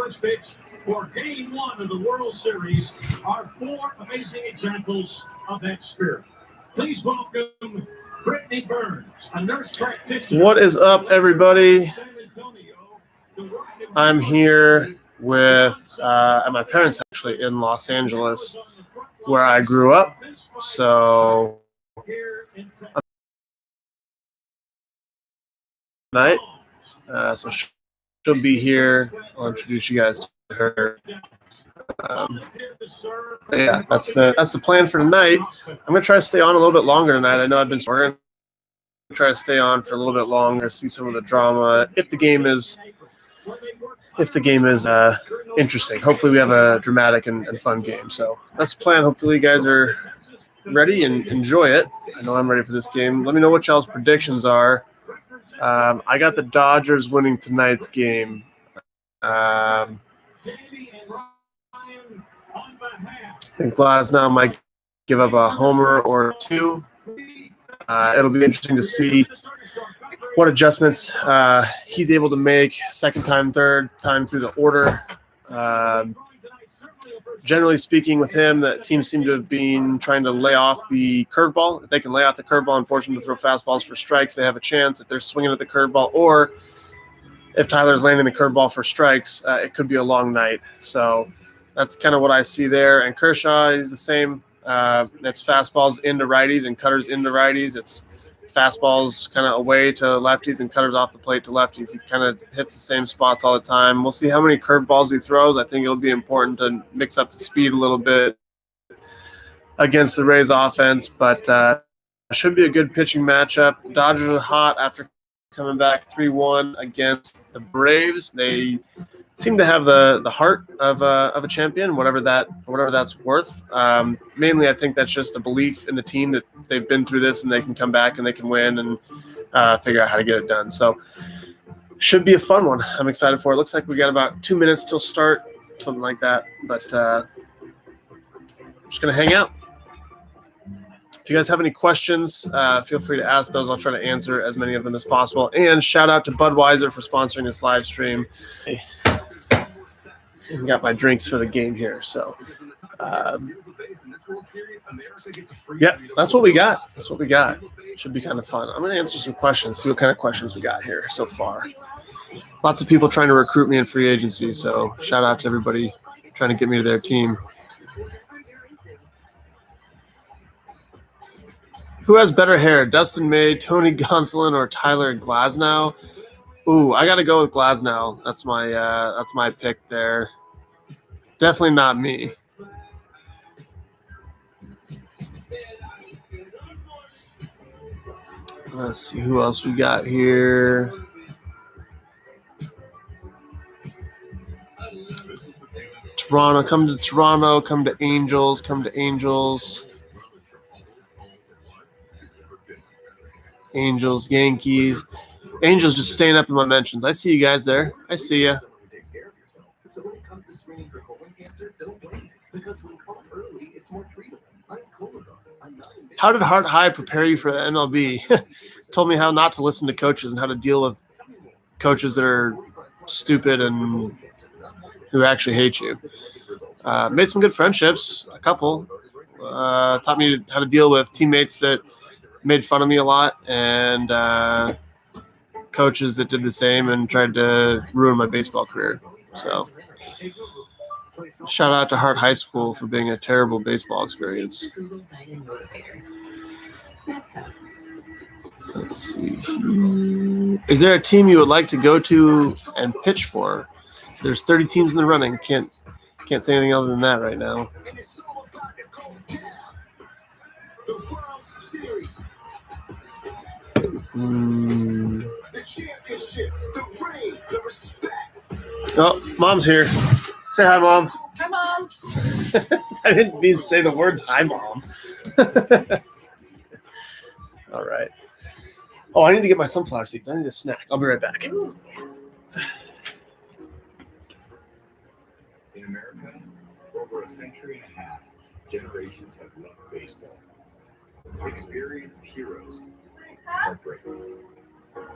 first pitch for Game 1 of the World Series are 4 amazing examples of that spirit. Please welcome Brittany Burns, a nurse practitioner. What is up, everybody? I'm here with at my parents' actually in Los Angeles, where I grew up. So tonight, so she'll be here. I'll introduce you guys to her. Yeah, that's the plan for tonight. I'm gonna try to stay on a little bit longer tonight. I know I've been working. Try to stay on for a little bit longer, see some of the drama. If the game is interesting, hopefully we have a dramatic and fun game. So that's the plan. Hopefully you guys are ready and enjoy it. I know I'm ready for this game. Let me know what y'all's predictions are. I got the Dodgers winning tonight's game. I think Glasnow might give up a homer or two. It'll be interesting to see what adjustments he's able to make second time, third time through the order. Generally speaking, with him, the team seemed to have been trying to lay off the curveball. If they can lay off the curveball and force him to throw fastballs for strikes, they have a chance. If they're swinging at the curveball, or if Tyler's landing the curveball for strikes, it could be a long night. So that's kind of what I see there. And Kershaw is the same. That's fastballs into righties and cutters into righties. It's fastballs kind of away to lefties and cutters off the plate to lefties. He kind of hits the same spots all the time. We'll see how many curveballs he throws. I think it'll be important to mix up the speed a little bit against the Rays offense, but should be a good pitching matchup. Dodgers are hot after coming back 3-1 against the Braves. They seem to have the heart of a champion, whatever that's worth. Mainly, I think that's just a belief in the team that they've been through this and they can come back and they can win and figure out how to get it done. So should be a fun one. I'm excited for it. Looks like we got about 2 minutes till start, something like that. But I'm just going to hang out. If you guys have any questions, feel free to ask those. I'll try to answer as many of them as possible. And shout out to Budweiser for sponsoring this live stream. I got my drinks for the game here. So, yeah, that's what we got. Should be kind of fun. I'm going to answer some questions, see what kind of questions we got here so far. Lots of people trying to recruit me in free agency. So shout out to everybody trying to get me to their team. Who has better hair, Dustin May, Tony Gonsolin, or Tyler Glasnow? Ooh, I got to go with Glasnow. That's my pick there. Definitely not me. Let's see who else we got here. Toronto, come to Toronto, come to Angels, Angels, Yankees. Angels just staying up in my mentions. I see you guys there. I see you. So when it comes to screening for colon cancer, don't wait, because when caught early, it's more treatable. I'm Cologuard. How did Heart High prepare you for the MLB? Told me how not to listen to coaches and how to deal with coaches that are stupid and who actually hate you. Made some good friendships, a couple. Taught me how to deal with teammates that made fun of me a lot, and coaches that did the same and tried to ruin my baseball career. So shout out to Hart High School for being a terrible baseball experience. Let's see. Is there a team you would like to go to and pitch for? There's 30 teams in the running. Can't say anything other than that right now. Oh, Mom's here. Say hi, Mom. Hi, Mom. I didn't mean to say the words hi, Mom. All right. Oh, I need to get my sunflower seeds. I need a snack. I'll be right back. In America, for over a century and a half, generations have loved baseball. Experienced heroes, heartbreaking.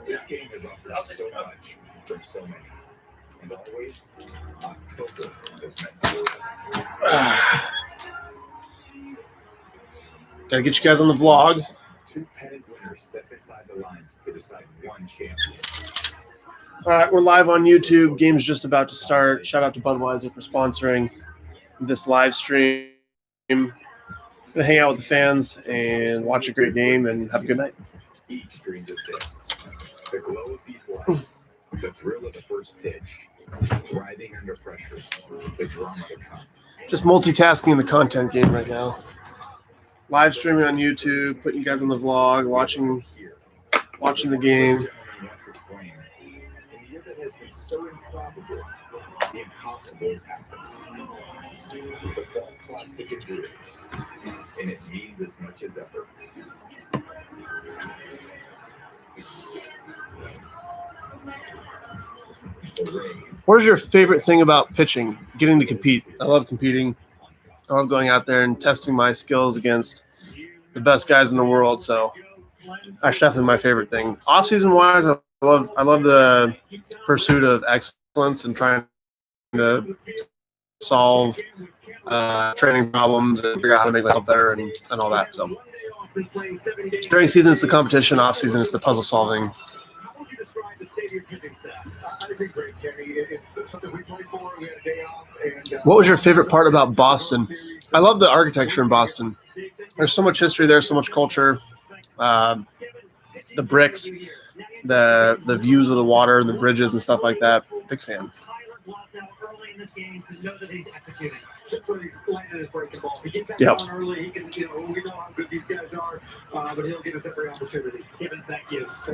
This game has offered so much from so many, and always October has meant the world. Gotta get you guys on the vlog. 2 pennant winners step inside the lines to decide 1 champion. All right, we're live on YouTube. Game's just about to start. Shout out to Budweiser for sponsoring this live stream. Gonna hang out with the fans and watch a great game and have a good night. Each dreamed of this. The glow of these lights, the thrill of the first pitch, writhing under pressure, the drama to come. Just multitasking in the content game right now. Live streaming on YouTube, putting you guys on the vlog, watching the game. Once explained, in a year that has been so improbable, the impossible has happened. The fall classic endures, and it means as much as ever. What is your favorite thing about pitching? Getting to compete. I love competing. I love going out there and testing my skills against the best guys in the world. So that's definitely my favorite thing. Off-season wise, I love the pursuit of excellence and trying to solve training problems and figure out how to make myself better and all that. So during season, it's the competition. Off-season, it's the puzzle solving. What was your favorite part about Boston? I love the architecture in Boston. There's so much history there, so much culture. The bricks, the views of the water and the bridges and stuff like that. Big fan. Yep.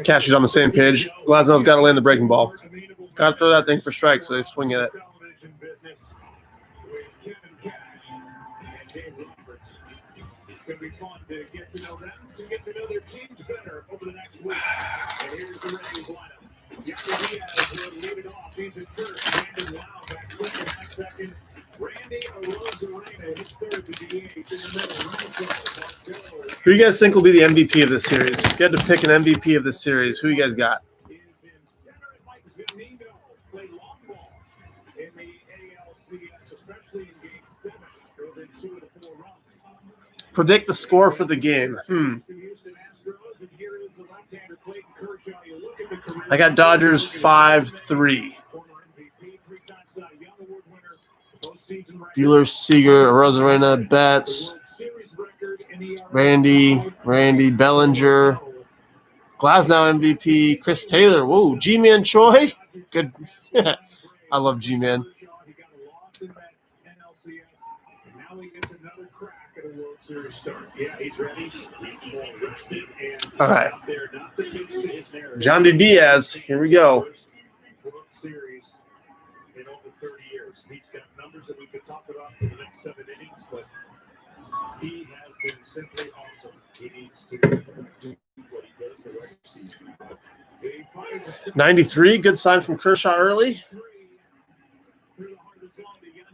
Cashy's on the same page. Glasnow's got to land the breaking ball. Got to throw that thing for strike, so they swing at it. It's going to be fun to get to know them, to get to know their teams better over the next week. And here's the Rays lineup. Yandy Diaz will lead it off. He's at first. Brandon Wow back quick in that second. Randy Arozarena hits third to DH in the middle. Who do you guys think will be the MVP of this series? If you had to pick an MVP of this series, who you guys got? Is in center and Mike Zunino played long ball in the ALCS, especially in Game 7. Drove in 2 of the 4 runs. Predict the score for the game. I got Dodgers 5-3. Bueller, Seager, Arozarena, Betts, Randy, Bellinger, Glasnow MVP, Chris Taylor. Whoa, G-Man Choi. Good. I love G-Man. All right. Yandy Diaz. Here we go. Series in over 30 years. He's got numbers that we could talk about for the next 7 innings, but he has been simply awesome. He needs to do what he does the right season. 93, good sign from Kershaw early.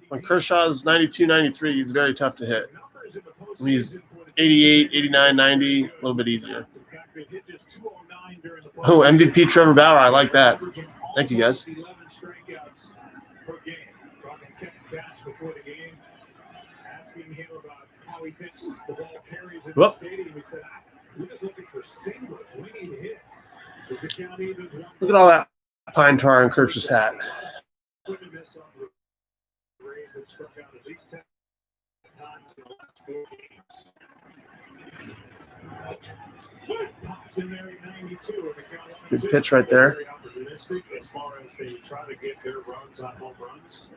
When Kershaw's 92, 93, he's very tough to hit. When he's 88, 89, 90, a little bit easier. Oh, MVP Trevor Bauer. I like that. Thank you, guys. Whoop. Look at all that pine tar on Kirsch's hat. 92. Good pitch right there. As far as they try to get their runs on home runs,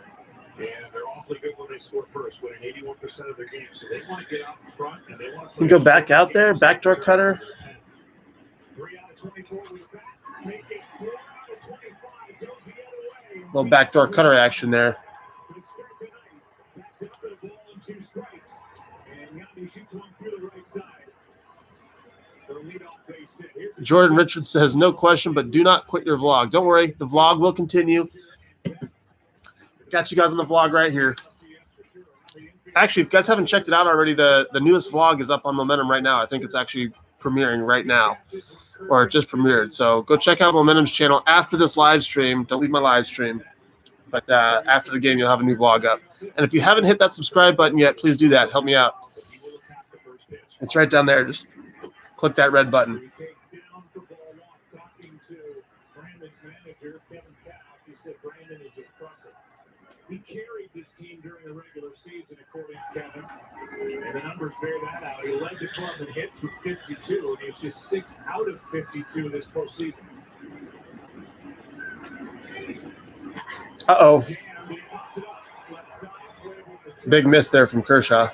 and they're awfully good when they score first, winning 81% of their games. So they want to get out in front, and they want to go back out there, backdoor cutter. 3 out of 24 was back. Make it 4 out of 25. Goes the other way. Little backdoor cutter action there. To start the night, back up the ball in 2 strikes, and Yandy shoots one through the right side. Jordan Richards says, no question, but do not quit your vlog. Don't worry, the vlog will continue. Got you guys on the vlog right here. Actually, if you guys haven't checked it out already, the newest vlog is up on Momentum right now. I think it's actually premiering right now, or it just premiered. So go check out Momentum's channel after this live stream. Don't leave my live stream. But after the game, you'll have a new vlog up. And if you haven't hit that subscribe button yet, please do that. Help me out. It's right down there. Just click that red button. He carried this team during the regular season, according to Kevin. And the numbers bear that out. He led the club in hits with 52, and he's just 6 out of 52 this postseason. Uh-oh. Big miss there from Kershaw.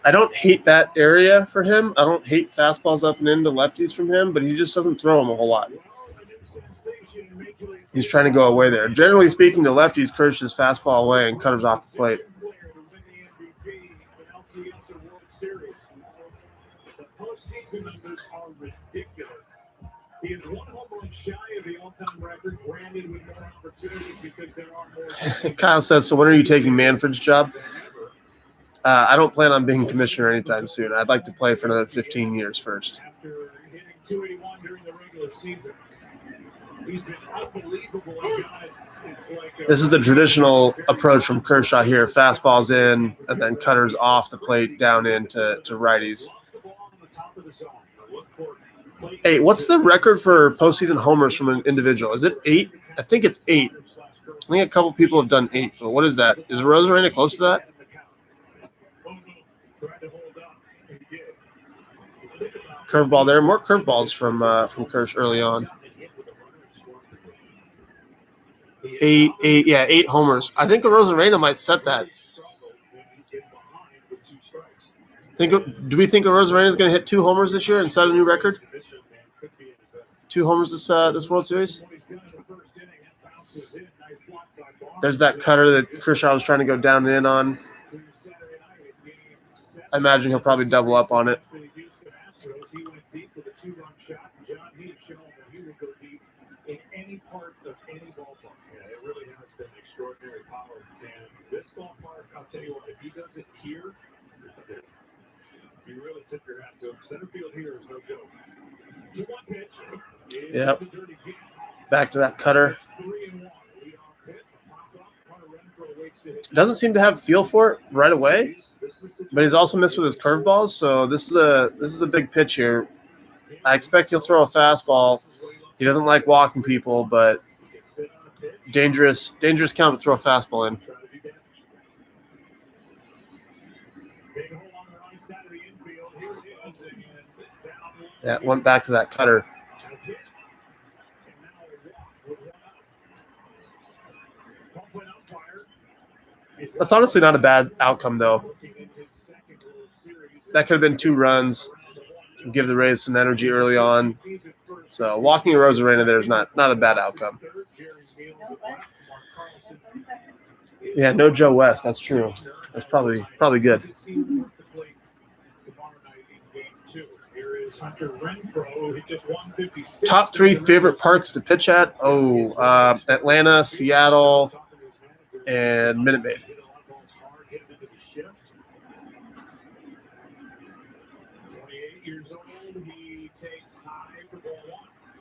I don't hate that area for him. I don't hate fastballs up and into lefties from him, but he just doesn't throw them a whole lot. He's trying to go away there. Generally speaking, the lefties curse his fastball away and cutters off the plate. The postseason numbers are ridiculous. He is 1 home run shy of the all-time record, granted with more opportunities because there are more. Kyle says, so when are you taking Manfred's job? I don't plan on being commissioner anytime soon. I'd like to play for another 15 years first. After hitting 281 during the regular season, he's been unbelievable. This is the traditional approach from Kershaw here. Fastballs in and then cutters off the plate down into righties. Hey, what's the record for postseason homers from an individual? Is it 8? I think it's 8. I think a couple people have done 8. But what is that? Is Rosarena close to that? Curveball there. More curveballs from Kersh early on. 8 homers. I think Rosarena might set that. Do we think Rosarena is going to hit 2 homers this year and set a new record? 2 homers this World Series. There's that cutter that Kershaw was trying to go down and in on. I imagine he'll probably double up on it. In any part of any ballpark. Yeah, it really has been extraordinary power. And this ballpark, I'll tell you what, if he does it here, you really tip your hat to him. Center field here is no joke. 2-1 pitch. Yep. Back to that cutter. Doesn't seem to have feel for it right away, but he's also missed with his curveballs. So this is a big pitch here. I expect he'll throw a fastball. He doesn't like walking people, but dangerous count to throw a fastball in. Yeah, went back to that cutter. That's honestly not a bad outcome, though. That could have been 2 runs. Give the Rays some energy early on. So walking Rosarena there is not a bad outcome. Yeah, no Joe West. That's true. That's probably good. Top 3 favorite parks to pitch at? Atlanta, Seattle, and Minute Maid. Years old, he takes high for ball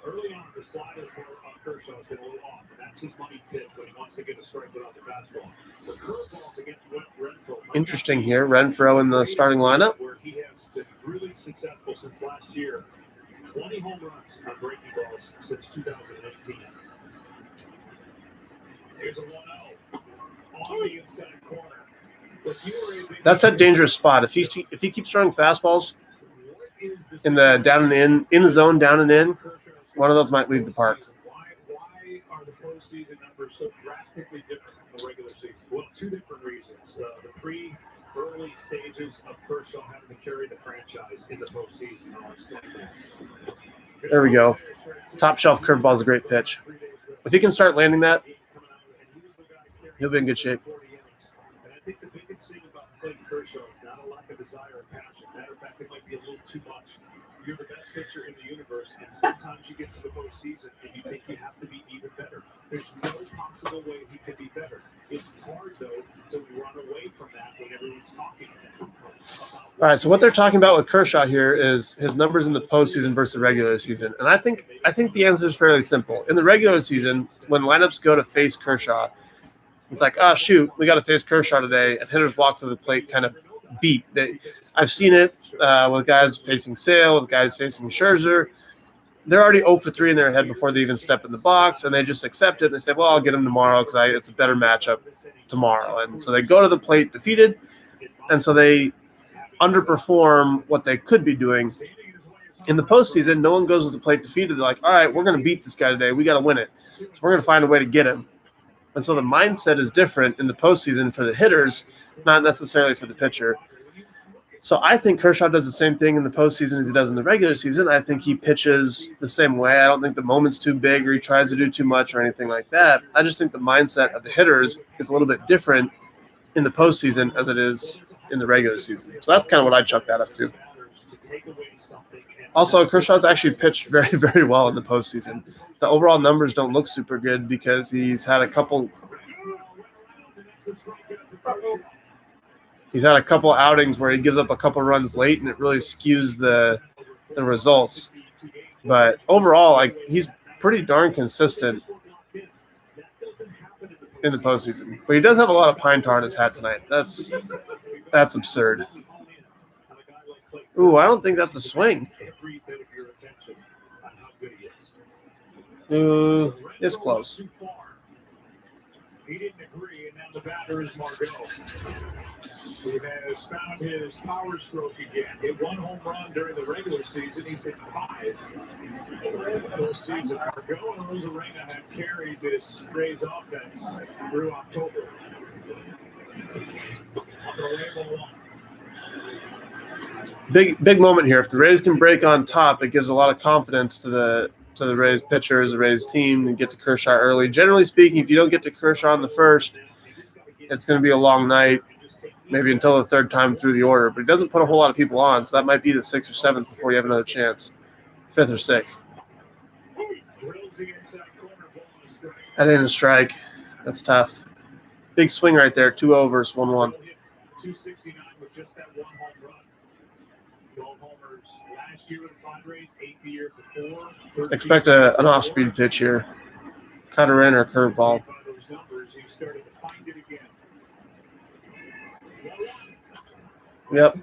1. Early on, the slider for Kershaw has been a little off, and that's his money pitch when he wants to get a strike without the fastball. The curveballs against Renfroe. Interesting here, Renfroe in the starting lineup. Where he has been really successful since last year. 20 home runs on breaking balls since 2018. Here's a 1-0 on the inside corner. That's a dangerous spot. If he keeps throwing fastballs in the down and in the zone, down and in, one of those might leave the park. Why are the postseason numbers so drastically different from the regular season? Well, 2 different reasons. The early stages of Kershaw having to carry the franchise in the postseason. I'll explain that. There we go. Top shelf curveball is a great pitch. If he can start landing that, he'll be in good shape. And I think the biggest thing about playing Kershaw is not a lack of desire and passion. Matter of fact, it might be a little too much. you're the best pitcher in the universe, and sometimes you get to the postseason and you think you have to be even better. There's no possible way he could be better. It's hard, though, to run away from that when everyone's talking about. All right, so what they're talking about with Kershaw here is his numbers in the postseason versus the regular season. And I think the answer is fairly simple. In the regular season, when lineups go to face Kershaw, it's like, oh, shoot, we got to face Kershaw today, and hitters walk to the plate kind of beat. I've seen it with guys facing Sale, with guys facing Scherzer. They're already 0 for 3 in their head before they even step in the box, and they just accept it. They say, well, I'll get him tomorrow because it's a better matchup tomorrow. And so they go to the plate defeated, and so they underperform what they could be doing. In the postseason, no one goes to the plate defeated. They're like, all right, we're going to beat this guy today. We got to win it. So we're going to find a way to get him. And so the mindset is different in the postseason for the hitters, not necessarily for the pitcher. So I think Kershaw does the same thing in the postseason as he does in the regular season. I think he pitches the same way. I don't think the moment's too big or he tries to do too much or anything like that. I just think the mindset of the hitters is a little bit different in the postseason as it is in the regular season. So that's kind of what I chuck that up to. Also, Kershaw's actually pitched very, very well in the postseason. The overall numbers don't look super good because he's had a couple outings where he gives up a couple runs late, and it really skews the results. But overall, he's pretty darn consistent in the postseason. But he does have a lot of pine tar in his hat tonight. That's absurd. Ooh, I don't think that's a swing. It's close. He didn't agree, and now the batter is Margot. He has found his power stroke again. Hit 1 home run during the regular season. He's hit 5 postseason. Margot and Rosarena have carried this Rays offense through October. On the label 1. Big moment here. If the Rays can break on top, it gives a lot of confidence to the Rays pitchers, the Rays team, and get to Kershaw early. Generally speaking, if you don't get to Kershaw in the first, it's going to be a long night, maybe until the third time through the order. But he doesn't put a whole lot of people on, so that might be the 6th or 7th before you have another chance. 5th or 6th. That ain't a strike. That's tough. Big swing right there, 2-0 versus 1-1. 269 with just that 1 home run. 12 homers last year with the Padres, 8 the year before. Expect an off-speed pitch here. Cutter in or curveball. Yep.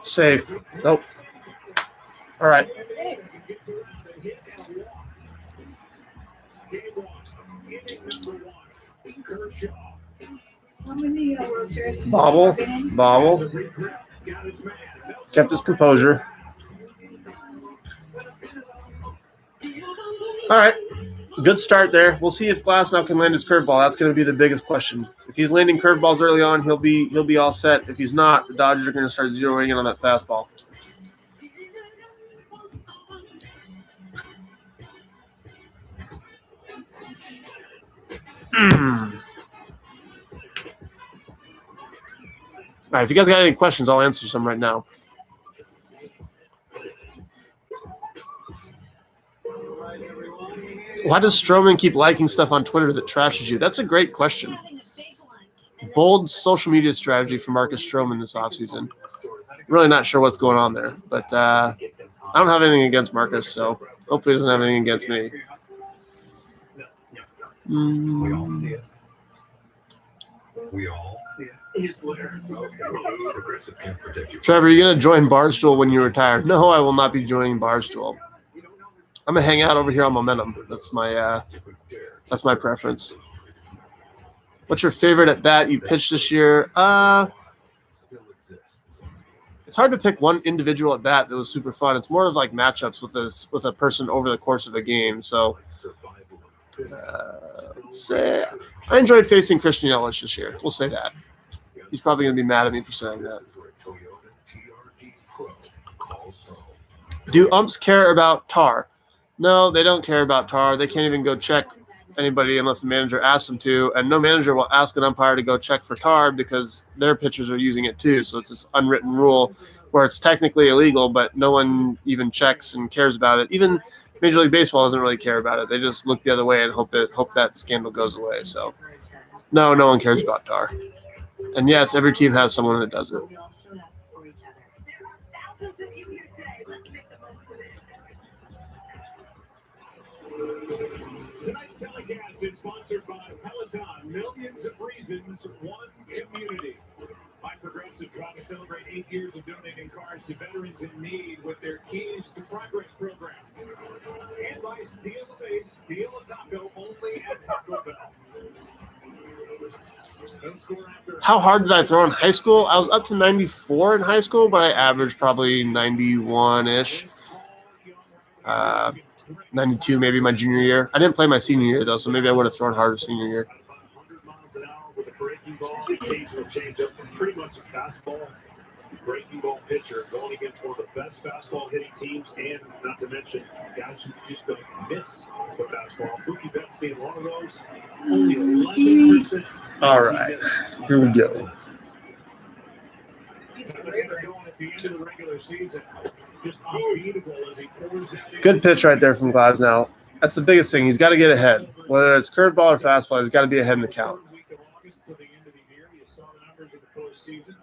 Safe. Nope. All right. Bobble. Kept his composure. All right. Good start there. We'll see if Glasnow can land his curveball. That's going to be the biggest question. If he's landing curveballs early on, he'll be all set. If he's not, the Dodgers are going to start zeroing in on that fastball. All right, if you guys got any questions, I'll answer some right now. Why does Stroman keep liking stuff on Twitter that trashes you? That's a great question. Bold social media strategy for Marcus Stroman this offseason. Really not sure what's going on there, but I don't have anything against Marcus, so hopefully he doesn't have anything against me. We all see it. We all see it. Trevor, are you going to join Barstool when you retire? No, I will not be joining Barstool. I'm going to hang out over here on Momentum. That's my preference. What's your favorite at bat you pitched this year? It's hard to pick one individual at bat that was super fun. It's more of like matchups with a person over the course of a game. So let's say I enjoyed facing Christian Yelich this year. We'll say that. He's probably going to be mad at me for saying that. Do umps care about tar? No, they don't care about tar. They can't even go check anybody unless the manager asks them to. And no manager will ask an umpire to go check for tar because their pitchers are using it too. So it's this unwritten rule. where it's technically illegal, but no one even checks and cares about it. Even Major League Baseball doesn't really care about it. They just look the other way and hope that scandal goes away. So, no one cares about tar. And yes, every team has someone that does it. Tonight's telecast is sponsored by Peloton. Millions of reasons, one immunity. By Progressive, trying to celebrate 8 years of donating cars to veterans in need with their Keys to Progress program. And by Steal a Base, Steal a Taco, only at Taco Bell. No score after. How hard did I throw in high school? I was up to 94 in high school, but I averaged probably 91-ish. 92 maybe my junior year. I didn't play my senior year, though, so maybe I would have thrown harder senior year. 100 miles an hour with a breaking ball, occasional changeup, pretty much a fastball, breaking ball pitcher going against one of the best fastball hitting teams, and not to mention guys who just don't miss the fastball. Mookie Betts being one of those, only 11%. All right, here we go. Going at the end of the regular season, just unbeatable as he pours out. Good pitch right there from Glasnow. That's the biggest thing. He's got to get ahead. Whether it's curveball or fastball, he's got to be ahead in the count. Week of August to the end of the year, you saw the numbers of the postseason.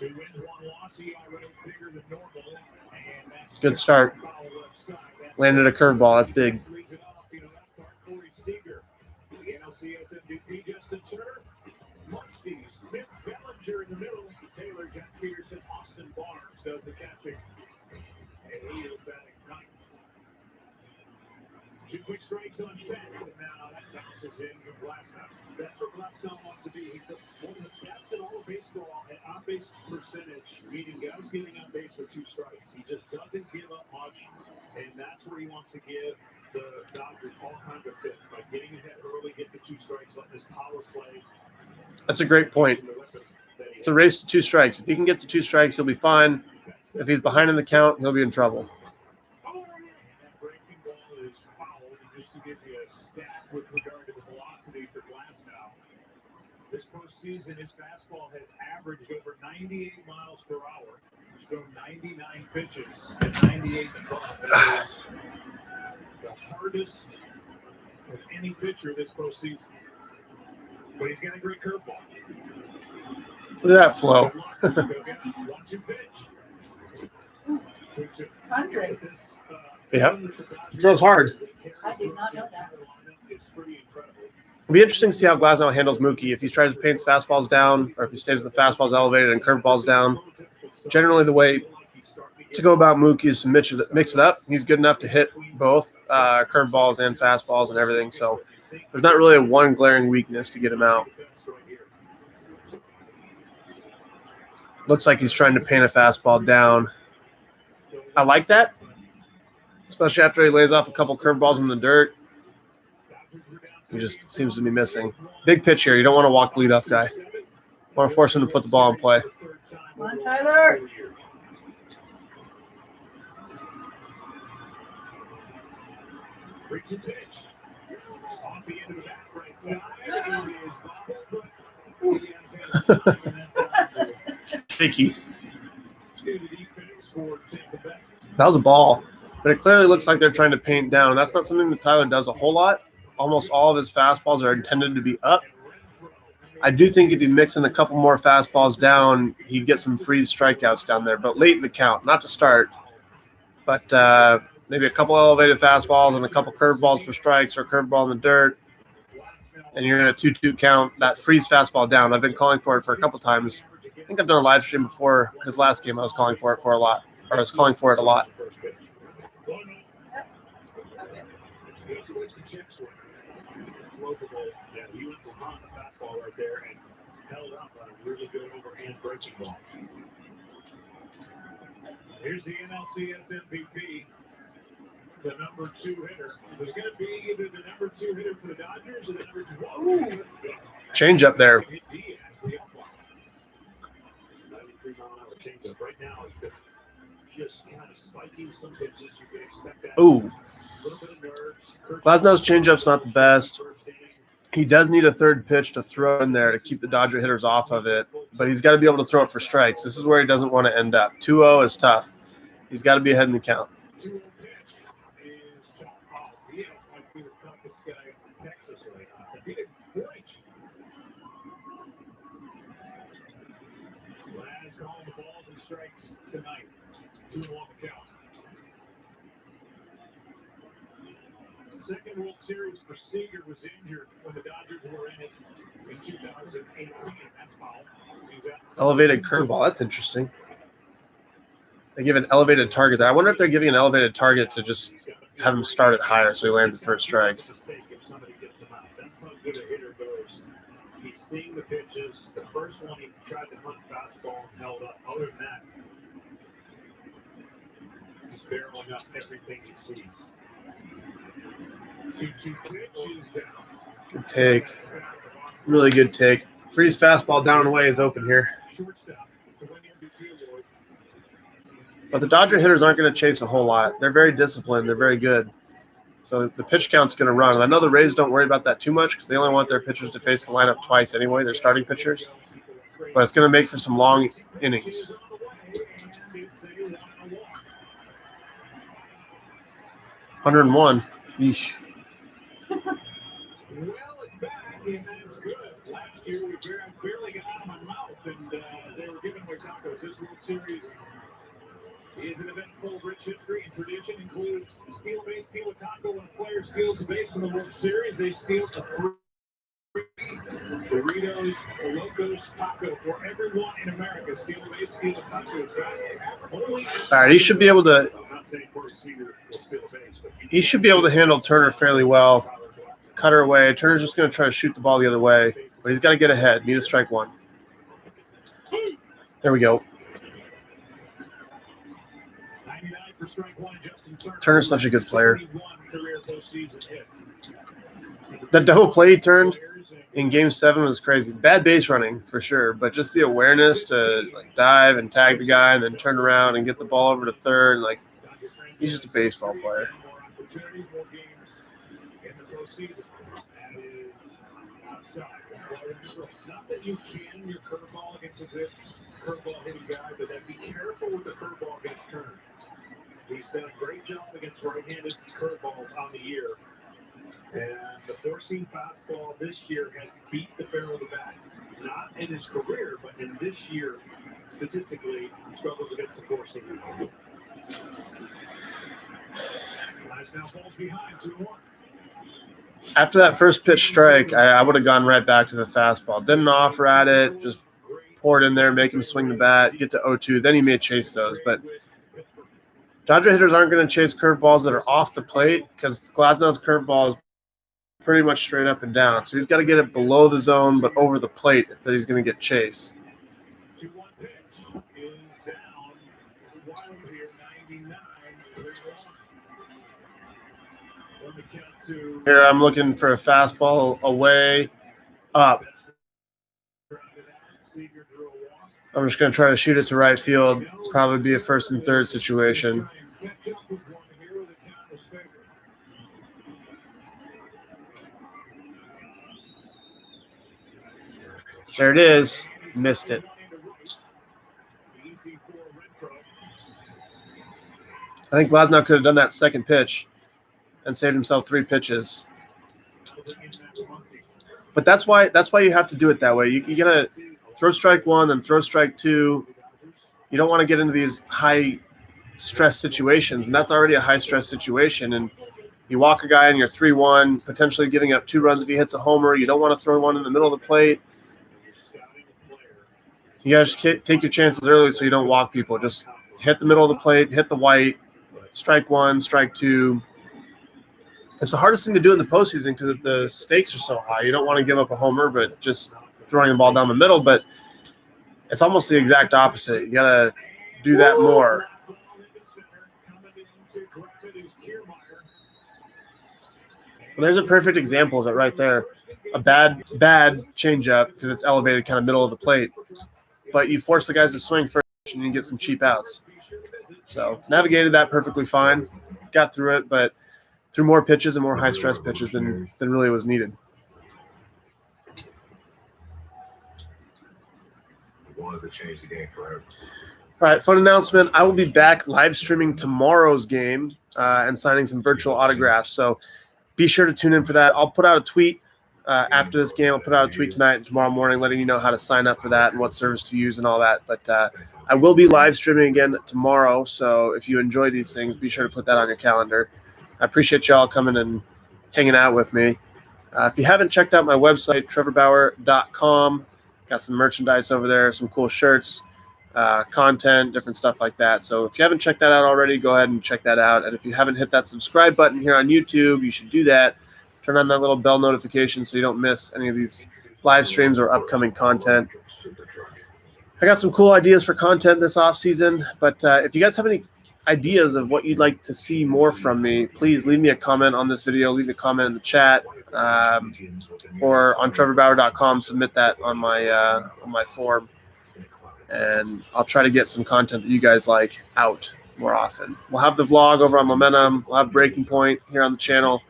2 wins, 1 loss. ERA bigger than normal. And that's Good start. Landed a curveball. That's big. Leads it off, that part, Corey Seager. The NLCS MVP, Justin Turner. Muncie, Smith, Bellinger in the middle. Taylor, Jack Peterson, Austin Barnes does the catching. And he is batting ninth. 2 quick strikes on Betts, and now that bounces in from Glasnow. That's where Glasnow wants to be. He's one of the best in all of baseball at on-base percentage, meaning guys getting on base with 2 strikes. He just doesn't give up much, and that's where he wants to give the Dodgers all kinds of fits by getting ahead early, get the 2 strikes, letting this power play. That's a great point. It's a race to 2 strikes. If he can get to 2 strikes, he'll be fine. If he's behind in the count, he'll be in trouble. That breaking ball is fouled. Just to give you a stat with regard to the velocity for Glasnow. This postseason, his fastball has averaged over 98 miles per hour. He's thrown 99 pitches at 98 and above. That is the hardest of any pitcher this postseason. But he's got a great curveball. Look at that flow. 1-2 pitch. 2-2. Andre. Yeah. He throws hard. I did not know that. It's pretty incredible. It'll be interesting to see how Glasnow handles Mookie. If he tries to paint his fastballs down or if he stays with the fastballs elevated and curveballs down. Generally, the way to go about Mookie is to mix it up. He's good enough to hit both curveballs and fastballs and everything. So there's not really a one glaring weakness to get him out. Looks like he's trying to paint a fastball down. I like that, especially after he lays off a couple curveballs in the dirt. He just seems to be missing. Big pitch here. You don't want to walk the leadoff guy. Want to force him to put the ball in play. Come on, Tyler. Breaks a pitch. Off the end of the back right side. It is bobbled, but he has had time on that side. Shaky. Good defense for Tampa Bay. That was a ball, but it clearly looks like they're trying to paint down. And that's not something that Tyler does a whole lot. Almost all of his fastballs are intended to be up. I do think if you mix in a couple more fastballs down, he'd get some free strikeouts down there, but late in the count, not to start. But maybe a couple elevated fastballs and a couple curveballs for strikes or a curveball in the dirt, and you're in a 2-2 count. That frees fastball down. I've been calling for it for a couple times. I think I've done a live stream before his last game. I was calling for it a lot. Yeah, he went to hunt the fastball right there and held up on a really good overhand breaking ball. Here's the NLCS MVP, the number 2 hitter. There's going to be either the number 2 hitter for the Dodgers or the number 2. Change up there. Hit Diaz, the umpire. 93-mile-an-hour changeup. Right now, it's been just kind of spiking some pitches. You can expect that. Ooh. A little bit of nerves. Glasnow's changeup's not the best. He does need a third pitch to throw in there to keep the Dodger hitters off of it. but he's got to be able to throw it for strikes. This is where he doesn't want to end up. 2-0 is tough. He's got to be ahead in the count. 2-0 pitch is chopped off. He might be the toughest guy in Texas right now. He didn't flinch. Laz calling the balls and strikes tonight. 2 on the count. Second World Series for Seager was injured when the Dodgers were in it in 2018. That's foul. Elevated curveball. That's interesting. They give an elevated target there. I wonder if they're giving an elevated target to just have him start it higher so he lands the first strike. If somebody gets him out, that's how good a hitter goes. He's seeing the pitches. The first one he tried to hunt fastball and held up. Other than that, he's barreling up everything he sees. 2-2 pitch is down. Good take. Really good take. Freeze fastball down and away is open here. Shortstop to win the MVP award. But the Dodger hitters aren't going to chase a whole lot. They're very disciplined. They're very good. So the pitch count's going to run. And I know the Rays don't worry about that too much because they only want their pitchers to face the lineup twice anyway, their starting pitchers. But it's going to make for some long innings. 101. Yeesh. Well, it's back, and that's good. Last year, we barely got out of my mouth, and they were giving away tacos. This World Series is an event full of rich history and tradition. Includes steal a base, steal a taco. When a player steals a base in the World Series, they steal a free Doritos Locos taco for everyone in America. Steal a base, steal a taco is back. All right, he should be able to. I'm not saying Corey Seager will steal a base, but He should be able to handle Turner fairly well. Cut her away. Turner's just going to try to shoot the ball the other way, but he's got to get ahead. Need a strike one. There we go. 99 for strike one, Justin Turner. Turner's such a good player. 41 career postseason hits. The double play he turned in Game 7 was crazy. Bad base running for sure, but just the awareness to like dive and tag the guy and then turn around and get the ball over to third. Like he's just a baseball player. More opportunities, more games in the postseason. That is outside. Not that you can your curveball against a good curveball hitting guy, but then be careful with the curveball against Turner. He's done a great job against right-handed curveballs on the year. And the four-seam fastball this year has beat the barrel of the bat. Not in his career, but in this year, statistically, he struggles against the four-seam. Last now falls behind 2-1. After that first pitch strike, I would have gone right back to the fastball. Didn't offer at it, just pour it in there, make him swing the bat, get to 0-2. Then he may chase those. But Dodger hitters aren't going to chase curveballs that are off the plate because Glasnow's curveball is pretty much straight up and down. So he's got to get it below the zone but over the plate if that he's going to get chase. 2-1 pitch is down. Wild here, 99. On the count to Here I'm looking for a fastball away, up. Seager drew a walk. I'm just going to try to shoot it to right field. Probably be a first and third situation. Catch up with one here. The count was favored. There it is. Missed it. Easy for Renfroe. I think Glasnow could have done that second pitch and saved himself 3 pitches. But that's why you have to do it that way. You gotta throw strike one, then throw strike two. You don't want to get into these high stress situations, and that's already a high stress situation. And you walk a guy and you're 3-1, potentially giving up 2 runs if he hits a homer. You don't want to throw one in the middle of the plate. You guys take your chances early so you don't walk people. Just hit the middle of the plate, hit the white, strike one, strike two. It's the hardest thing to do in the postseason because the stakes are so high. You don't want to give up a homer, but just throwing the ball down the middle. But it's almost the exact opposite. You got to do that more. Well, there's a perfect example of it right there. A bad changeup because it's elevated kind of middle of the plate. But you force the guys to swing first and you get some cheap outs. So navigated that perfectly fine. Got through it, but threw more pitches and more high-stress pitches than really was needed. promise to change the game forever. All right, fun announcement. I will be back live streaming tomorrow's game and signing some virtual autographs. So be sure to tune in for that. I'll put out a tweet after this game. I'll put out a tweet tonight and tomorrow morning letting you know how to sign up for that and what service to use and all that. But I will be live streaming again tomorrow. So if you enjoy these things, be sure to put that on your calendar. I appreciate y'all coming and hanging out with me. If you haven't checked out my website, trevorbauer.com, got some merchandise over there, some cool shirts. Content, different stuff like that. So if you haven't checked that out already, go ahead and check that out. And if you haven't hit that subscribe button here on YouTube, you should do that. Turn on that little bell notification so you don't miss any of these live streams or upcoming content. I got some cool ideas for content this off season, but if you guys have any ideas of what you'd like to see more from me, please leave me a comment on this video, leave a comment in the chat, or on trevorbauer.com, submit that on my form. And I'll try to get some content that you guys like out more often. We'll have the vlog over on Momentum. We'll have Breaking Point here on the channel.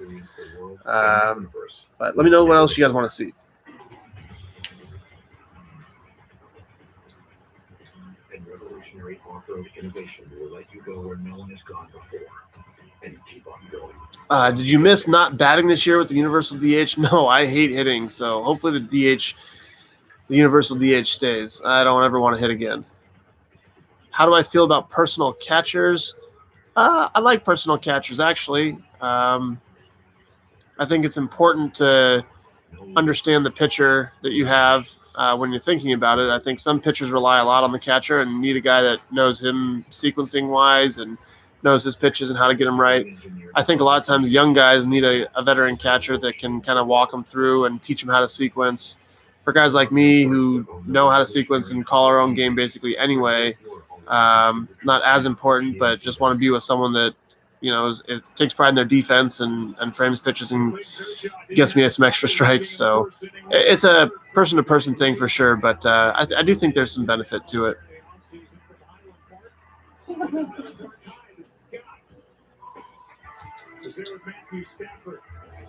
But let me know what else you guys want to see. And revolutionary off-road innovation will let you go where no one has gone before and keep on going. Did you miss not batting this year with the universal DH? No, I hate hitting. So hopefully the universal DH stays. I don't ever want to hit again. How do I feel about personal catchers? I like personal catchers, actually. I think it's important to understand the pitcher that you have when you're thinking about it. I think some pitchers rely a lot on the catcher and need a guy that knows him sequencing-wise and knows his pitches and how to get them right. I think a lot of times young guys need a veteran catcher that can kind of walk them through and teach them how to sequence. For guys like me who know how to sequence and call our own game basically anyway, not as important, but just want to be with someone that, you know, takes pride in their defense and frames pitches and gets me some extra strikes. So it's a person-to-person thing for sure, but I do think there's some benefit to it.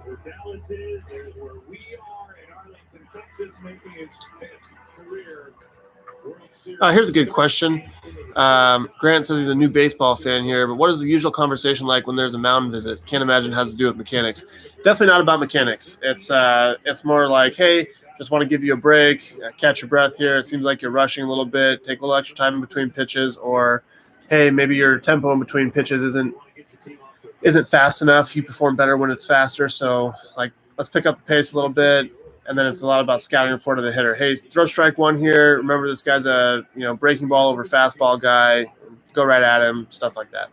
Where Dallas is, there's where we are in Arlington, Texas, making his 5th career World Series. Here's a good question. Grant says he's a new baseball fan here, but what is the usual conversation like when there's a mound visit? Can't imagine it has to do with mechanics. Definitely not about mechanics. It's more like, hey, just want to give you a break, catch your breath here. It seems like you're rushing a little bit, take a little extra time in between pitches, or hey, maybe your tempo in between pitches isn't fast enough. You perform better when it's faster. So, like, let's pick up the pace a little bit. And then it's a lot about scouting report of the hitter. Hey, throw strike one here. Remember, this guy's a breaking ball over fastball guy. Go right at him. Stuff like that.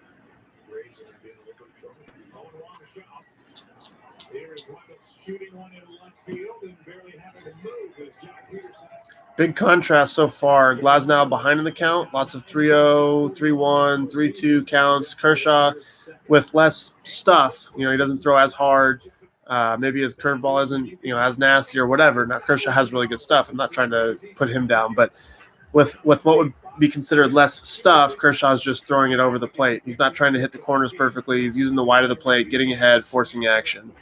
Big contrast so far. Glasnow behind in the count. Lots of 3-0, 3-1, 3-2 counts. Kershaw with less stuff. He doesn't throw as hard. Maybe his curveball isn't, as nasty or whatever. Now, Kershaw has really good stuff. I'm not trying to put him down, but with what would be considered less stuff, Kershaw's just throwing it over the plate. He's not trying to hit the corners perfectly. He's using the wide of the plate, getting ahead, forcing action.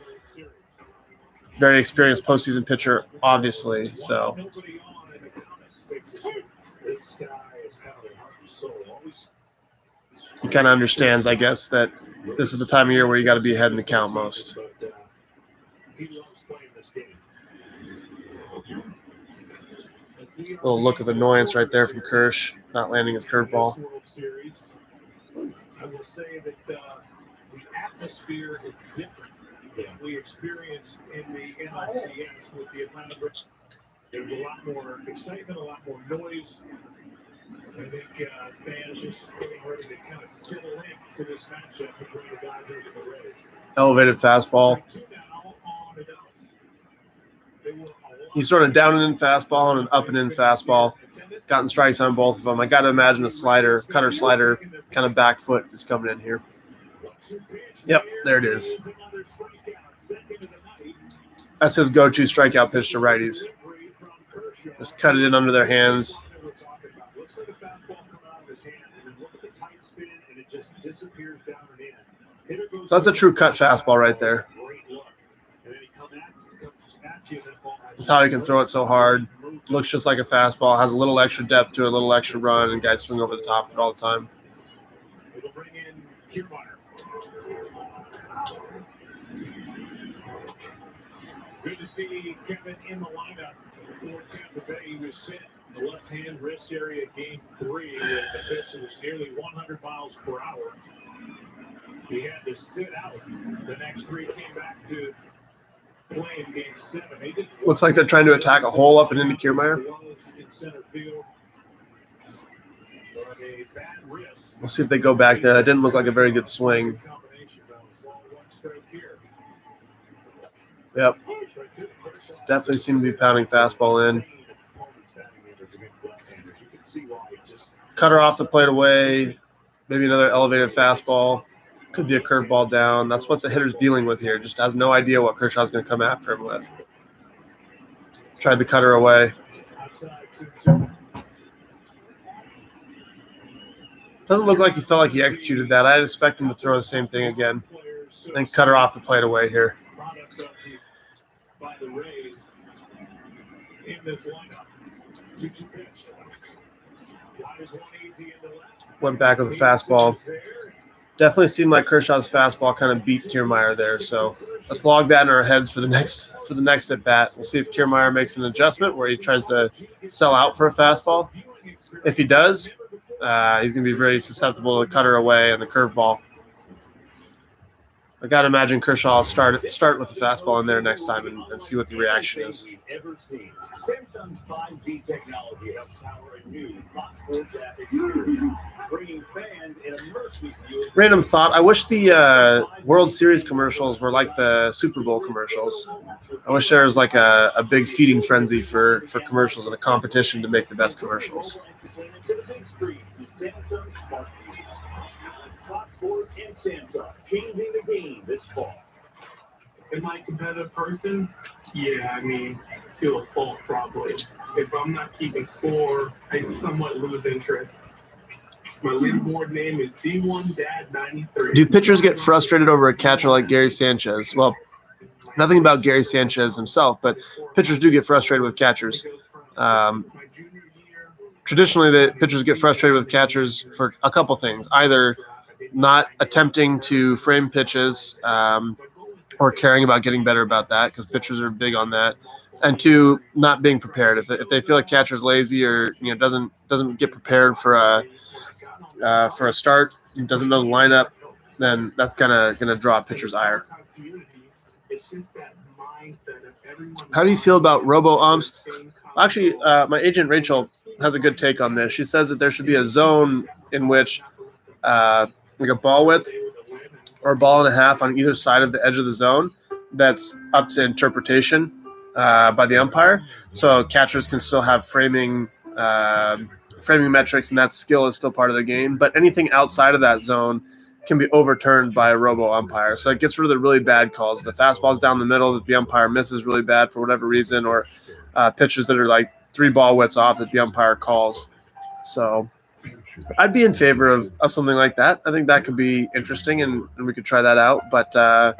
Very experienced postseason pitcher, obviously. So he kind of understands, I guess, that this is the time of year where you got to be ahead in the count most. Little look of annoyance right there from Kirsch, not landing his curveball. I will say that the atmosphere is different than we experienced in the NLCS with the Atlanta Braves. There's a lot more excitement, a lot more noise. I think fans just getting ready to kind of settle into this matchup between the Dodgers and the Rays. Elevated fastball. He's throwing a down and in fastball and an up and in fastball. Gotten strikes on both of them. I got to imagine a cutter slider, kind of back foot is coming in here. Yep, there it is. That's his go-to strikeout pitch to righties. Just cut it in under their hands. So that's a true cut fastball right there. That's how he can throw it so hard. looks just like a fastball, has a little extra depth to it, a little extra run, and guys swing over the top of it all the time. It'll bring in Kiermaier. Good to see Kevin in the lineup for Tampa Bay. He was set in the left-hand wrist area game 3 with the pitch that was nearly 100 miles per hour. He had to sit out. The next 3 came back to play in game 7. Looks like they're trying to attack a hole up and into Kiermaier. In center field. But a bad wrist. We'll see if they go back there. That didn't look like a very good swing. Yep. Definitely seem to be pounding fastball in. Cutter off the plate away. Maybe another elevated fastball. Could be a curveball down. That's what the hitter's dealing with here. Just has no idea what Kershaw's going to come after him with. Tried the cutter away. Doesn't look like he felt like he executed that. I'd expect him to throw the same thing again. Then cutter off the plate away here. By the Rays in this lineup. 2-2 pitch. Went back with a fastball. Definitely seemed like Kershaw's fastball kind of beat Kiermaier there. So let's log that in our heads for the next at bat. We'll see if Kiermaier makes an adjustment where he tries to sell out for a fastball. If he does, he's going to be very susceptible to the cutter away and the curveball. I got to imagine Kershaw will start with the fastball in there next time and see what the reaction is. Samsung's 5G technology helps power a new Fox Sports app experience, bringing fans an immersive view. Random thought. I wish the World Series commercials were like the Super Bowl commercials. I wish there was like a big feeding frenzy for commercials and a competition to make the best commercials. Fox Sports and Samsung changing the game this fall. Am I a competitive person? Yeah, I mean, to a fault probably. If I'm not keeping score, I somewhat lose interest. My leaderboard name is D1Dad93. Do pitchers get frustrated over a catcher like Gary Sanchez? Well, nothing about Gary Sanchez himself, but pitchers do get frustrated with catchers. Traditionally, the pitchers get frustrated with catchers for a couple things. Either not attempting to frame pitches or caring about getting better about that, because pitchers are big on that. And 2, not being prepared. If they feel like catcher's lazy or doesn't get prepared for a start, doesn't know the lineup, then that's gonna draw a pitcher's ire. How do you feel about robo-umps? Actually, my agent Rachel has a good take on this. She says that there should be a zone in which like a ball width or a ball and a half on either side of the edge of the zone that's up to interpretation by the umpire. So catchers can still have framing metrics, and that skill is still part of the game. But anything outside of that zone can be overturned by a robo umpire. So it gets rid of the really bad calls. The fastballs down the middle that the umpire misses really bad for whatever reason, or pitches that are like 3 ball widths off that the umpire calls. So I'd be in favor of something like that. I think that could be interesting, and we could try that out. But I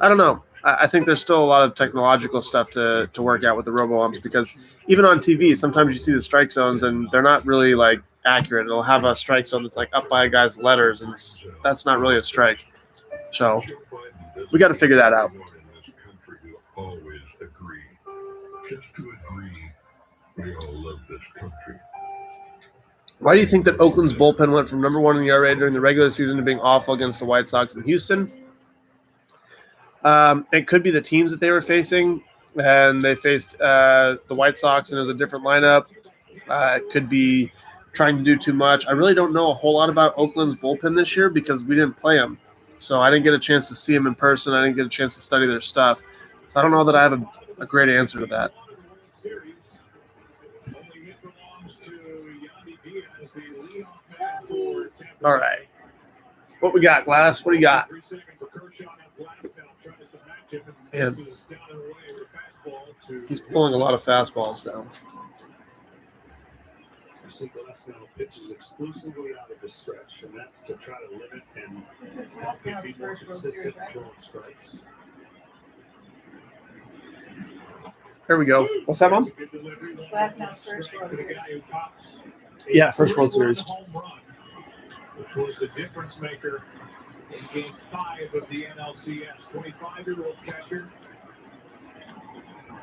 don't know. I think there's still a lot of technological stuff to work out with the robo-umps, because even on TV, sometimes you see the strike zones, and they're not really, like, accurate. It'll have a strike zone that's, like, up by a guy's letters, and that's not really a strike. So we got to figure that out. Always agree. Just to agree, we all love this country. Why do you think that Oakland's bullpen went from number 1 in ERA during the regular season to being awful against the White Sox in Houston? It could be the teams that they were facing, and they faced the White Sox, and it was a different lineup. It could be trying to do too much. I really don't know a whole lot about Oakland's bullpen this year because we didn't play them. So I didn't get a chance to see them in person. I didn't get a chance to study their stuff. So I don't know that I have a great answer to that. All right. What we got, Glass? What do you got? Man, he's pulling a lot of fastballs down. Pitches exclusively out of the stretch, and that's to try to limit and be more consistent throwing strikes. Here we go. What's that, Mom? This is Glasnow's first World Series. Yeah, first World Series. Home run, which was the difference maker in Game 5 of the NLCS. 25-year-old catcher.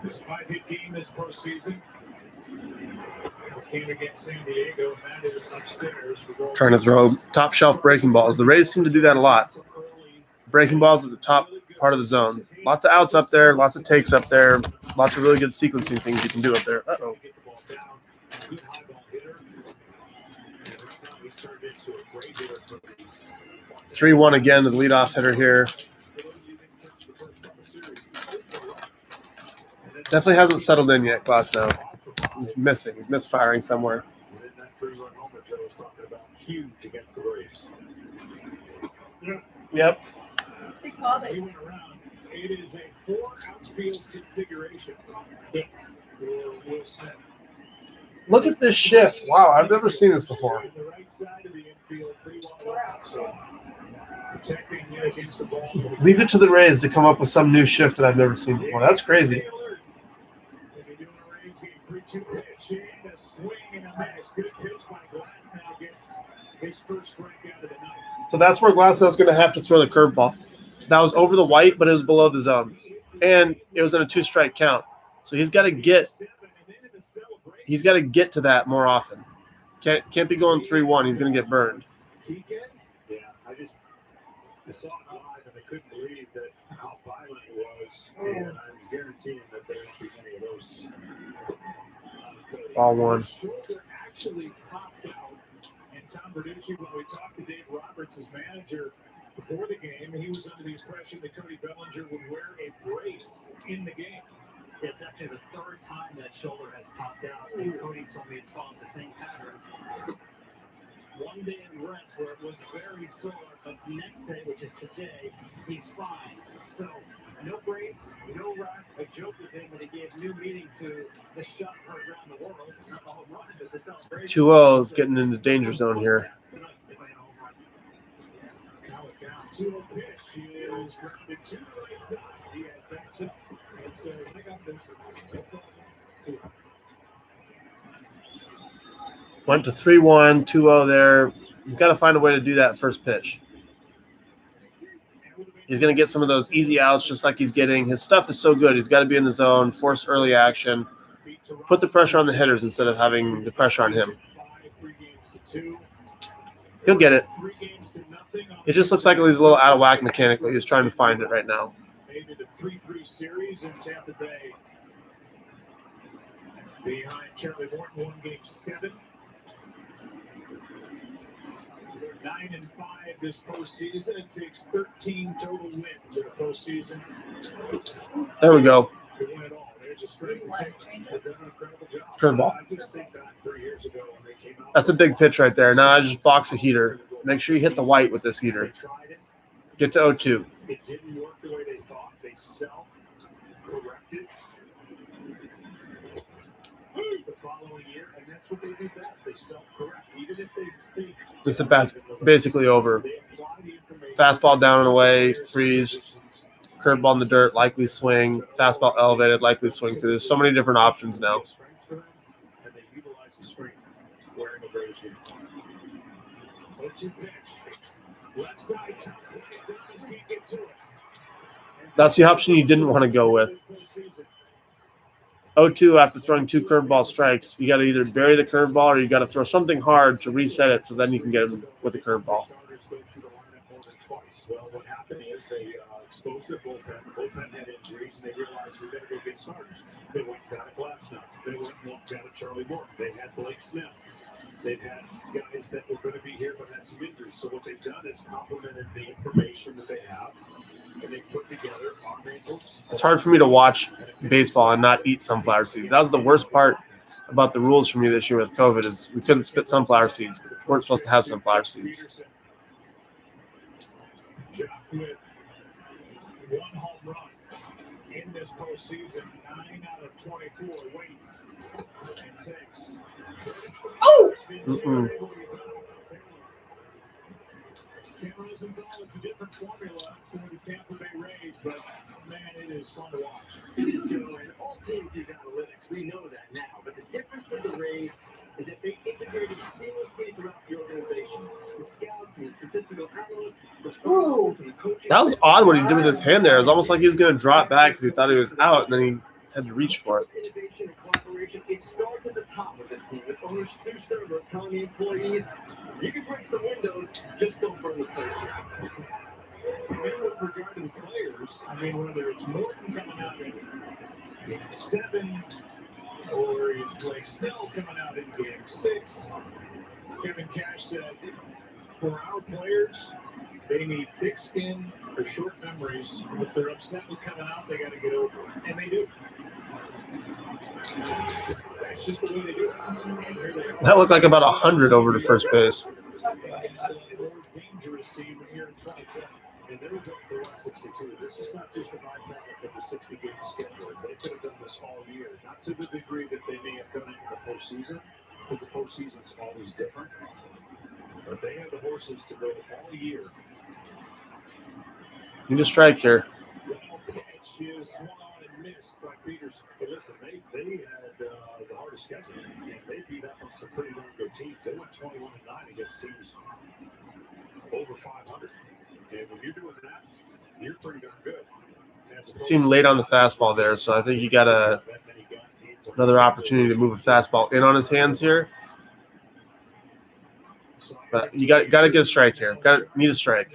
It's a 5-hit game this postseason. Came against San Diego, and that is upstairs. Trying to throw top shelf breaking balls. The Rays seem to do that a lot. Breaking balls at the top part of the zone. Lots of outs up there, lots of takes up there, lots of really good sequencing things you can do up there. Uh-oh. 3-1 again to the leadoff hitter here. Definitely hasn't settled in yet, Glasnow. He's missing. He's misfiring somewhere. Yep. They called it. It is a 4 outfield configuration. Will Smith. Look at this shift. Wow, I've never seen this before. The right side of the infield, pretty well out, so protecting against the ball. Leave it to the Rays to come up with some new shift that I've never seen before. That's crazy. So that's where Glasnow's going to have to throw the curveball. That was over the white, but it was below the zone. And it was in a 2-strike count. So he's got to get to that more often. Can't be going 3-1. He's going to get burned. Yeah, I saw it live and I couldn't believe that how violent it was. And I'm guaranteeing that there won't be any of those. Ball one. Shoulder actually popped out. And Tom Verducci, when we talked to Dave Roberts, his manager, before the game, he was under the impression that Cody Bellinger would wear a brace in the game. It's actually the 3rd time that shoulder has popped out, and Cody told me it's followed the same pattern. One day in rest where it was very sore, but the next day, which is today, he's fine. So, no brace, no rock. I joked with him when he gave new meaning to the shot heard around the world. Not the home run, but the celebration. 2-0 is getting into danger zone here. Tonight, if I hit a home run. Now it's down 2-0 pitch. He is grounded to the right side. He has backs up and says, I got this. Went to 3-1, 2-0 there. He's got to find a way to do that first pitch. He's going to get some of those easy outs just like he's getting. His stuff is so good. He's got to be in the zone, force early action, put the pressure on the hitters instead of having the pressure on him. He'll get it. It just looks like he's a little out of whack mechanically. He's trying to find it right now. Made it a 3-3 series in Tampa Bay. Behind Charlie Morton, won Game 7. They're 9-5 this postseason. It takes 13 total wins in a postseason. There we go. To win it all. There's a straight they've done an incredible job. Curveball. I just think back 3 years ago when they came out. That's a big pitch right there. Now just box a heater. Make sure you hit the white with this heater. They tried it. Get to 0-2. It didn't work the way they thought. They self-corrected the following year, and that's what they do best. They self-correct. Even if they think This at bat's basically over. they apply the information. Fastball down and away, freeze. Curveball in the dirt, likely swing. Fastball elevated, likely swing. So there's so many different options now. And they utilize the strength wearing a brazier. 0-2 pitch. Left side, top play. Brothers can't get to it. That's the option you didn't want to go with. 0-2 after throwing 2 curveball strikes. You got to either bury the curveball or you got to throw something hard to reset it so then you can get him with the curveball. Well, what happened is they exposed their bullpen. The bullpen had injuries, and they realized we better go get starters. They went and got a Glasnow. They went and got a Charlie Morton. They had Blake Smith. They've had guys that were going to be here but had some injuries. So what they've done is complemented the information that they have, and they put together fundamentals. It's hard for me to watch baseball and not eat sunflower seeds. That was the worst part about the rules for me this year with COVID is we couldn't spit sunflower seeds. We weren't supposed to have sunflower seeds. Jack with 1 home run in this postseason. 9 out of 24 waits and takes. Oh! Mm-mm. Ken Rosenthal, it's a different formula for the Tampa Bay Rays, but man, it is fun to watch. It is, Joe, and all teams use analytics. We know that now. But the difference with the Rays is that they integrated seamlessly throughout the organization. The scouts and the statistical analysts, the pros and the coaching. That was odd what he did with his hand there. It was almost like he was going to drop back because he thought he was out, and then he had to reach for it. Innovation and collaboration. It starts at the top of this team with owners Stu Sturber telling the employees, you can break some windows, just don't burn the place down. And with regard to the players, I mean, whether it's Morton coming out in game 7 or it's Blake Snell coming out in game 6, Kevin Cash said, for our players, they need thick skin or short memories. If they're upset with coming out, they got to get over it. And they do. That's just the way they do it. And here they are. That looked like about 100 over to first base. The more dangerous team here in 2020. And they were going for 162. This is not just a byproduct of the 60-game schedule. They could have done this all year. Not to the degree that they may have done it in the postseason, because the postseason is always different. But they have the horses to go all year. Need a strike here. Well, pitch is swung on and missed by Peters. But listen, they had the hardest schedule. And they beat up on some pretty darn good teams. They went 21-9 against teams over 500. And when you're doing that, you're pretty darn good. It seemed late on the fastball there, so I think he got another opportunity to move a fastball in on his hands here. But you got to get a strike here. Need a strike.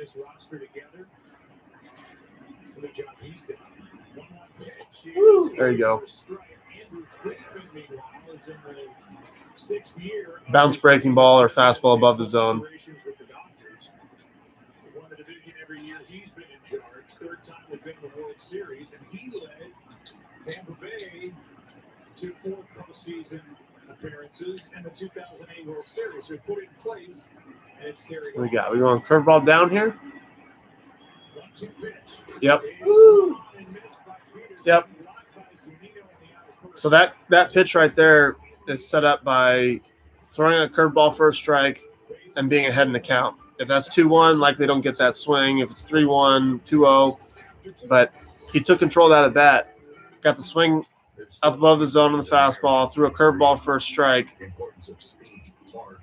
There you go. Bounce breaking ball or fastball above the zone. Won the division every year he's been in charge. Third time they've been in the World Series, and he led Tampa Bay to 4 postseason appearances and the 2008 World Series. So he put it in place, and it's carried What we on. got? We going curveball down here? 1-2 pitch. Yep. Woo! Yep. So that pitch right there is set up by throwing a curveball for a strike and being ahead in the count. If that's 2-1, likely don't get that swing. If it's 3-1, 2-0. But he took control of that at bat. Got the swing up above the zone on the fastball, threw a curveball for a strike,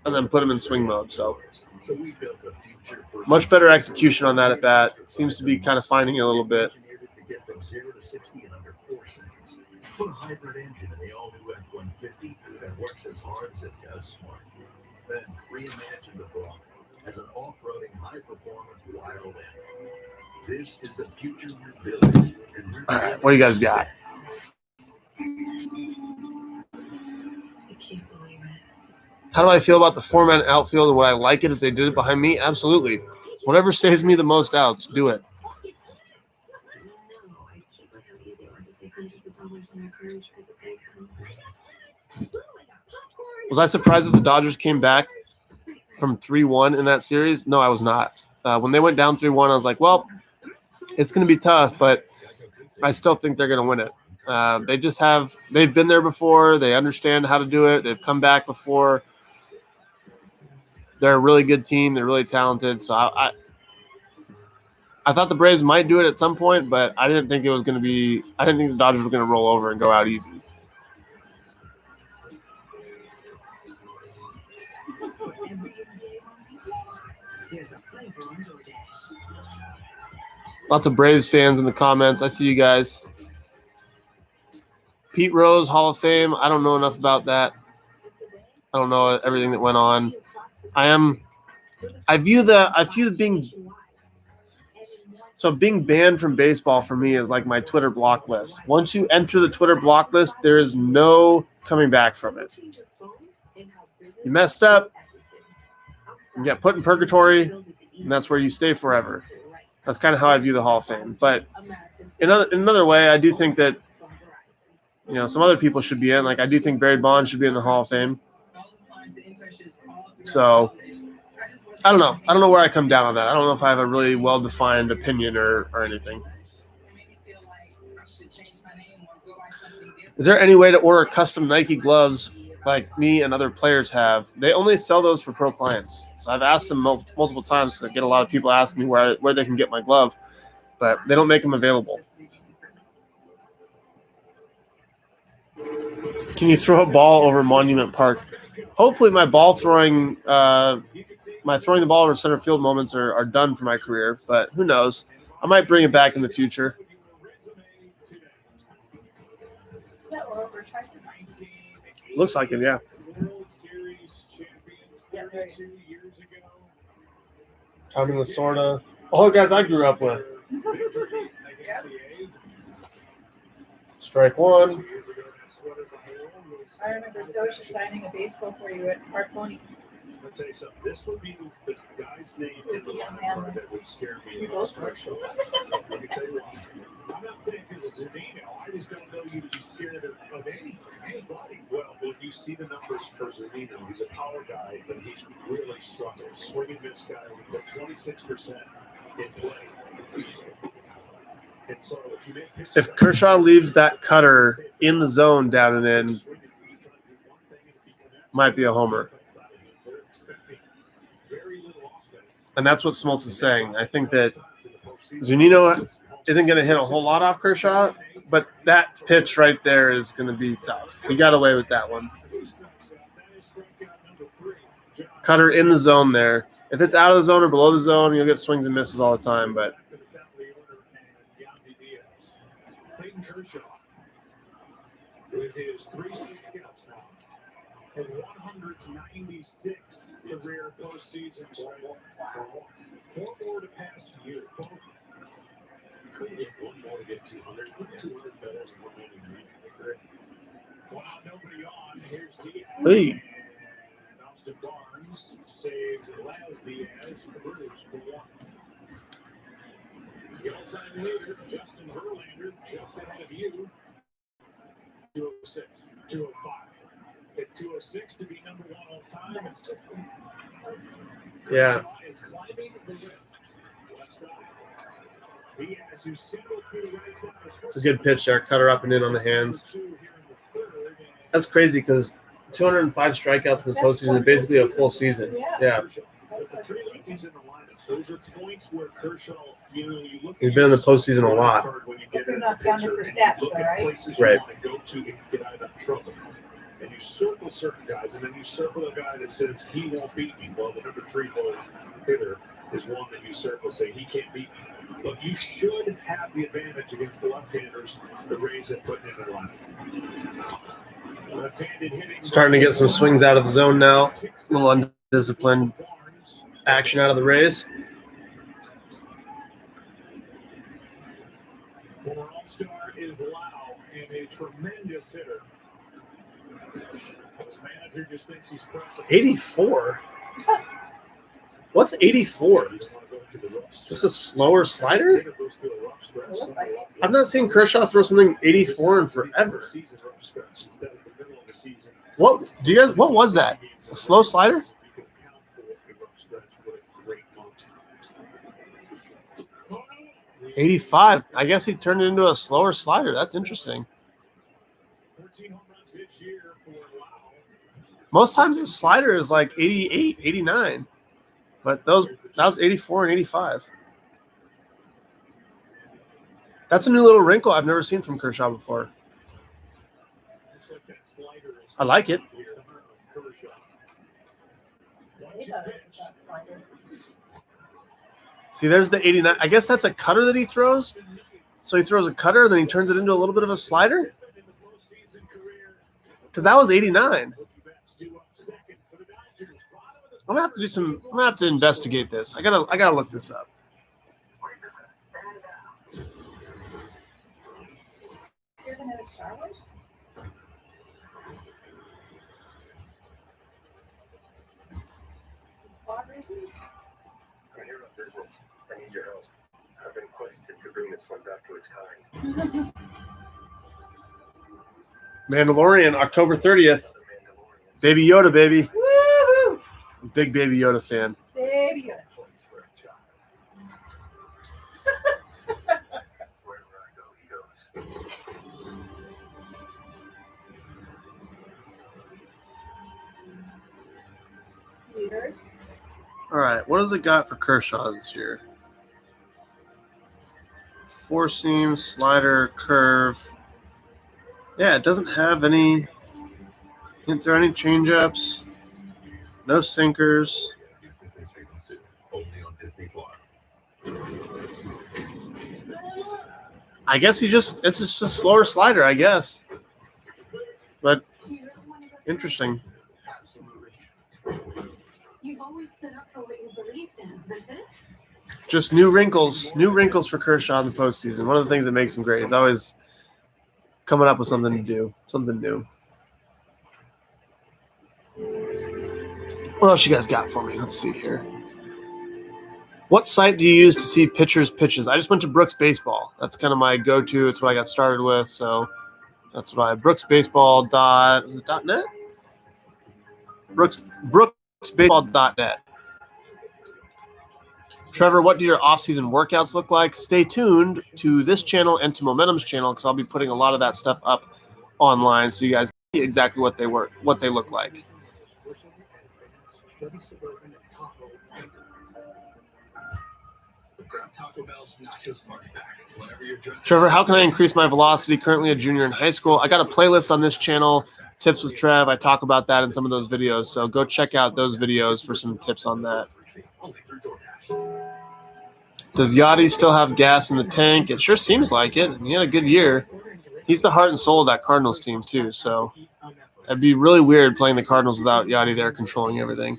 and then put him in swing mode. So much better execution on that at bat. Seems to be kind of finding it a little bit. Put a hybrid engine in the all-new F-150 that works as hard as it does smart. Then reimagine the Bronco as an off-roading, high-performance wild animal. This is the future we're building. All right, what do you guys got? I can't believe it. How do I feel about the 4-man outfield, and would I like it if they did it behind me? Absolutely. Whatever saves me the most outs, do it. Was I surprised that the Dodgers came back from 3-1 in that series? No, I was not. When they went down 3-1, I was like, well, it's going to be tough, but I still think they're going to win it. They've been there before. They understand how to do it. They've come back before. They're a really good team. They're really talented. So I thought the Braves might do it at some point, but I didn't think the Dodgers were going to roll over and go out easy. Lots of Braves fans in the comments. I see you guys. Pete Rose, Hall of Fame. I don't know enough about that. I don't know everything that went on. I view being banned from baseball for me is like my Twitter block list. Once you enter the Twitter block list, there is no coming back from it. You messed up, you get put in purgatory, and that's where you stay forever. That's kind of how I view the Hall of Fame. But in another way, I do think that some other people should be in. Like, I do think Barry Bonds should be in the Hall of Fame. So I don't know. I don't know where I come down on that. I don't know if I have a really well-defined opinion or anything. Is there any way to order custom Nike gloves like me and other players have? They only sell those for pro clients. So I've asked them multiple times to get a lot of people asking me where they can get my glove, but they don't make them available. Can you throw a ball over Monument Park? Hopefully, my throwing the ball over center field moments are done for my career, but who knows? I might bring it back in the future. Looks like it, yeah. Tommy Lasorda. All the guys I grew up with. Strike one. I remember Sosha signing a baseball for you at Marconi. I'll tell you something. This would be the guy's name in the Young man. lineup that would scare me We the most. both were. Let me tell you what. I'm not saying because of Zunino. I just don't know you to be scared of anybody. Well, when you see the numbers for Zunino, he's a power guy, but he's really struggled. Swing and miss guy. We put 26% in play. And so If Kershaw leaves that cutter in the zone down and in, might be a homer. And that's what Smoltz is saying. I think that Zunino isn't going to hit a whole lot off Kershaw, but that pitch right there is going to be tough. He got away with that one. Cutter in the zone there. If it's out of the zone or below the zone, you'll get swings and misses all the time, but with his 3 strikeouts now, has 196 career postseason strikeouts. 4 more to pass year. Could get 1 more to get 200. 200 better than 199. Well, nobody on. Here's Diaz. Hey. And Austin Barnes saves Laz Diaz. Cruz for 1. The all-time leader, Justin Verlander, just ahead of you. 206, 205. At 206 to be number 1 all time. That's just yeah. Is climbing the wrist. Left side. Diaz, who singled through the right side. It's a good pitch there. Cutter up and in on the hands. That's crazy because 205 strikeouts in the postseason is basically a full season. Yeah. The 3 lefties in the lineup. Those are points where Kershaw, you look. He's been in the postseason a lot. But they're not counted for stats, though, right? Right. Go to and get out of that trouble. And you circle certain guys, and then you circle a guy that says he won't beat me. Well, the number 3 hole hitter is one that you circle, say he can't beat me. Look, you should have the advantage against the left-handers. The Rays have put in their lineup. Left-handed hitting. Starting to get some swings out of the zone now. A little undisciplined action out of the Rays. Former All-Star is Lau and a tremendous hitter. His manager just thinks he's pressing. 84? What's 84? Just a slower slider? I've not seen Kershaw throw something 84 in forever. What was that? A slow slider? 85. I guess he turned it into a slower slider. That's interesting. Most times the slider is like 88, 89. But that was 84 and 85. That's a new little wrinkle I've never seen from Kershaw before. I like it. See, there's the 89. I guess that's a cutter that he throws. So he throws a cutter, then he turns it into a little bit of a slider? Because that was 89. I'm gonna have to investigate this. I gotta look this up. You're gonna have a Star Wars? Pod racing? I'm here on business. I need your help. I've been quested to bring this one back to its kind. Mandalorian, October 30th. Baby Yoda, baby. Woohoo! Big Baby Yoda fan. Baby Yoda. Wherever I go, he goes. Leaders. All right, what does it got for Kershaw this year? 4 seam, slider, curve. Yeah, it doesn't have any Didn't throw any changeups. No sinkers. Only on Disney Plus. I guess it's just a slower slider, I guess. But interesting. You've always stood up for what you believed in, but this? Just new wrinkles for Kershaw in the postseason. One of the things that makes him great is always coming up with something to do, something new. What else you guys got for me? Let's see here. What site do you use to see pitchers' pitches? I just went to Brooks Baseball. That's kind of my go-to. It's what I got started with. So that's what BrooksBaseball. Was it .net? BrooksBaseball.net. Trevor, what do your off-season workouts look like? Stay tuned to this channel and to Momentum's channel because I'll be putting a lot of that stuff up online so you guys see exactly what they look like. Trevor, how can I increase my velocity? Currently a junior in high school. I got a playlist on this channel, Tips with Trev. I talk about that in some of those videos, so go check out those videos for some tips on that. Does Yachty still have gas in the tank? It sure seems like it. He had a good year. He's the heart and soul of that Cardinals team, too. So it'd be really weird playing the Cardinals without Yachty there controlling everything.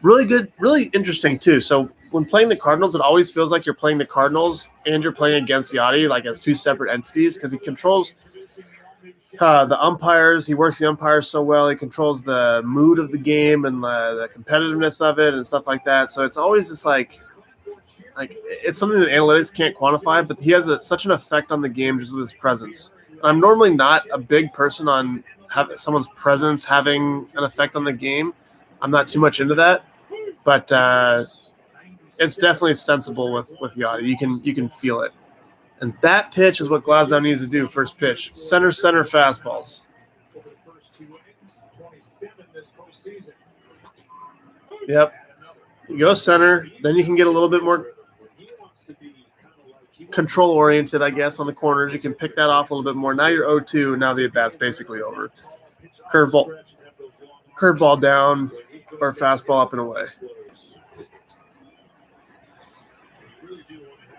Really good, really interesting, too. So when playing the Cardinals, it always feels like you're playing the Cardinals and you're playing against Yachty, like as two separate entities, because he controls the umpires. He works the umpires so well. He controls the mood of the game and the competitiveness of it and stuff like that. So it's always just like it's something that analytics can't quantify, but he has such an effect on the game just with his presence. And I'm normally not a big person on someone's presence having an effect on the game. I'm not too much into that, but it's definitely sensible with Yachty. You can feel it. And that pitch is what Glasnow needs to do. First pitch, center fastballs. Yep. You go center, then you can get a little bit more control-oriented, I guess, on the corners. You can pick that off a little bit more. Now you're 0-2. Now the at-bat's basically over. Curveball down or fastball up and away.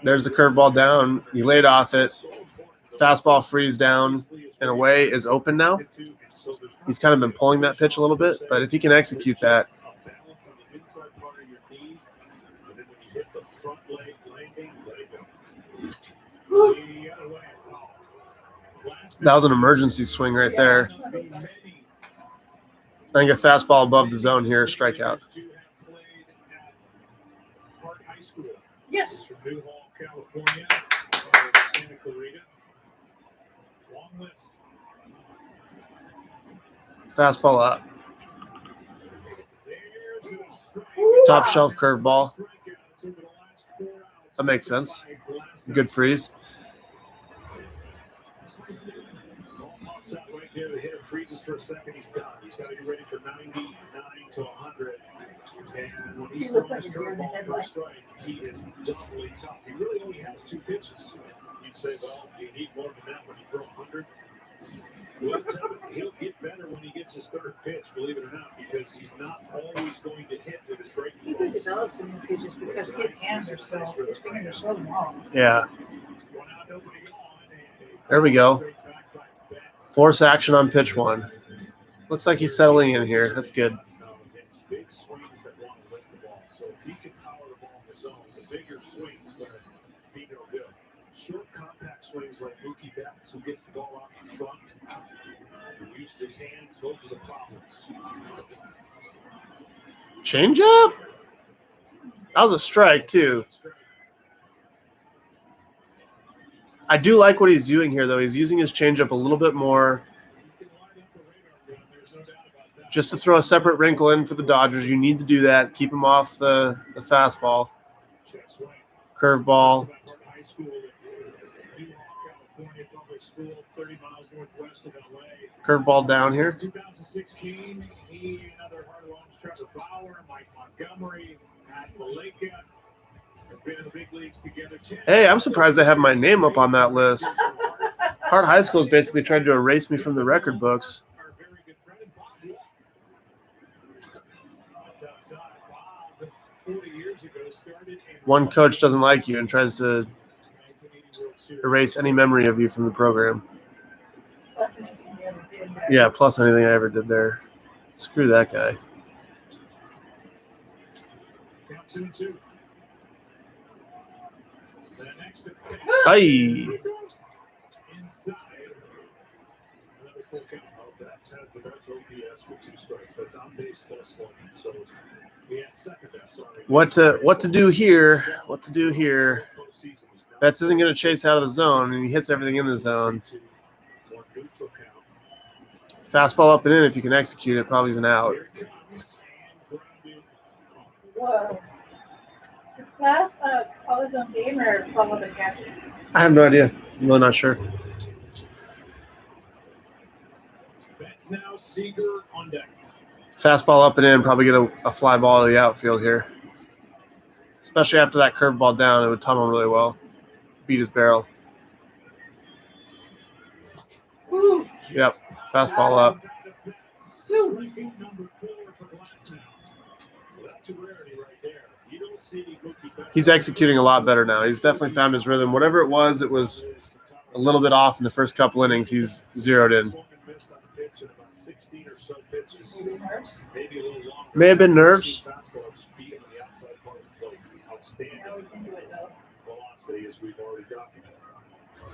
There's the curveball down. You laid off it. Fastball freeze down and away is open now. He's kind of been pulling that pitch a little bit, but if he can execute that, that was an emergency swing right there. I think a fastball above the zone here, strikeout. Yes. California, Santa Clarita. Long list. Fastball up. Top shelf curveball. That makes sense. Good freeze. Ball pops out right there. The hitter freezes for a second. He's done. He's got to be ready for 99 to 100. And when he's throwing his curveball for a strike, he is doubly tough. He really only has two pitches. You'd say, well, you need more than that when you throw 100. Well, he'll get better when he gets his third pitch, believe it or not, because he's not always going to hit with his breaking He could develop some new pitches because his hands are so long. Yeah. There we go. Force action on pitch one. Looks like he's settling in here. That's good. Big swings that want to lift the ball. So if he can power the ball in his own, the bigger swings going to be no good. Short compact swings like Mookie Betts, who gets the ball out in front, who uses his hands, those are the problems. Changeup? That was a strike, too. I do like what he's doing here, though. He's using his changeup a little bit more just to throw a separate wrinkle in for the Dodgers. You need to do that. Keep him off the fastball. Curveball. Curveball down here. 2016, he and other hard loans, Trevor Bauer, Mike Montgomery, Matt Maleka, have been in the big leagues together. Hey, I'm surprised they have my name up on that list. Hart High School has basically tried to erase me from the record books. Our very good friend, Bob one coach doesn't like you and tries to erase any memory of you from the program. Plus anything you ever did there. Yeah, plus anything I ever did there. Screw that guy. Count 2-2. The next Aye. inside. Another full count. That's has the best OPS with 2 strikes. That's on base plus slugging. So we had second best. Sorry. What to do here? What to do here? Betts isn't going to chase out of the zone, and he hits everything in the zone. Fastball up and in, if you can execute it, probably is an out. Whoa. Is Glass a college zone game or follow the catcher? I have no idea. I'm really not sure. That's now Seager on deck. Fastball up and in, probably get a fly ball to the outfield here. Especially after that curveball down, it would tunnel really well. Beat his barrel. Woo. Yep, fastball up. Woo. He's executing a lot better now. He's definitely found his rhythm. Whatever it was a little bit off in the first couple innings. He's zeroed in. May have been nerves.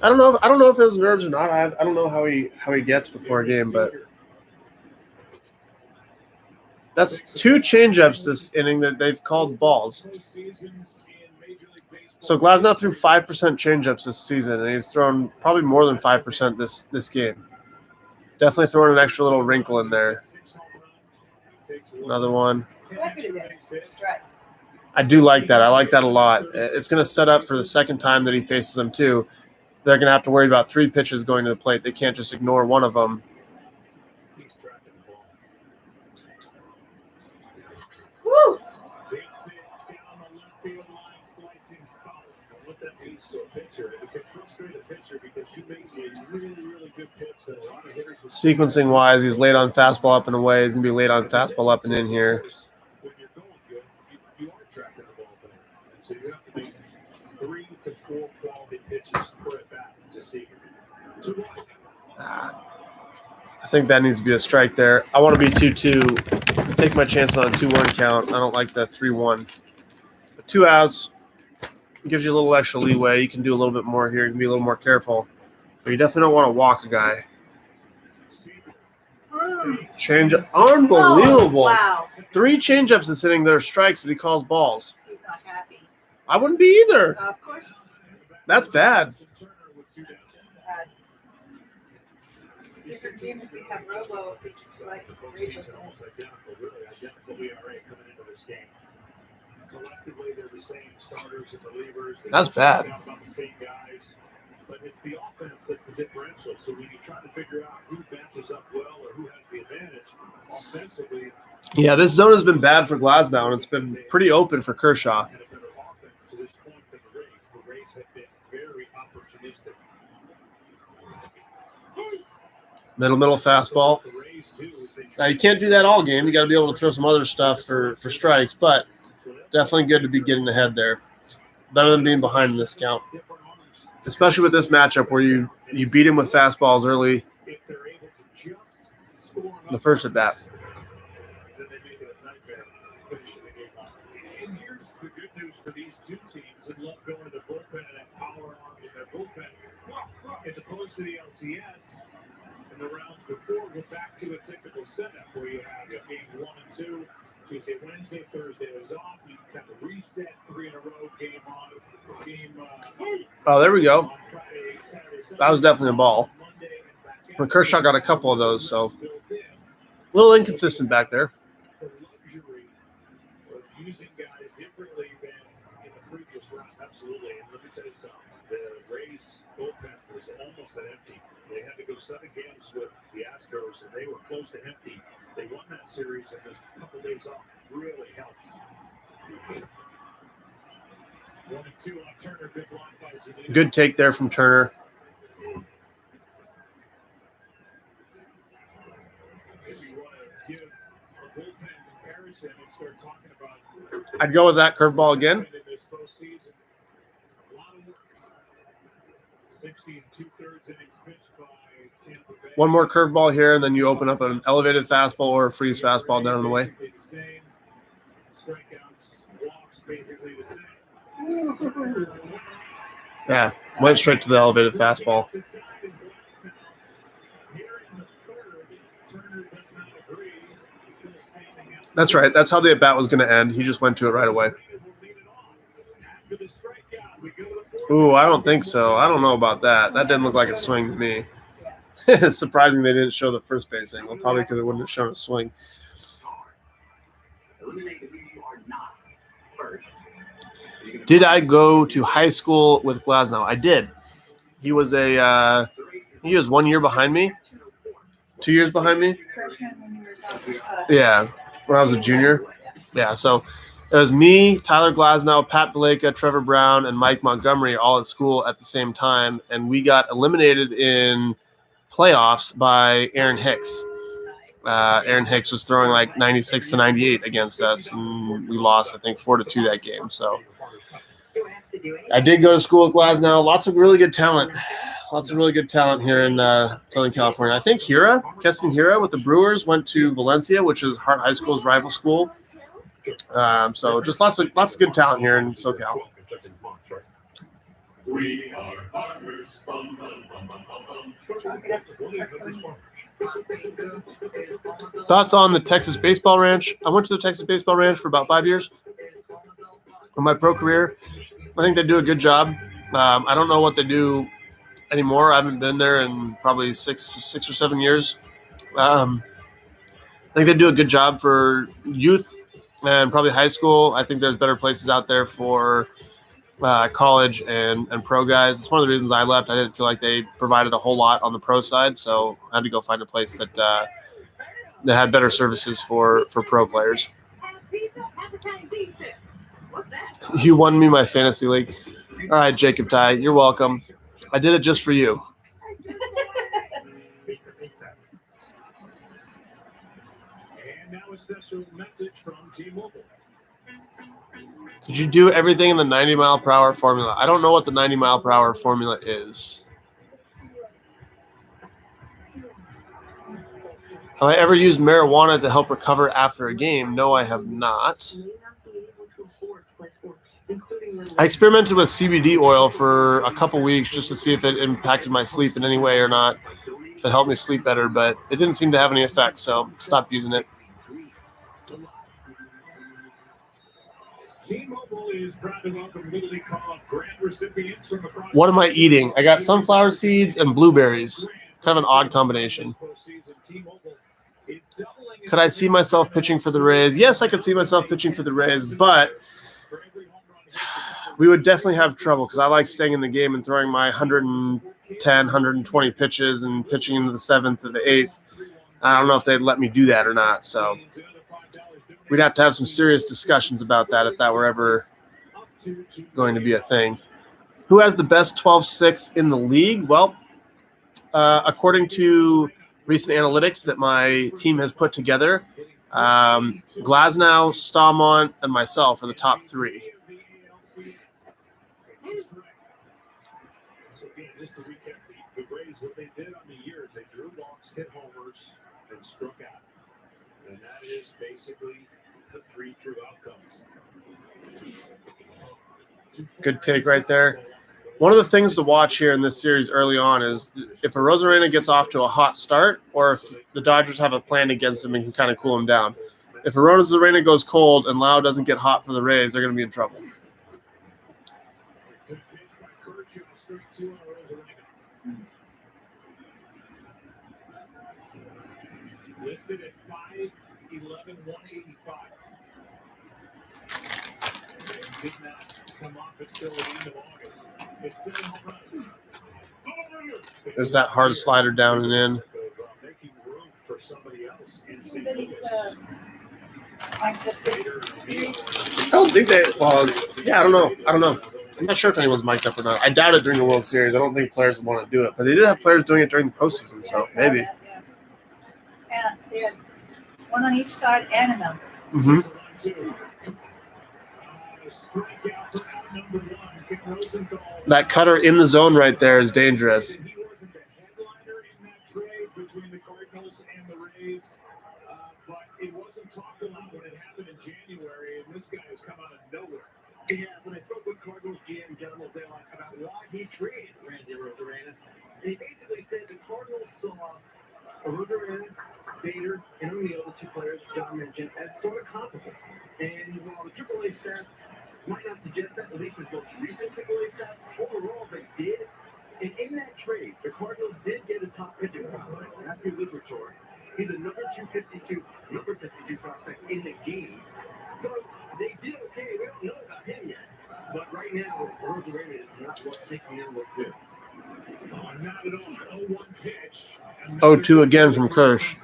I don't know if it was nerves or not. I don't know how he gets before a game, but that's 2 changeups this inning that they've called balls. So Glasnow threw 5% changeups this season, and he's thrown probably more than 5% this game. Definitely throwing an extra little wrinkle in there. Another one. I do like that. I like that a lot. It's going to set up for the second time that he faces them too. They're going to have to worry about 3 pitches going to the plate. They can't just ignore one of them. Woo! Sequencing wise, he's late on fastball up and away. He's going to be late on fastball up and in here. When you're going good, you are tracking the ball there. And so you have to make 3 to 4 quality pitches per at bat to see. I think that needs to be a strike there. I want to be 2-2. Take my chance on a 2-1 count. I don't like the 3-1. But 2 outs gives you a little extra leeway. You can do a little bit more here. You can be a little more careful. But you definitely don't want to walk a guy. Change unbelievable. Oh, wow. 3 changeups is sitting there strikes that he calls balls. He's not happy. I wouldn't be either. Of course. That's bad. It's a different team if we have Robo, like Rachel's in it. Collectively, they're the same starters and relievers. That's bad. About the same guys, but it's the offense that's the differential. So when you try to figure out who matches up well or who has the advantage offensively, Yeah, this zone has been bad for Glasnow, and it's been pretty open for Kershaw. and a better offense to this point than the Rays. The Rays have been very opportunistic. Middle fastball. What the Rays do is they Now, you can't do that all game. You got to be able to throw some other stuff for strikes, but definitely good to be getting ahead there. Better than being behind in this count, especially with this matchup where you beat him with fastballs early if they're able to just score in the first at bat. then they make it a nightmare finishing the game off. And here's the good news for these two teams that love going to the bullpen and have power arm in their bullpen, as opposed to the LCS. In the rounds before, we're back to a typical setup where you have your games 1 and 2. Tuesday, Wednesday, Thursday is off. You kind of reset 3 in a row. Game on. Game. Oh, there we go. On Friday, Saturday, Sunday. That was definitely a ball. Monday and back out. But Kershaw got a couple of those, so a little inconsistent back there. The luxury of using guys differently than in the previous round, absolutely. And let me tell you something. The Rays bullpen was almost at empty. They had to go 7 games with the Astros, and they were close to empty. They won that series, and a couple days off really helped. 1 and 2 on Turner. Good line by Zuniga. Good take there from Turner. If you want to give a bullpen comparison, and start talking about I'd go with that curveball again. in this postseason. A lot of work. 60 2/3 innings pitched by Tampa Bay. One more curveball here, and then you open up an elevated fastball or a freeze fastball down the way. Basically the same. Strikeouts, walks, basically the same. Yeah, went straight to the elevated fastball. That's right. That's how the at-bat was going to end. He just went to it right away. Ooh, I don't think so. I don't know about that. That didn't look like a swing to me. It's surprising they didn't show the first base angle, probably because it wouldn't have shown a swing. Did I go to high school with Glasnow? I did. He was 1 year behind me, 2 years behind me. Freshman when you were Yeah, when I was a junior. Yeah, so it was me, Tyler Glasnow, Pat Valleca, Trevor Brown, and Mike Montgomery all at school at the same time, and we got eliminated in playoffs by Aaron Hicks. Aaron Hicks was throwing like 96 to 98 against us, and we lost, I think, 4-2 that game. So I did go to school at Glasnow. Lots of really good talent. Lots of really good talent here in Southern California. I think Keston Hira with the Brewers went to Valencia, which is Hart High School's rival school. So just lots of good talent here in SoCal. We are farmers. Thoughts on the Texas Baseball Ranch? I went to the Texas Baseball Ranch for about 5 years in my pro career. I think they do a good job. I don't know what they do anymore. I haven't been there in probably six or 7 years. I think they do a good job for youth and probably high school. I think there's better places out there for college and pro guys. It's one of the reasons I left. I didn't feel like they provided a whole lot on the pro side, so I had to go find a place that had better services for pro players. You won me my fantasy league. All right, Jacob Ty, you're welcome. I did it just for you. And now a special message from T-Mobile. Could you do everything in the 90-mile-per-hour formula? I don't know what the 90-mile-per-hour formula is. Have I ever used marijuana to help recover after a game? No, I have not. I experimented with CBD oil for a couple weeks just to see if it impacted my sleep in any way or not, if it helped me sleep better, but it didn't seem to have any effect, so stopped using it. T-Mobile is proud to welcome Little League Call-Up grant recipients from across. What am I eating? I got sunflower seeds and blueberries. Kind of an odd combination. Could I see myself pitching for the Rays? Yes, I could see myself pitching for the Rays, but we would definitely have trouble because I like staying in the game and throwing my 110, 120 pitches and pitching into the 7th or the 8th. I don't know if they'd let me do that or not, so we'd have to have some serious discussions about that if that were ever going to be a thing. Who has the best 12-6 in the league? Well, according to recent analytics that my team has put together, Glasnow, Stalmont, and myself are the top three. Just to recap, the Rays, what they did on the year is they drew walks, hit homers, and struck out. And that is basically the 3 true outcomes. Good take right there. One of the things to watch here in this series early on is if a Rosarena gets off to a hot start or if the Dodgers have a plan against him and can kind of cool him down. If a Rosarena goes cold and Lau doesn't get hot for the Rays, they're going to be in trouble. Good pitch by Kershaw, straight 2 on Rosarena. Listed at 5'11", 185. And did not come up until the end of August. It's 7 home runs. There's that hard slider down and in. Making room for somebody else. But he's like this series. I don't think they – well, yeah, I don't know. I'm not sure if anyone's mic'd up or not. I doubt it during the World Series. I don't think players would want to do it. But they did have players doing it during the postseason, so maybe. And they had one on each side and a number. Mhm. Strikeout for out number one. Kick Rosenthal. That cutter in the zone right there is dangerous. He wasn't the headliner in that trade between the Cardinals and the Rays, but it wasn't talked about when it happened in January, and this guy has come out of nowhere. Yeah, when I spoke with Cardinals GM John Mozeliak about why he traded Randy Arozarena, and he basically said the Cardinals saw Arozarena, Bader, and O'Neill, the two players John mentioned, as sort of comparable. And while the AAA stats might not suggest that, at least his most recent AAA stats, overall they did. And in that trade, the Cardinals did get a top pitching prospect, Matthew Liberatore. He's a number 52 prospect in the game. So they did okay. We don't know about him yet. But right now, Arozarena is not making them look good. Not at all. 0-1 pitch. 0-2 again from Kirsch.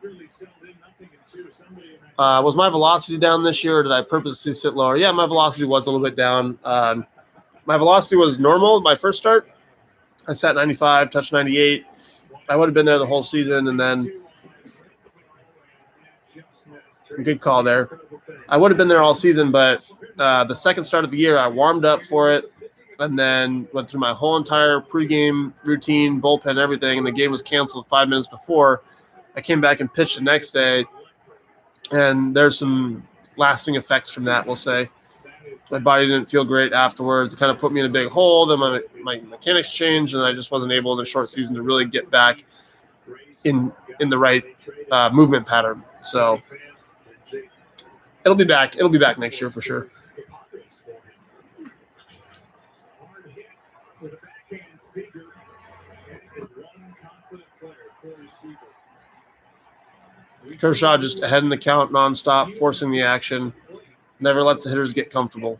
Really settled in, nothing in two. Somebody in that Was my velocity down this year, or did I purposely sit lower? Yeah, my velocity was a little bit down. My velocity was normal my first start. I sat 95, touched 98. I would have been there the whole season, and then good call there. I would have been there all season, but the second start of the year, I warmed up for it, and then went through my whole entire pregame routine, bullpen, everything, and the game was canceled 5 minutes before. I came back and pitched the next day, and there's some lasting effects from that, we'll say. My body didn't feel great afterwards. It kind of put me in a big hole. Then my mechanics changed, and I just wasn't able in a short season to really get back in the right movement pattern. So it'll be back. It'll be back next year for sure. Kershaw just ahead in the count nonstop, forcing the action. Never lets the hitters get comfortable.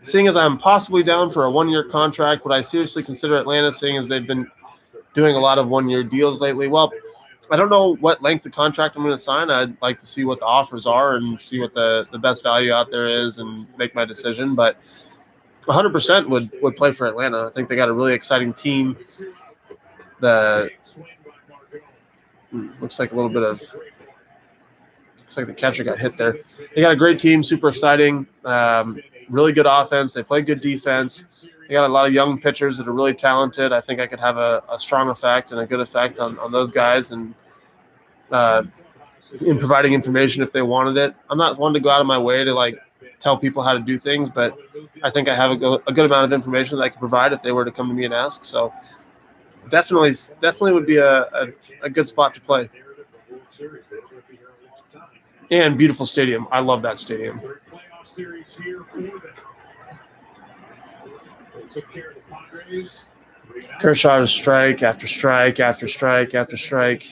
Seeing as I'm possibly down for a one-year contract, would I seriously consider Atlanta, seeing as they've been doing a lot of one-year deals lately? Well, I don't know what length of contract I'm going to sign. I'd like to see what the offers are and see what the best value out there is and make my decision. But 100% would play for Atlanta. I think they got a really exciting team. Looks like the catcher got hit there. They got a great team, super exciting, really good offense. They play good defense. They got a lot of young pitchers that are really talented. I think I could have a strong effect and a good effect on those guys and in providing information if they wanted it. I'm not one to go out of my way to tell people how to do things, but I think I have a good amount of information that I could provide if they were to come to me and ask. So definitely would be a good spot to play. And beautiful stadium. I love that stadium. Kershaw to strike after strike after strike after strike.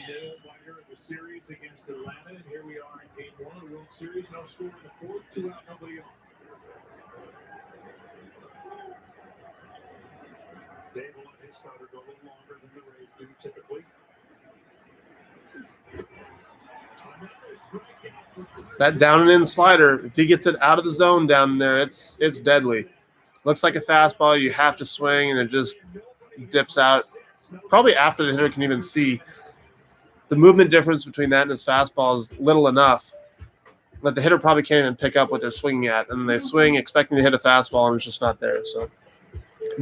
That down and in slider, if he gets it out of the zone down there, it's deadly. Looks like a fastball. You have to swing, and it just dips out. Probably after the hitter can even see. The movement difference between that and his fastball is little enough that the hitter probably can't even pick up what they're swinging at. And they swing expecting to hit a fastball, and it's just not there. So,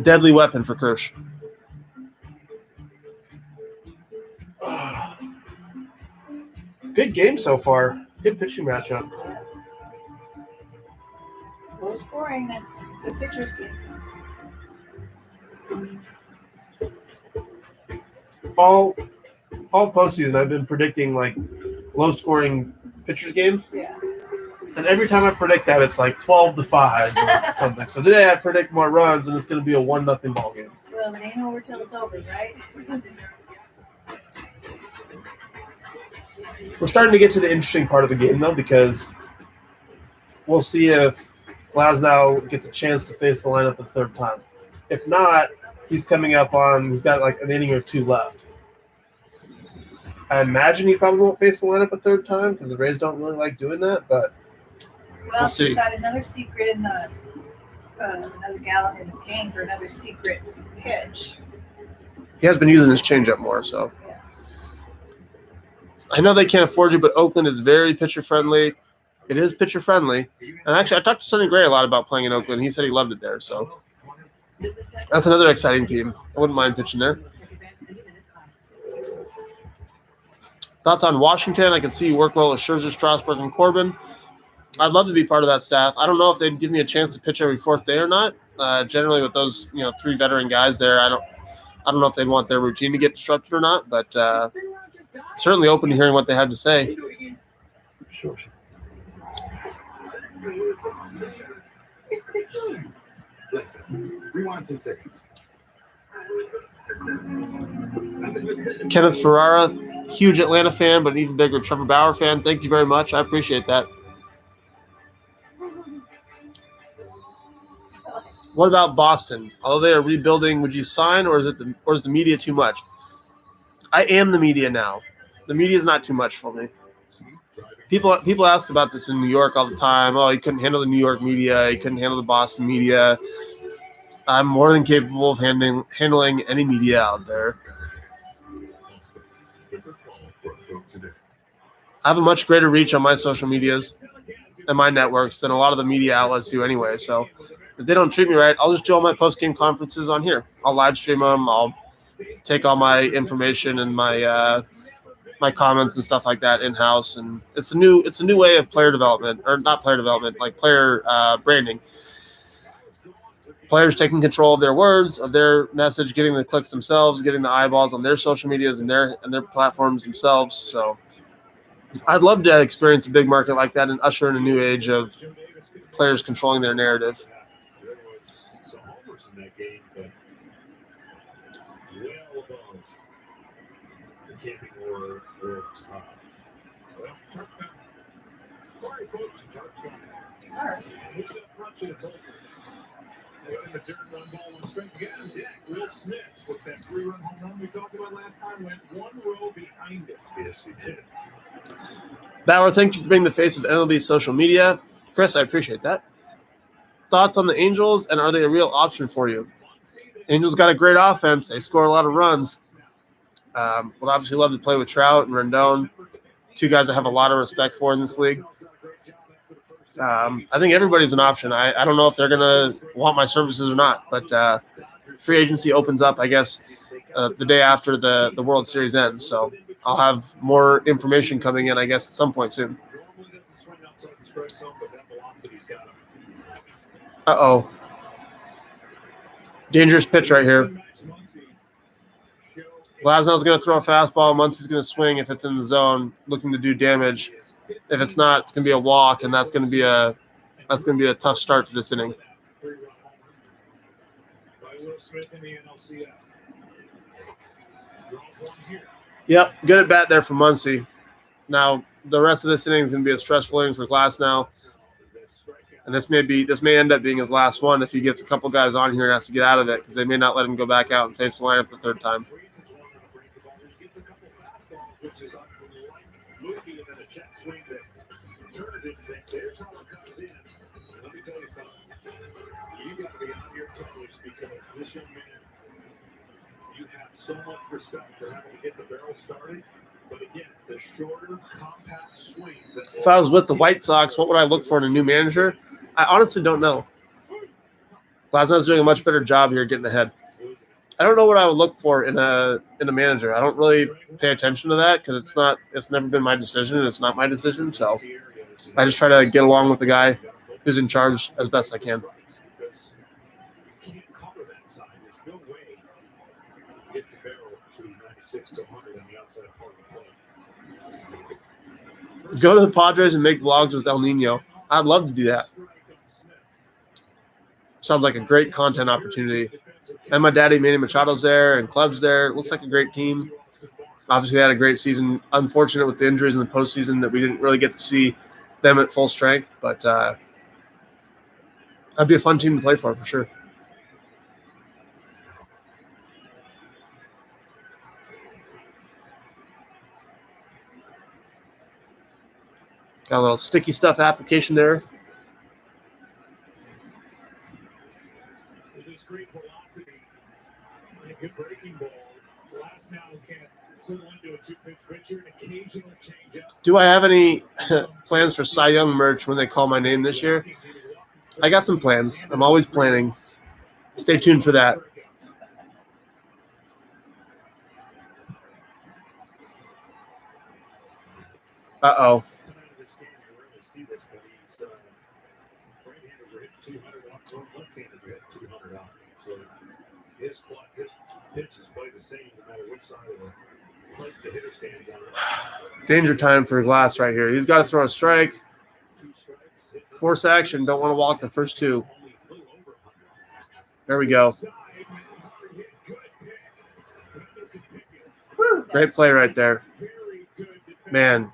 deadly weapon for Kirsch. Good game so far. Good pitching matchup. Low scoring. That's the pitcher's game. All postseason, I've been predicting low-scoring pitchers games. Yeah. And every time I predict that, it's 12-5 or something. So today I predict more runs, and it's going to be a 1-0 ball game. Well, it ain't over till it's over, right? We're starting to get to the interesting part of the game, though, because we'll see if Glasnow gets a chance to face the lineup the third time. If not, he's got an inning or two left. I imagine he probably won't face the lineup a third time because the Rays don't really like doing that, but we'll see. We've got another secret in the another gallon in the tank or another secret pitch. He has been using his changeup more, so. Yeah. I know they can't afford you, but Oakland is very pitcher-friendly. It is pitcher-friendly. And actually, I talked to Sonny Gray a lot about playing in Oakland. He said he loved it there, so. That's another exciting team. I wouldn't mind pitching there. Thoughts on Washington? I can see you work well with Scherzer, Strasburg, and Corbin. I'd love to be part of that staff. I don't know if they'd give me a chance to pitch every fourth day or not. Generally, with those 3 veteran guys there, I don't know if they'd want their routine to get disrupted or not. But certainly open to hearing what they had to say. Sure. Listen, rewind 10 seconds. Kenneth Ferrara, huge Atlanta fan, but an even bigger Trevor Bauer fan. Thank you very much. I appreciate that. What about Boston? Although they are rebuilding, would you sign, or is the media too much? I am the media now. The media is not too much for me. People ask about this in New York all the time. Oh, he couldn't handle the New York media. He couldn't handle the Boston media. I'm more than capable of handling any media out there. I have a much greater reach on my social medias and my networks than a lot of the media outlets do anyway. So if they don't treat me right, I'll just do all my post-game conferences on here. I'll live stream them. I'll take all my information and my comments and stuff like that in-house. And it's a new way of player development, or not player development, like player branding. Players taking control of their words, of their message, getting the clicks themselves, getting the eyeballs on their social medias and their platforms themselves. So I'd love to experience a big market like that and usher in a new age of players controlling their narrative. There was some homers in that game, but well above the camping or well, touchdown. Sorry, folks, touchdown. All right. Who's up front should have told you. And the third run ball went straight again. Yeah, Will Smith with that 3-run home run we talked about last time went one row behind it. Yes, he did. Bauer, thank you for being the face of MLB social media. Chris, I appreciate that. Thoughts on the Angels, and are they a real option for you? Angels got a great offense. They score a lot of runs. Would obviously love to play with Trout and Rendon, 2 guys I have a lot of respect for in this league. I think everybody's an option. I don't know if they're going to want my services or not, but free agency opens up, I guess, the day after the World Series ends. So I'll have more information coming in, I guess, at some point soon. Uh-oh. Dangerous pitch right here. Glasnow's going to throw a fastball. Muncie's going to swing if it's in the zone, looking to do damage. If it's not, it's going to be a walk, and that's going to be a tough start to this inning. Yep, good at bat there for Muncie. Now the rest of this inning is going to be a stressful inning for Glasnow, and this may end up being his last one if he gets a couple guys on here and has to get out of it, because they may not let him go back out and face the lineup the third time. There's how it comes in. Let me tell you something. You got to be on your toes because this young man, you have so much respect for having to get the barrel started. But again, the shorter, compact swings. If I was with the White Sox, what would I look for in a new manager? I honestly don't know. Glasnow's doing a much better job here getting ahead. I don't know what I would look for in a manager. I don't really pay attention to that because it's never been my decision, and it's not my decision. So I just try to get along with the guy who's in charge as best I can. Go to the Padres and make vlogs with El Nino. I'd love to do that. Sounds like a great content opportunity. And my daddy, Manny Machado's there, and Club's there. It looks like a great team. Obviously, they had a great season. Unfortunate with the injuries in the postseason that we didn't really get to see them at full strength. But that'd be a fun team to play for sure. Got a little sticky stuff application there. Good breaking ball. Last now can settle into a 2-pitch pitcher and occasional change up. Do I have any plans for Cy Young merch when they call my name this year? I got some plans. I'm always planning. Stay tuned for that. Uh-oh. His pitch is quite the same no matter what side of the plate the hitter stands on. Danger time for Glass right here. He's got to throw a strike. Force action. Don't want to walk the first two. There we go. Great play right there. Man,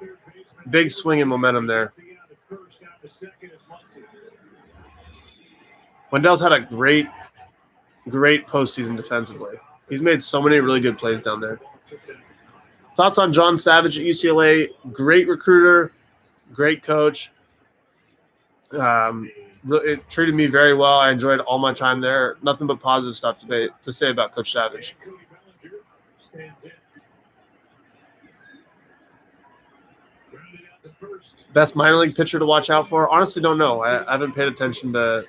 big swing and momentum there. Wendell's had a great postseason defensively. He's made so many really good plays down there. Thoughts on John Savage at UCLA? Great recruiter, great coach. It treated me very well. I enjoyed all my time there. Nothing but positive stuff to say about Coach Savage. Best minor league pitcher to watch out for? Honestly, don't know. I haven't paid attention to.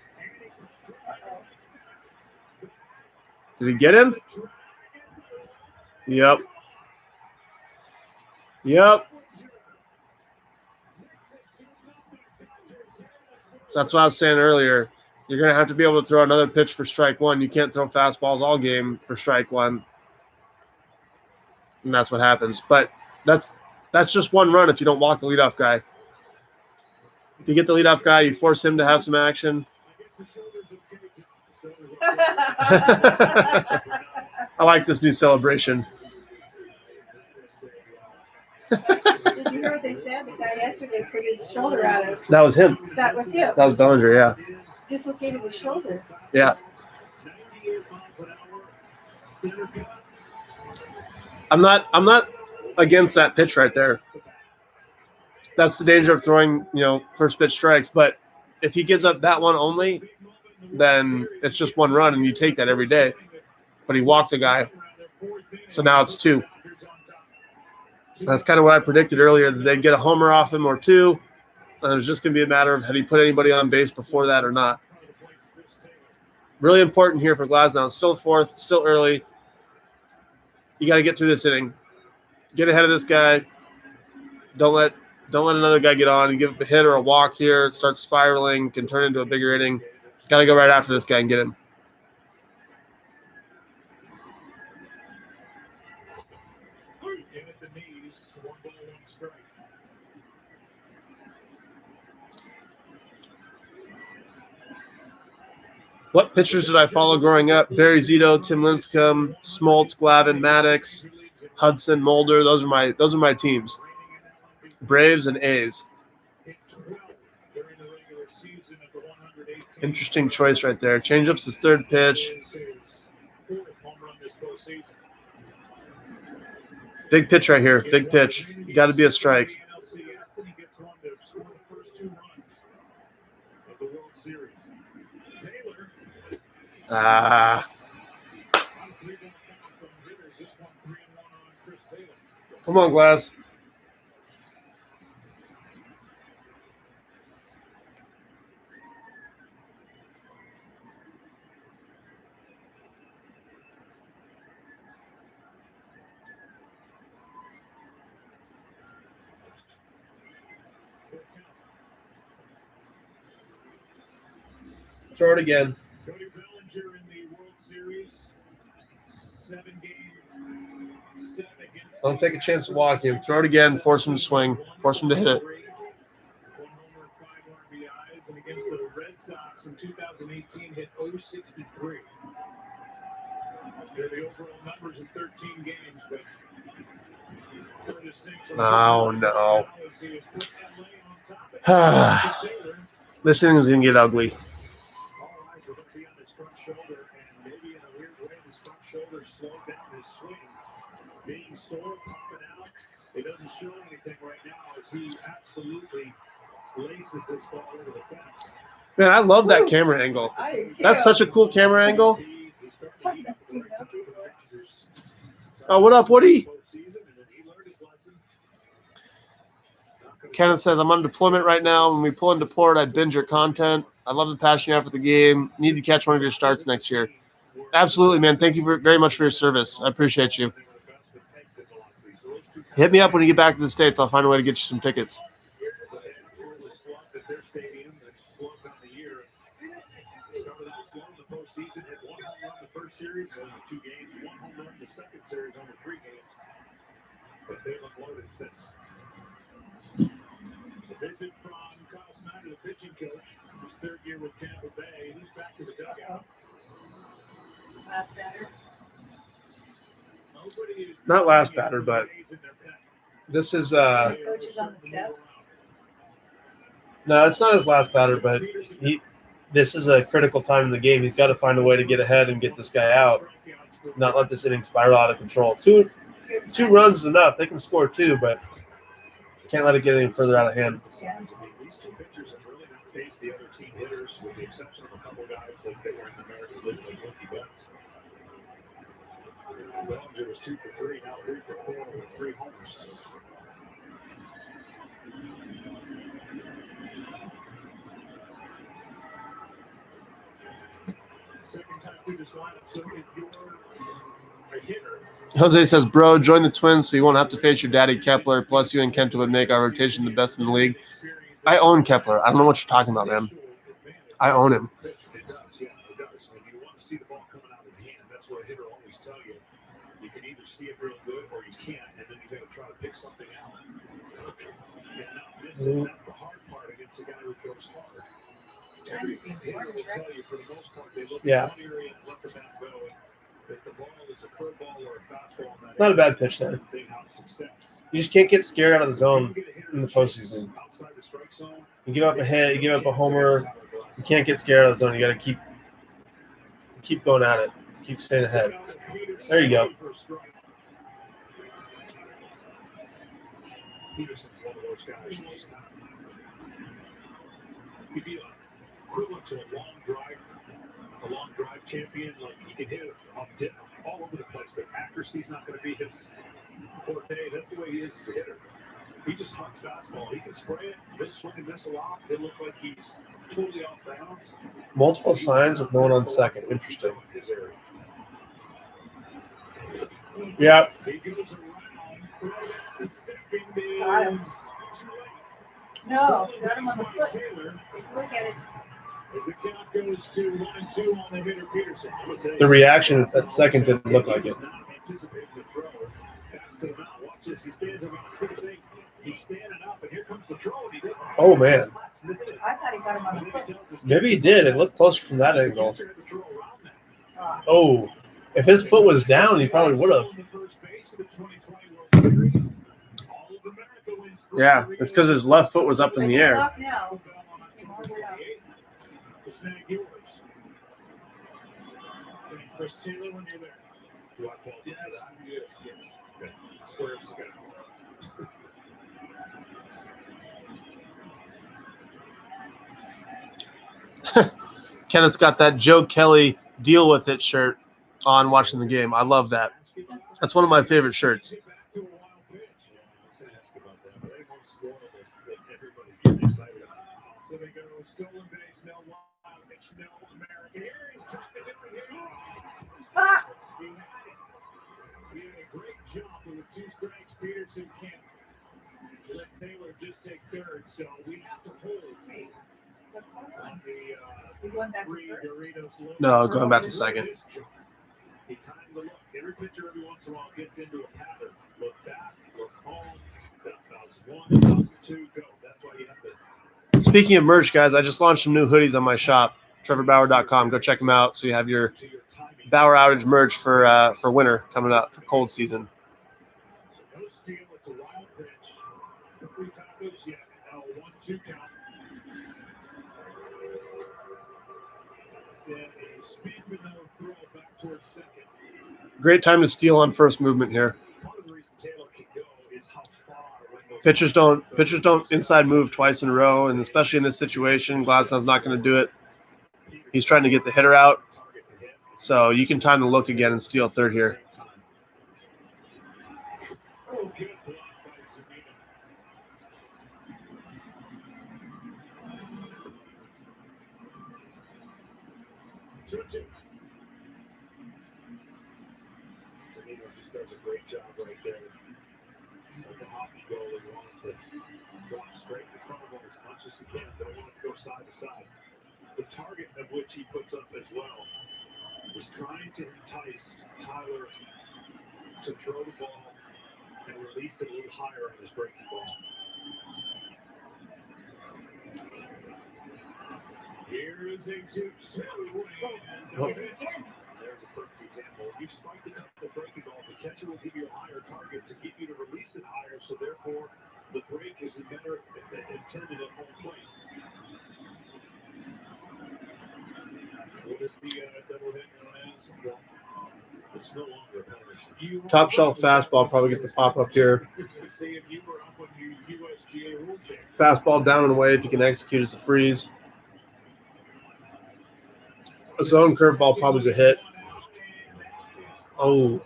Did he get him? Yep. So that's what I was saying earlier. You're going to have to be able to throw another pitch for strike one. You can't throw fastballs all game for strike one. And that's what happens. But that's just one run if you don't walk the leadoff guy. If you get the leadoff guy, you force him to have some action. I like this new celebration. Did you hear what they said? The guy yesterday put his shoulder out of. That was him. That was him. That was Bellinger, yeah. Dislocated his shoulder. Yeah. I'm not against that pitch right there. That's the danger of throwing, first pitch strikes. But if he gives up that one only, then it's just one run, and you take that every day. But he walked the guy, so now it's two. That's kind of what I predicted earlier, that they'd get a homer off him or two, and it was just going to be a matter of had he put anybody on base before that or not. Really important here for Glasnow. It's still fourth, it's still early. You got to get through this inning. Get ahead of this guy. Don't let another guy get on. You give a hit or a walk here, it starts spiraling, can turn into a bigger inning. Got to go right after this guy and get him. What pitchers did I follow growing up? Barry Zito, Tim Lincecum, Smoltz, Glavine, Maddox, Hudson, Mulder. Those are my teams. Braves and A's. Interesting choice right there. Changeup's his third pitch. Big pitch right here. Big pitch. Got to be a strike. Come on, Glass. Throw it again. Cody Bellinger in the World Series, 7-game set against. Don't take a chance to walk him. Throw it again. Force him to swing. Force him to hit it. 1 homer, 5 RBIs, and against the Red Sox in 2018 hit .063. They're the overall numbers in 13 games, but. Oh no. This inning is going to get ugly. Being sore, popping out. It doesn't show anything right now as he absolutely laces this ball over the fence. Man, I love that camera angle. I do too. That's such a cool camera angle. Oh, what up, Woody? Postseason, and then he learned his lesson. Kenneth says, I'm on deployment right now. When we pull into port, I binge your content. I love the passion you have for the game. Need to catch one of your starts next year. Absolutely, man. Thank you very much for your service. I appreciate you. Hit me up when you get back to the States. I'll find a way to get you some tickets. Their stadium that slumped on the year. Started out slow in the postseason, had 1 home run the first series, only 2 games, 1 home run the second series, only 3 games. But they look loaded since. A visit from Kyle Snyder, the pitching coach, his 3rd year with Tampa Bay. He's back to the dugout. Last batter. Not last batter, but this is The coach is on the steps. no, it's not his last batter, but this is a critical time in the game. He's got to find a way to get ahead and get this guy out, not let this inning spiral out of control. Two runs is enough. They can score 2, but can't let it get any further out of hand. Yeah. These 2 pitchers have really not faced the other team hitters, with the exception of a couple guys that they were in the American League like Mookie Betts. Bellinger was 2 for 3, now 3 for 4 with 3 homers. Second time through this lineup, so if you're a hitter, Jose says, bro, join the Twins so you won't have to face your daddy Kepler. Plus, you and Kenta would make our rotation the best in the league. I own Kepler. I don't know what you're talking about, man. I own him. it does, yeah, it does. When you want to see the ball coming out of the hand, that's what a hitter always tell you. You can either see it real good or you can't, and then you got to try to pick something out. And that's the hard part against a guy who throws hard. Every hitter will tell you, for the most part, they look at one area and let the bat go. If the ball is a curveball or a fastball, Not a bad pitch there. they have success. You just can't get scared out of the zone in the postseason. Outside the strike zone, You give up a hit, you give up a homer. You can't get scared out of the zone. You got to keep going at it. Keep staying ahead. There you go. Peterson's one of those guys. He'd be equivalent to a long drive champion. Like, he can hit it all over the place, but accuracy's not going to be his forte. That's the way he is as a hitter. He just hunts fastball. He can spray it. He'll swing and miss a lot. It look like he's totally off balance. Multiple signs with no one on second. Interesting. Yeah. He goes around. The second Got him. is too late. No, got him on the foot. Taylor, Look at it. as the count goes to 1-2 on the hitter Peterson. I'm gonna tell you The reaction at second didn't look like it. He's not anticipating the throw. Back to the mound. Watch this. He stands about 6'8". He's standing up, and here comes the throw, and he doesn't. Oh, man. I thought he got him on the foot. Maybe he did. It looked closer from that angle. Ah. Oh, if his foot was down, he probably would have. Yeah, it's because his left foot was up in the air. Off now. Chris Taylor, when you're there. Do I call you that? Yes. Okay. Where it's going. Kenneth's got that Joe Kelly deal with it shirt on watching the game. I love that. That's one of my favorite shirts. So they go stolen base, no wild pitch, no American. Here he's trying to do it. Ah. He did a great job with 2 strikes. Peterson can't let Taylor just take third, so we have to hold on We going back to free first? Doritos logo. No, going back to second. He timed the look. Every pitcher every once in a while gets into a pattern. Look back, look home. That was 1, that was 2, go. That's why you have to. Speaking of merch, guys, I just launched some new hoodies on my shop, trevorbauer.com. Go check them out so you have your Bauer outage merch for winter coming up for cold season. No steal. It's a wild pitch. The free tacos, yeah. Now 1-2 count. Instead, a speedman throw back towards second. Great time to steal on first movement here. Part of the reason Taylor can go is how far when those Pitchers don't inside move twice in a row, and especially in this situation, Glasnow's not going to do it. He's trying to get the hitter out, so you can time the look again and steal third here. 2-2. Zanino just does a great job right there. Like the hockey goalie wanted to drop straight in front of him as much as he can. Don't want it to go side to side. The target of which he puts up as well is trying to entice Tyler to throw the ball and release it a little higher on his breaking ball. Here is a 2-2. And there's a perfect example. You've spiked it up the breaking balls. The catcher will give you a higher target to get you to release it higher, so therefore the break is better intended at home plate. What is the double hit known as? Well, it's no longer a penalty. Top shelf fastball probably gets a pop up here. See if you were up on your USGA rule change. Fastball down and away if you can execute as a freeze. A zone curveball probably is a hit. Oh.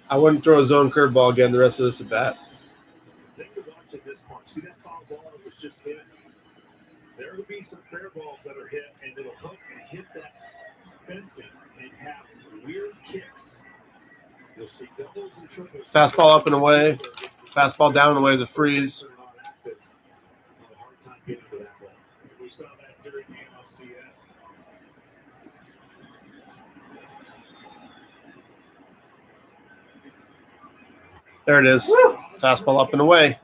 I wouldn't throw a zone curveball again the rest of this at bat. Take a watch at this part. See that foul ball that was just hit? There will be some fair balls that are hit, and it'll hook and hit that fencing and have weird kicks. You'll see doubles and triples. Fastball up and away. Fastball down and away is a freeze. We saw that during the NLCS. There it is. Fastball up and away.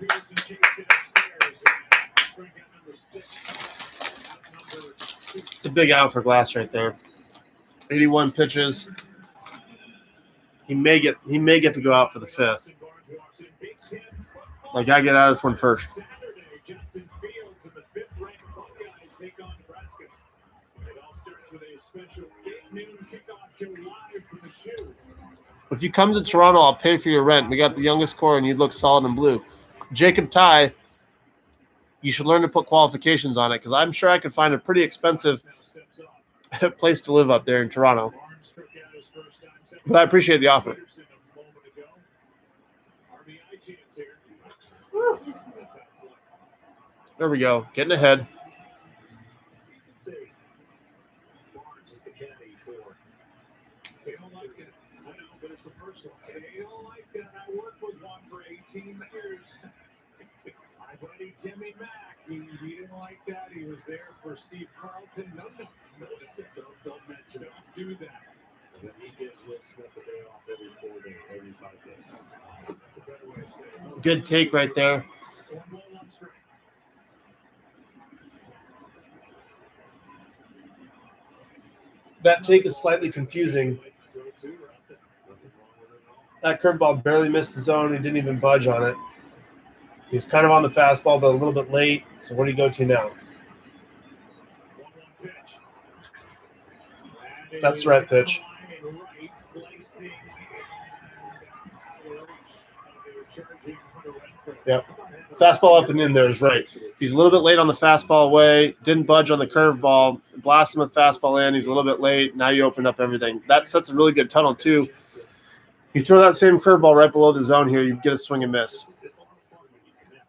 It's a big out for Glass right there. 81 pitches. He may get to go out for the fifth. I gotta get out of this one first. If you come to Toronto, I'll pay for your rent. We got the youngest core, and you look solid in blue. Jacob Ty, you should learn to put qualifications on it because I'm sure I could find a pretty expensive place to live up there in Toronto. But I appreciate the offer. There we go. Getting ahead. They don't like it. I know, but it's a personal. They don't like that. I worked with one for 18 years. My buddy Timmy Mack, he didn't like that. He was there for Steve Carlton. No, don't mention it. Don't do that. And then he gives Will Smith a day off every 4 days, every 5 days. That's a better way to say it. Good take right there. One ball, one strike. That take is slightly confusing. That curveball barely missed the zone. He didn't even budge on it. He was kind of on the fastball, but a little bit late. So what do you go to now? That's the right pitch. Yep. Fastball up and in there is right. He's a little bit late on the fastball away. Didn't budge on the curveball. Blast him with fastball in. He's a little bit late. Now you open up everything. That sets a really good tunnel, too. You throw that same curveball right below the zone here, you get a swing and miss. It's a lot of fun when you connect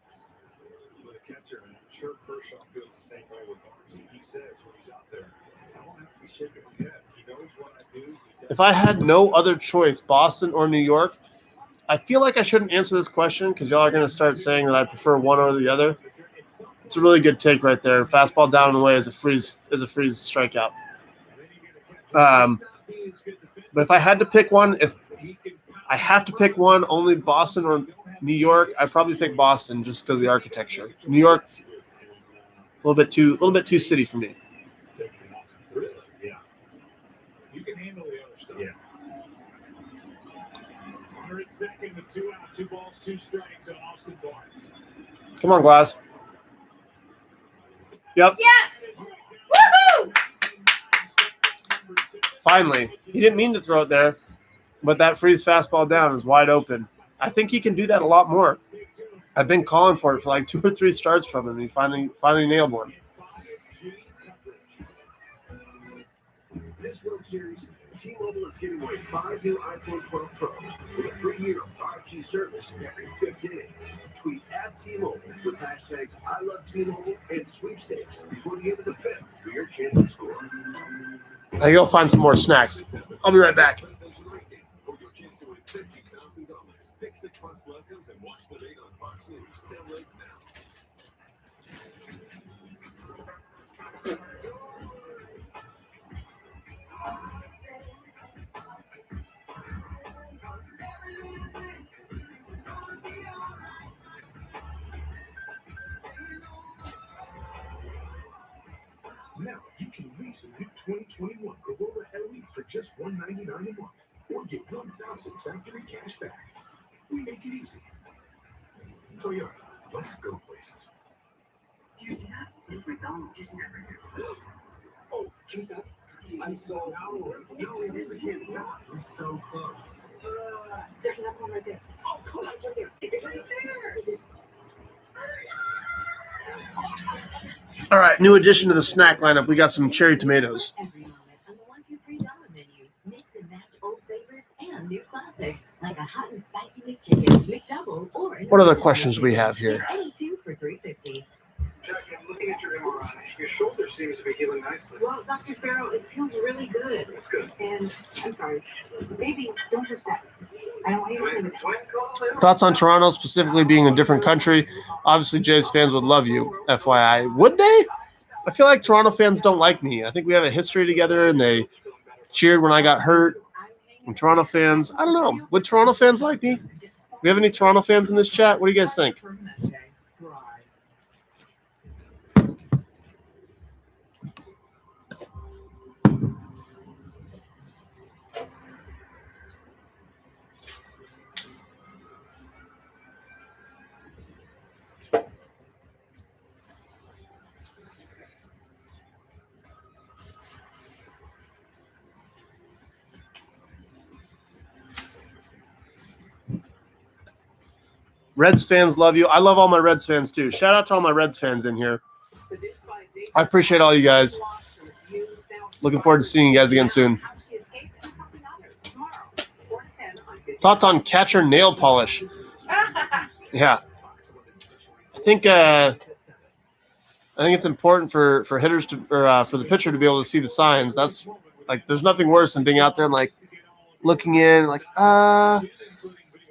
with a catcher, and I'm sure Kershaw feels the same way with Barnes. He says when he's out there, I don't have to be shaking my head. He knows what I do. If I had no other choice, Boston or New York, I feel like I shouldn't answer this question because y'all are going to start saying that I prefer one or the other. It's a really good take right there. Fastball down and away is a freeze strikeout. But if I had to pick one, if I have to pick one, only Boston or New York, I'd probably pick Boston just because of the architecture. New York, a little bit too city for me. Yeah. You can handle the other stuff. Yeah. Runner at second with 2 out, 2 balls, 2 strikes on Austin Barnes. Come on, Glass. Yep. Yes! Woohoo! Finally. He didn't mean to throw it there, but that freeze fastball down is wide open. I think he can do that a lot more. I've been calling for it for like 2 or 3 starts from him. He finally nailed one. This World Series T-Mobile is giving away 5 new iPhone 12 Pros with a 3-year 5G service every 5th day. Tweet at T-Mobile with hashtags I love T-Mobile and sweepstakes before the end of the 5th for your chance to score. I go find some more snacks. I'll be right back. For your chance to win $50,000. Pick 6 plus welcomes and watch the date on Fox News. Download now. Now you can lease a new 2021 Corolla LE for just $199 a month, or get $1,000 factory cash back. We make it easy. Toyota, let's go places. Do you see that? It's McDonald's. Do you see that right there? Oh, can you stop? I'm so We're so close. There's another one right there. Oh, cool. It's right there. It's right there. All right, new addition to the snack lineup. We got some cherry tomatoes. Every moment on the $1, $2, $3 menu. Mix and match old favorites and new classics, like a hot and spicy McChicken, McDouble, or What other questions do we have here? Get any two for $3.50. Jack, I'm looking at your MRI. Your shoulder seems to be healing nicely. Well, Dr. Farrell, it feels really good. That's good. And I'm sorry, baby, don't touch that. I don't want you to Twin, do it. twin call? Thoughts on Toronto, specifically being a different country? Obviously, Jays fans would love you, FYI. Would they? I feel like Toronto fans don't like me. I think we have a history together, and they cheered when I got hurt. And Toronto fans, I don't know. Would Toronto fans like me? Do we have any Toronto fans in this chat? What do you guys think? Reds fans love you. I love all my Reds fans too. Shout out to all my Reds fans in here. I appreciate all you guys. Looking forward to seeing you guys again soon. Thoughts on catcher nail polish? Yeah. I think it's important for hitters to for the pitcher to be able to see the signs. That's like there's nothing worse than being out there and like looking in like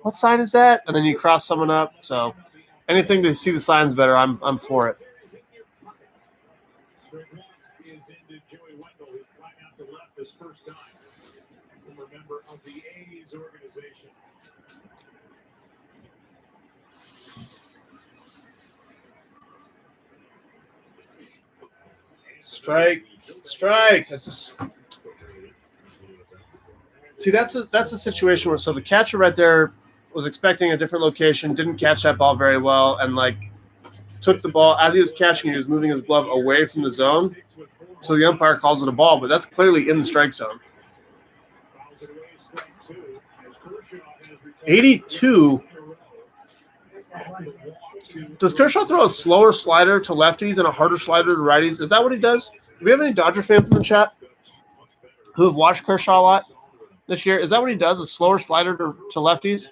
what sign is that? And then you cross someone up. So anything to see the signs better, I'm for it. Straight one is into Joey Wendell, who flying out to left his first time. Former member of the A's organization. Strike. See, that's a situation where the catcher right there was expecting a different location, didn't catch that ball very well, and like took the ball as he was catching. He was moving his glove away from the zone, so the umpire calls it a ball, but that's clearly in the strike zone. 82. Does Kershaw throw a slower slider to lefties and a harder slider to righties? Is that what he does? Do we have any Dodger fans in the chat who have watched Kershaw a lot this year? Is that what he does, a slower slider to lefties?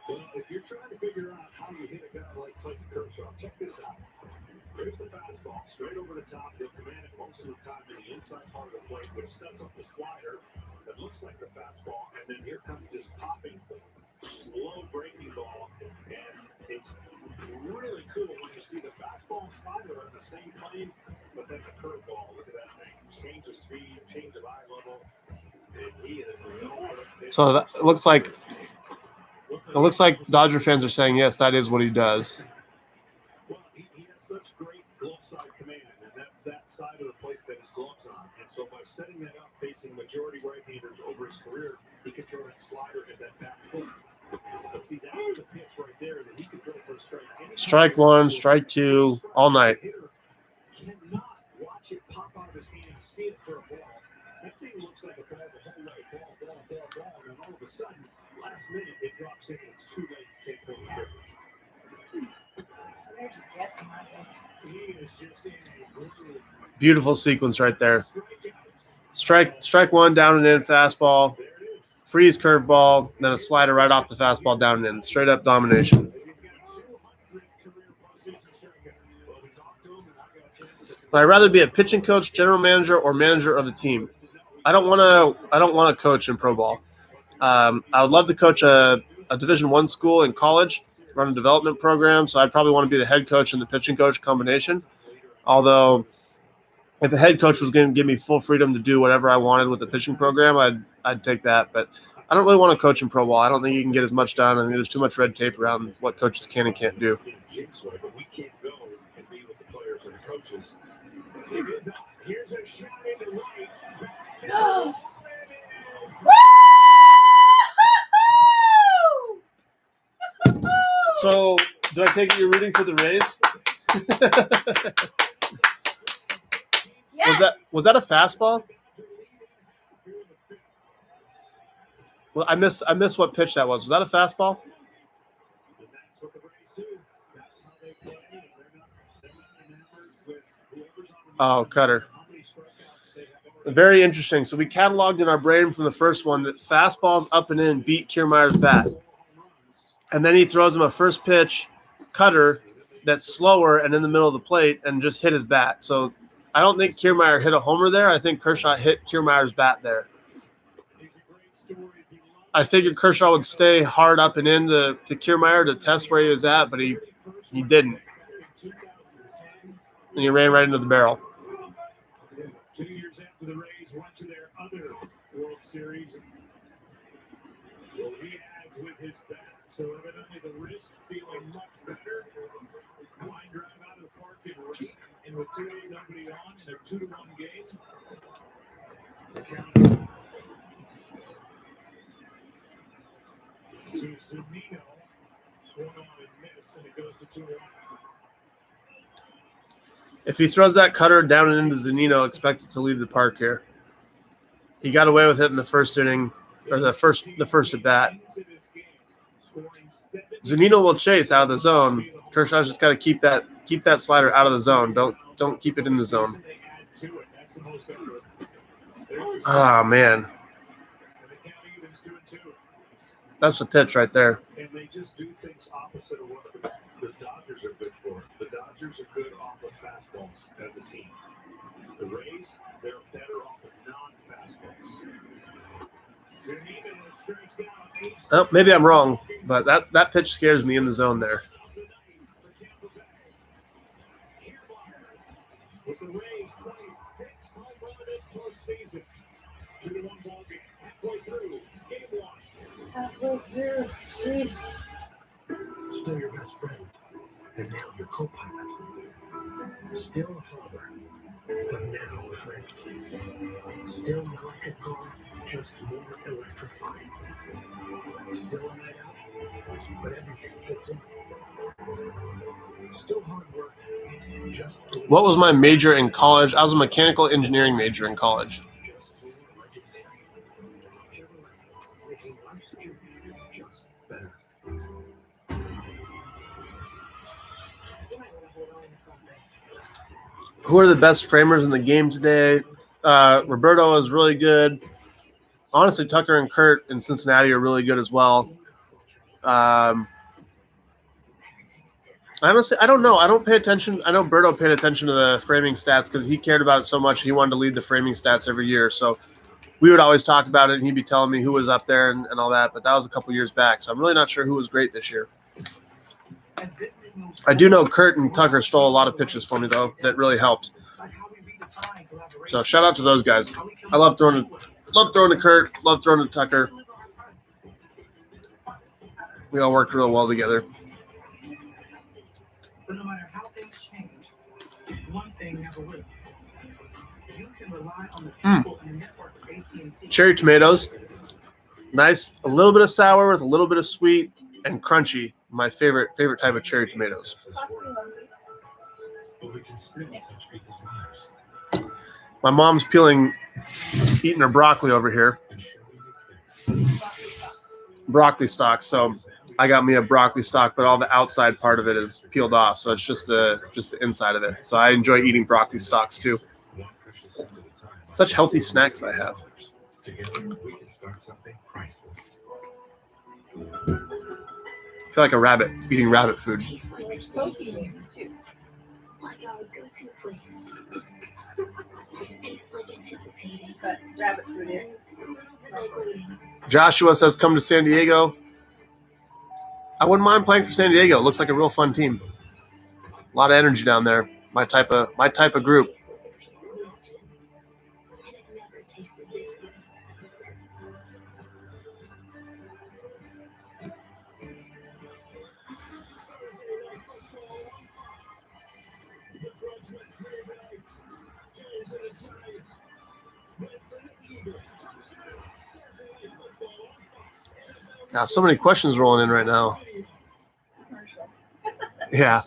Well, if you're trying to figure out how you hit a guy like Clayton Kershaw, check this out. There's the fastball, straight over the top. They'll command it most of the time to the inside part of the plate, which sets up the slider that looks like the fastball. And then here comes this popping, slow breaking ball. And it's really cool when you see the fastball and slider on the same plane, but then the curveball. Look at that thing. Change of speed, change of eye level. And he is So that looks like Dodger fans are saying, yes, that is what he does. Well, he has such great glove side command, and that's that side of the plate that his gloves on. And so by setting that up, facing majority right-handers over his career, he could throw that slider at that back foot. But see, that's the pitch right there that he could throw for a strike. Strike one, strike two, all night. Cannot watch it pop out of his hand, see it for a ball, That thing looks like a ball the whole way. Ball. And all of a sudden, last minute, it drops in. It's too late to take hold of it. So they're just guessing, aren't they? He is just in a groove. Beautiful sequence right there. Strike one, down and in, fastball. Freeze curveball, then a slider right off the fastball, down and in. Straight up domination. But I'd rather be a pitching coach, general manager, or manager of the team. I don't want to coach in pro ball. I would love to coach a Division I school in college, run a development program. So I'd probably want to be the head coach and the pitching coach combination. Although, if the head coach was going to give me full freedom to do whatever I wanted with the pitching program, I'd take that. But I don't really want to coach in pro ball. I don't think you can get as much done. I mean, there's too much red tape around what coaches can and can't do. Here's a shot into right. So, do I take it you're rooting for the Rays? Yes. Was that a fastball? Well, I missed what pitch that was. Was that a fastball? Oh, cutter. Very interesting. So we cataloged in our brain from the first one that fastballs up and in beat Kiermaier's bat. And then he throws him a first pitch cutter that's slower and in the middle of the plate and just hit his bat. So I don't think Kiermaier hit a homer there. I think Kershaw hit Kiermaier's bat there. I figured Kershaw would stay hard up and in to Kiermaier to test where he was at, but he didn't. And he ran right into the barrel. 2 years after the Rays went to their other World Series, well, he adds with his bat. So evidently the wrist feeling much better. Line drive out of the park and with 2-8 nobody on in a 2-1 game. The count to Zunino. Swung on and missed, and it goes to 2-1. If he throws that cutter down and into Zunino, expect it to leave the park here. He got away with it in the first inning, or the first at bat. Zunino will chase out of the zone. Kershaw's just got to keep that slider out of the zone. Don't keep it in the zone. Ah, man. That's the pitch right there. And they just do things opposite of what the Dodgers are good for. The Dodgers are good off of fastballs as a team. The Rays, they're better off of non-fastballs. Oh, maybe I'm wrong, but that pitch scares me in the zone there. With the Rays 26th home run of this postseason. 2-1 ball game. Halfway through game one. Halfway through. Jeez. Still your best friend, and now your co-pilot. Still a father, but now a friend. Still an electric car, just more electrifying. Still a night out, but everything fits in. Still hard work, just What was my major in college? I was a mechanical engineering major in college. just more legendary. Chevrolet, making life's journey just better. Who are the best framers in the game today? Roberto is really good. Honestly, Tucker and Kurt in Cincinnati are really good as well. Honestly, I don't know. I don't pay attention. I know Berto paid attention to the framing stats because he cared about it so much. He wanted to lead the framing stats every year. So we would always talk about it, and he'd be telling me who was up there and all that. But that was a couple years back. So I'm really not sure who was great this year. I do know Kurt and Tucker stole a lot of pitches for me, though. That really helped. So shout out to those guys. I love throwing to Kurt. Love throwing to Tucker. We all worked real well together. But no matter how things change, one thing never will. You can rely on the people in the network of AT&T. Cherry tomatoes. Nice. A little bit of sour with a little bit of sweet and crunchy. My favorite type of cherry tomatoes. But we can still touch people's lives. My mom's peeling eating her broccoli over here. Broccoli stalk. So I got me a broccoli stalk, but all the outside part of it is peeled off. So it's just the inside of it. So I enjoy eating broccoli stalks too. Such healthy snacks I have. Together, we can start something priceless. I feel like a rabbit eating rabbit food. Tastes like smoky too. Like our go-to place. Tastes like anticipating. But rabbit food is. Joshua says, come to San Diego. I wouldn't mind playing for San Diego. It looks like a real fun team. A lot of energy down there. My type of group. Got so many questions rolling in right now. Yeah.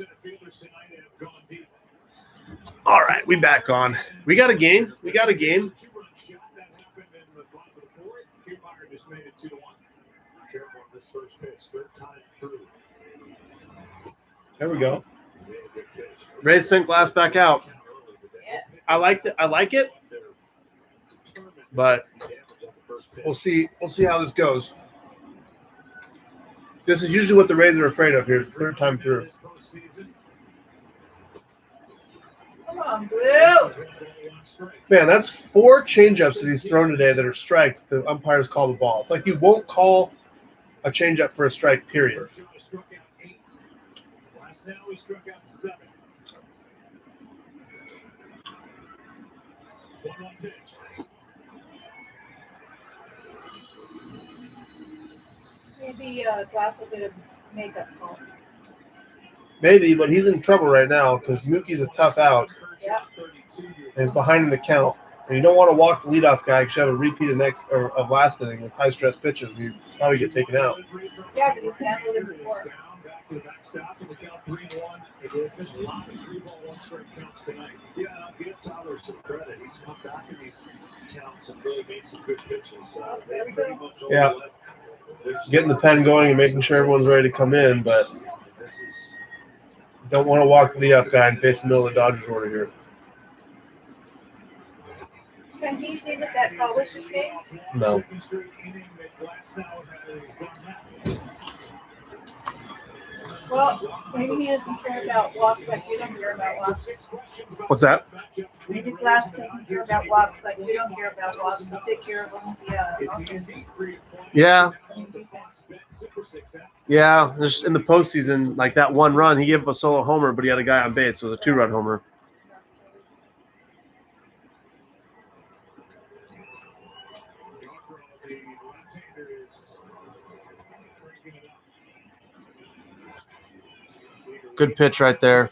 All right, we back on. We got a game. There we go. Rays sent Glass back out. I like it. But we'll see how this goes. This is usually what the Rays are afraid of here. It's the third time through. Come on, Blue. Man, that's 4 changeups that he's thrown today that are strikes. The umpires call the ball. It's like you won't call a changeup for a strike, period. Last now he struck out 7. 1-1 pitch. Maybe Glass will get a makeup call. Maybe, but he's in trouble right now because Mookie's a tough out. Yeah. And he's behind in the count. And you don't want to walk the leadoff guy because you have a repeat of last inning with high stress pitches and you probably get taken out. Yeah, but he's handled it before. Back to the backstop and the count 3-1. There's been a lot of 3-ball 1-strike counts tonight. Yeah, I'll give Tyler some credit. He's come back in these counts and really made some good pitches. They pretty much Yeah. Getting the pen going and making sure everyone's ready to come in, but you don't want to walk the leadoff guy and face the middle of the Dodgers order here. Can you see that call was just made? No. Well, maybe he doesn't care about walks like you don't care about walks. What's that? Maybe Glass doesn't care about walks like we don't care about walks. We'll take care of them. Yeah. Yeah. Just in the postseason, like that one run, he gave up a solo homer, but he had a guy on base. So it was a 2-run homer. Good pitch right there.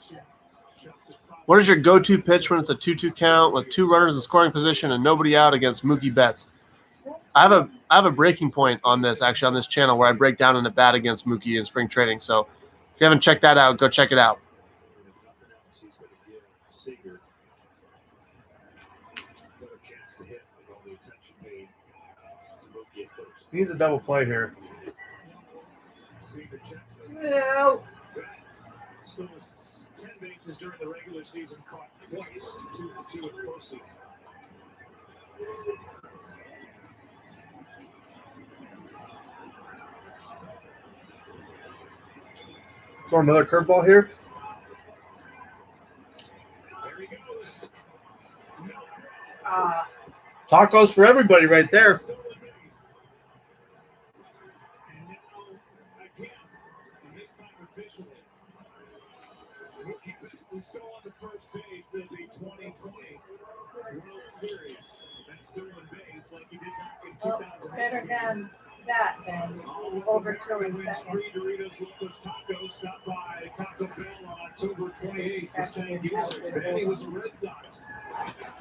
What is your go-to pitch when it's a 2-2 count with 2 runners in scoring position and nobody out against Mookie Betts? I have a breaking point on this, actually, on this channel where I break down an at-bat against Mookie in spring training. So if you haven't checked that out, go check it out. He's a double play here. No. 10 bases during the regular season, caught twice, 2 for 2 in the postseason. Throw another curveball here. There he goes. Tacos for everybody right there. And now, again, and this time officially, Mookie Betts is still on the first base in the 2020 World Series. That's stolen base like he did back in 2018. Better than that than overthrowing second. Free Doritos Locos Tacos stopped by Taco Bell on October 28th to St. George. Then he was a Red Sox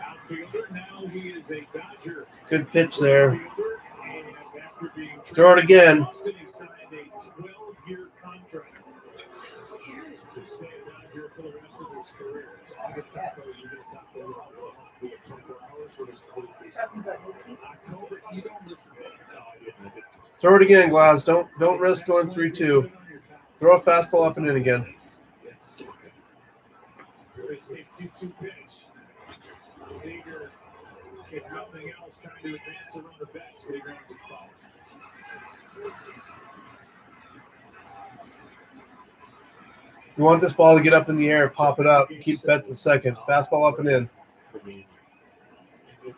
outfielder. Now he is a Dodger. Good pitch there. Outfielder. And after being Throw it again. Boston, he signed a 12-year contract to stay a Dodger for the rest of his career. So you get tacos, you get a taco. We have 24 hours for the Talking about Mookie. Throw it again, Glass. Don't risk going 3-2. Throw a fastball up and in again. Seager, if nothing else, trying to advance around the bats, but he grounds it foul. You want this ball to get up in the air, pop it up, keep Betts in second. Fastball up and in.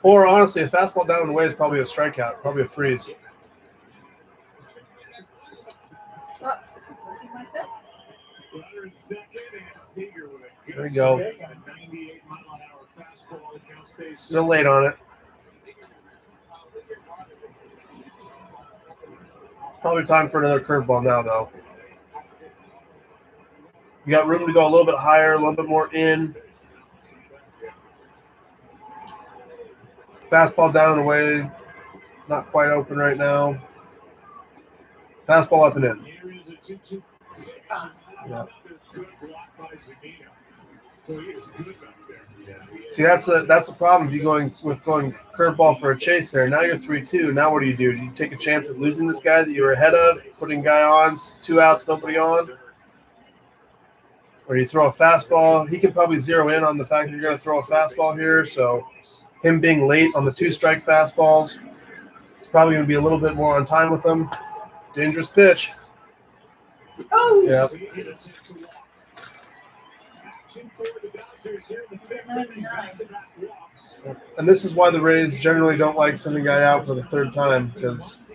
Or honestly, a fastball down and away is probably a strikeout, probably a freeze. Runner in second, and Seager with a good There you go. swing, a 98-mile-an-hour fastball. The count stays Still late on it. Probably time for another curveball now, though. You got room to go a little bit higher, a little bit more in. Fastball down and away. Not quite open right now. Fastball up and in. Here is a 2-2. Yeah. Good block by Zunino. So he is good back there. See, that's the problem. If you going curveball for a chase there. Now you're 3-2. Now what do? Do you take a chance at losing this guy that you were ahead of, putting guy on, 2 outs, nobody on? Or you throw a fastball? He can probably zero in on the fact that you're going to throw a fastball here. So him being late on the 2-strike fastballs, it's probably going to be a little bit more on time with him. Dangerous pitch. Oh! Yeah. 99. And this is why the Rays generally don't like sending a guy out for the 3rd time, because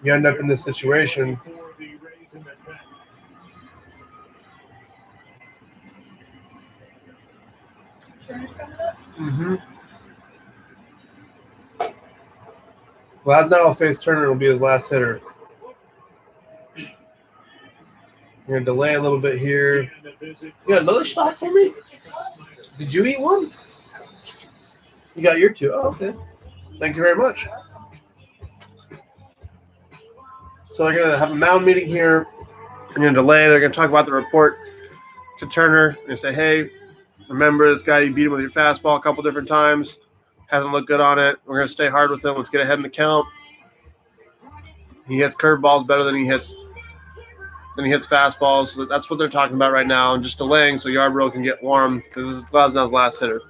you end up in this situation. Mm-hmm. Glasnow will face Turner and will be his last hitter. You're going to delay a little bit here. You got another stock for me? Did you eat one? You got your 2. Oh, okay. Thank you very much. So they're going to have a mound meeting here. They're going to delay. They're going to talk about the report to Turner and say, hey, remember this guy, you beat him with your fastball a couple different times. Hasn't looked good on it. We're going to stay hard with him. Let's get ahead in the count. He hits curveballs better than he hits fastballs. So that's what they're talking about right now, and just delaying so Yarbrough can get warm because this is Glasnow's last hitter.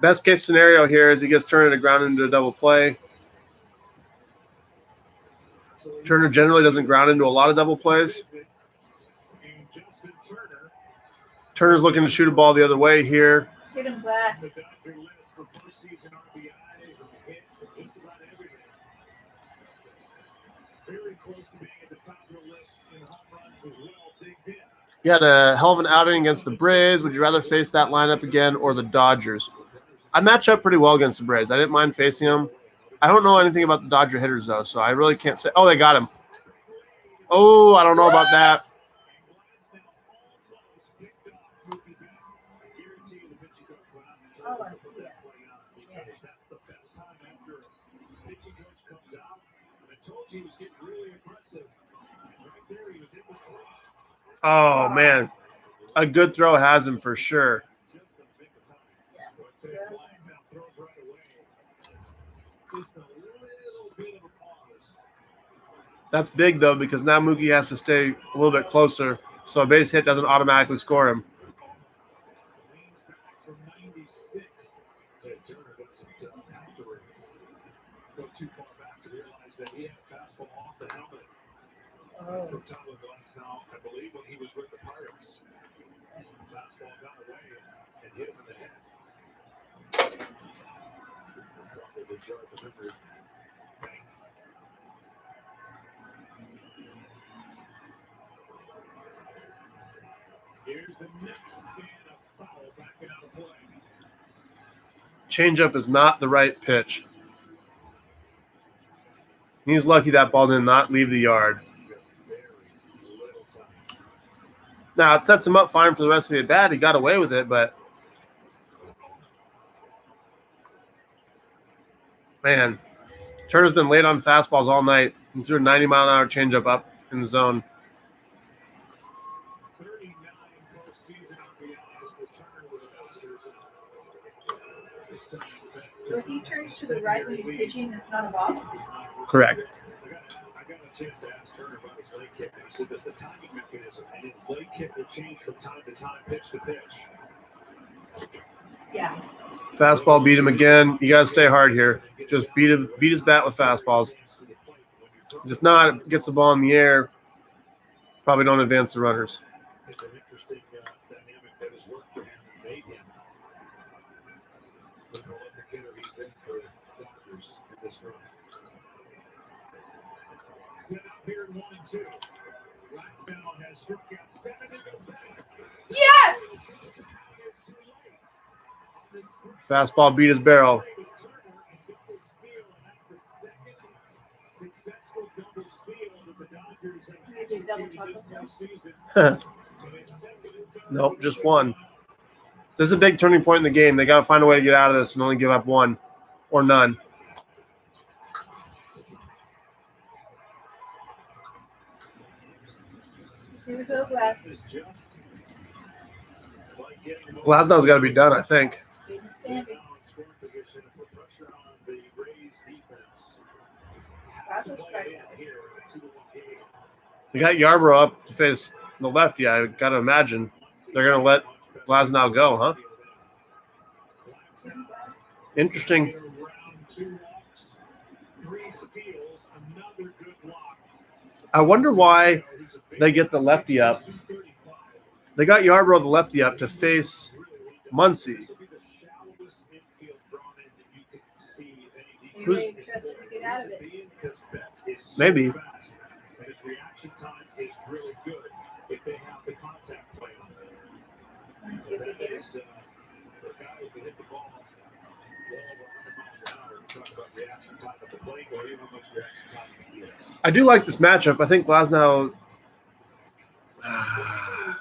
Best case scenario here is he gets Turner to ground into a double play. Turner generally doesn't ground into a lot of double plays. Turner's looking to shoot a ball the other way here. Get him Glass. You had a hell of an outing against the Braves. Would you rather face that lineup again or the Dodgers? I match up pretty well against the Braves. I didn't mind facing them. I don't know anything about the Dodger hitters, though, so I really can't say. Oh, they got him. Oh, I don't know about that. Oh, I see that. Yeah. Oh, man. A good throw has him for sure. That's big, though, because now Mookie has to stay a little bit closer, so a base hit doesn't automatically score him. Oh. I believe when he was with the Pirates, fastball got away and hit him in the head. Probably jarred the memory. Here's the next and a foul backing out of play. Changeup is not the right pitch. He's lucky that ball did not leave the yard. Now, it sets him up fine for the rest of the at-bat. He got away with it, but man, Turner's been late on fastballs all night. He threw a 90-mile-an-hour changeup up in the zone. 39 postseason RBIs for Turner with the Dodgers. So he turns to the right when he's pitching, it's not a ball? Correct. I got a chance to ask Turner about his leg kick. He said there's a timing mechanism, and his leg kick will change from time to time, pitch to pitch. Yeah. Fastball beat him again. You got to stay hard here. Just beat his bat with fastballs. 'Cause if not, it gets the ball in the air. Probably don't advance the runners. It's an interesting dynamic that has worked for him and made him the prolific hitter he's been for the Dodgers in this run. Set up here in 1-2. Blackstone has struck out 7 in the bats. Yes! Fastball beat his barrel. Nope, just one. This is a big turning point in the game. They got to find a way to get out of this and only give up one or none. Here we go, Glass. Glasnow's got to be done, I think. They got Yarbrough up to face the lefty. I got to imagine they're going to let Glasnow go, huh? Interesting. I wonder why they get the lefty up. They got Yarbrough the lefty up to face Muncy. Who's maybe. His reaction time is really good if they have the contact play on it. So that is the guy who can hit the ball well over 100 miles an hour. Talk about reaction time at the plate or even how much reaction time you get. I do like this matchup. I think Glasnow. I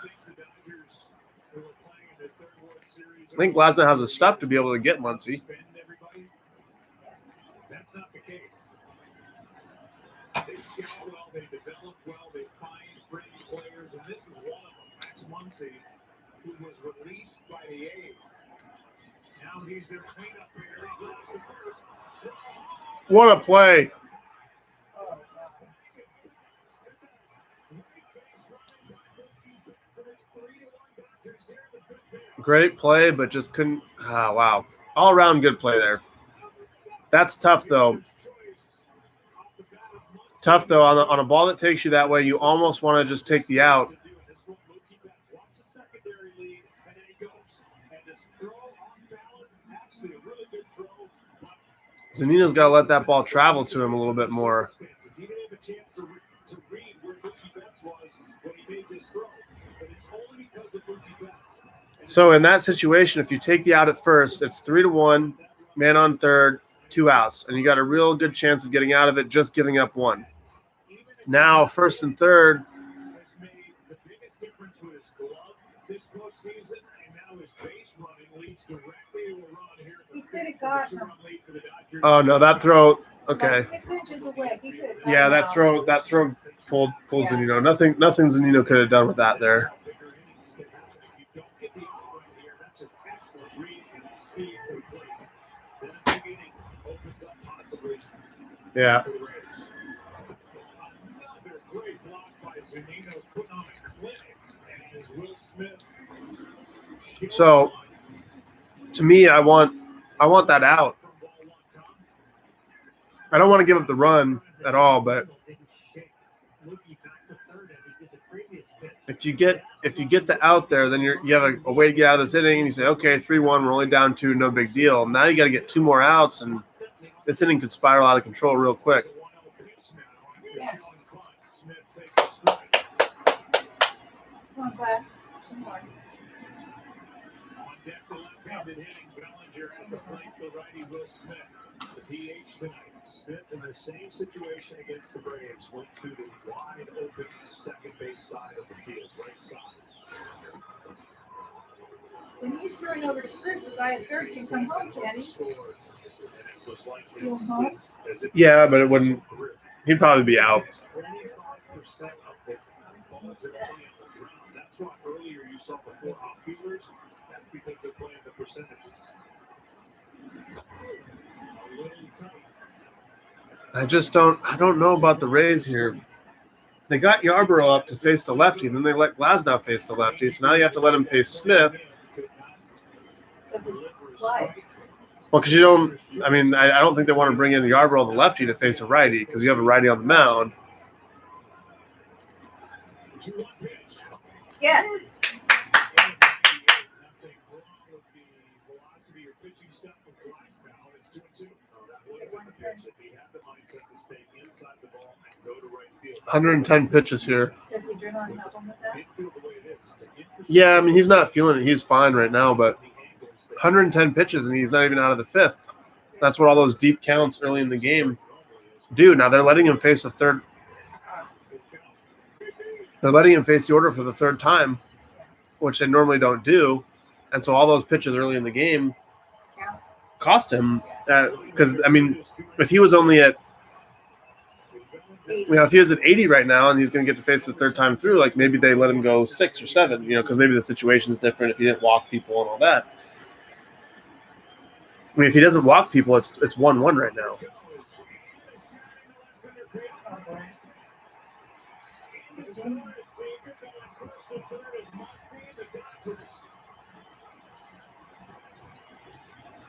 think Glasnow has the stuff to be able to get Muncy. That's not the case. They scout well, they develop well, they find fringe players, and this is one of them, Max Muncy, who was released by the A's. Now he's their cleanup hitter. He goes to first. What a play. Great play, but just couldn't. Ah, wow. All around good play there. That's tough, though. Tough, though, on a ball that takes you that way, you almost want to just take the out. Zunino's got to let that ball travel to him a little bit more. So in that situation, if you take the out at first, it's 3-1, man on third, 2 outs, and you got a real good chance of getting out of it just giving up 1. Now, first and third. Oh no, that throw. Okay. 6 inches away. He could have Yeah, that throw pulled Zunino. Nothing Zunino could have done with that there. Yeah. So, to me, I want that out. I don't want to give up the run at all, but if you get the out there, then you have a way to get out of this inning, and you say, okay, 3-1, we're only down 2, no big deal. Now you got to get 2 more outs, and this inning could spiral out of control real quick. Yes. Come on, Glass. 2 more. On deck, the left-handed hitting Bellinger at the plate, the righty Will Smith. The DH tonight. Smith in the same situation against the Braves went to the wide open second base side of the field, right side. When he's throwing over to first, the guy at third can come home, can he? Still home? Yeah, but it wouldn't. He'd probably be out. 25% of the balls that are playing for the ground. That's why earlier you saw the 4 outfielders. That's because they're playing the percentages. I don't know about the Rays here. They got Yarbrough up to face the lefty, and then they let Glasnow face the lefty. So now you have to let him face Smith. Why? Well, because I don't think they want to bring in Yarbrough, the lefty, to face a righty because you have a righty on the mound. Yes. $110 pitches here. Does adrenaline help him with that? Yeah, I mean, he's not feeling it. He's fine right now, but 110 pitches, and he's not even out of the fifth. That's what all those deep counts early in the game do. Now they're letting him face the third. They're letting him face the order for the third time, which they normally don't do. And so all those pitches early in the game cost him that. Because, I mean, if he was only at, if he was at 80 right now and he's going to get to face the third time through, like maybe they let him go 6 or 7, because maybe the situation is different if he didn't walk people and all that. I mean, if he doesn't walk people, it's 1-1 right now.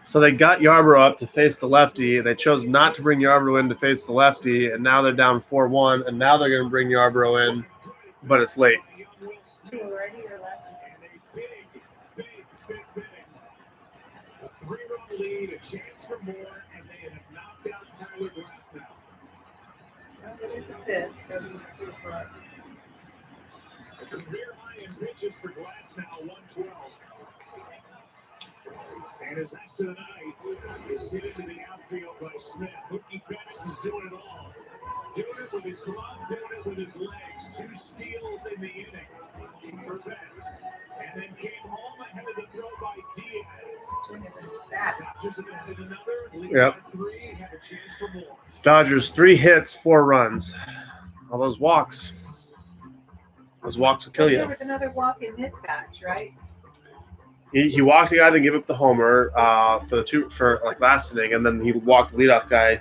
So they got Yarbrough up to face the lefty. They chose not to bring Yarbrough in to face the lefty, and now they're down 4-1, and now they're going to bring Yarbrough in, but it's late. Lead, a chance for more, and they have knocked out Tyler Glasnow. Career high in pitches for Glasnow, 112. And his next to the night is hit into the outfield by Smith. Mookie Betts is doing it all. Doing it with his glove, doing it with his legs. 2 steals in the inning for Betts. And then came home ahead of the throw by Diaz. Yep. Dodgers 3 hits, 4 runs. All those walks. Those walks will kill you. There was another walk in this batch, right? He walked the guy that gave up the homer for last inning, and then he walked the leadoff guy.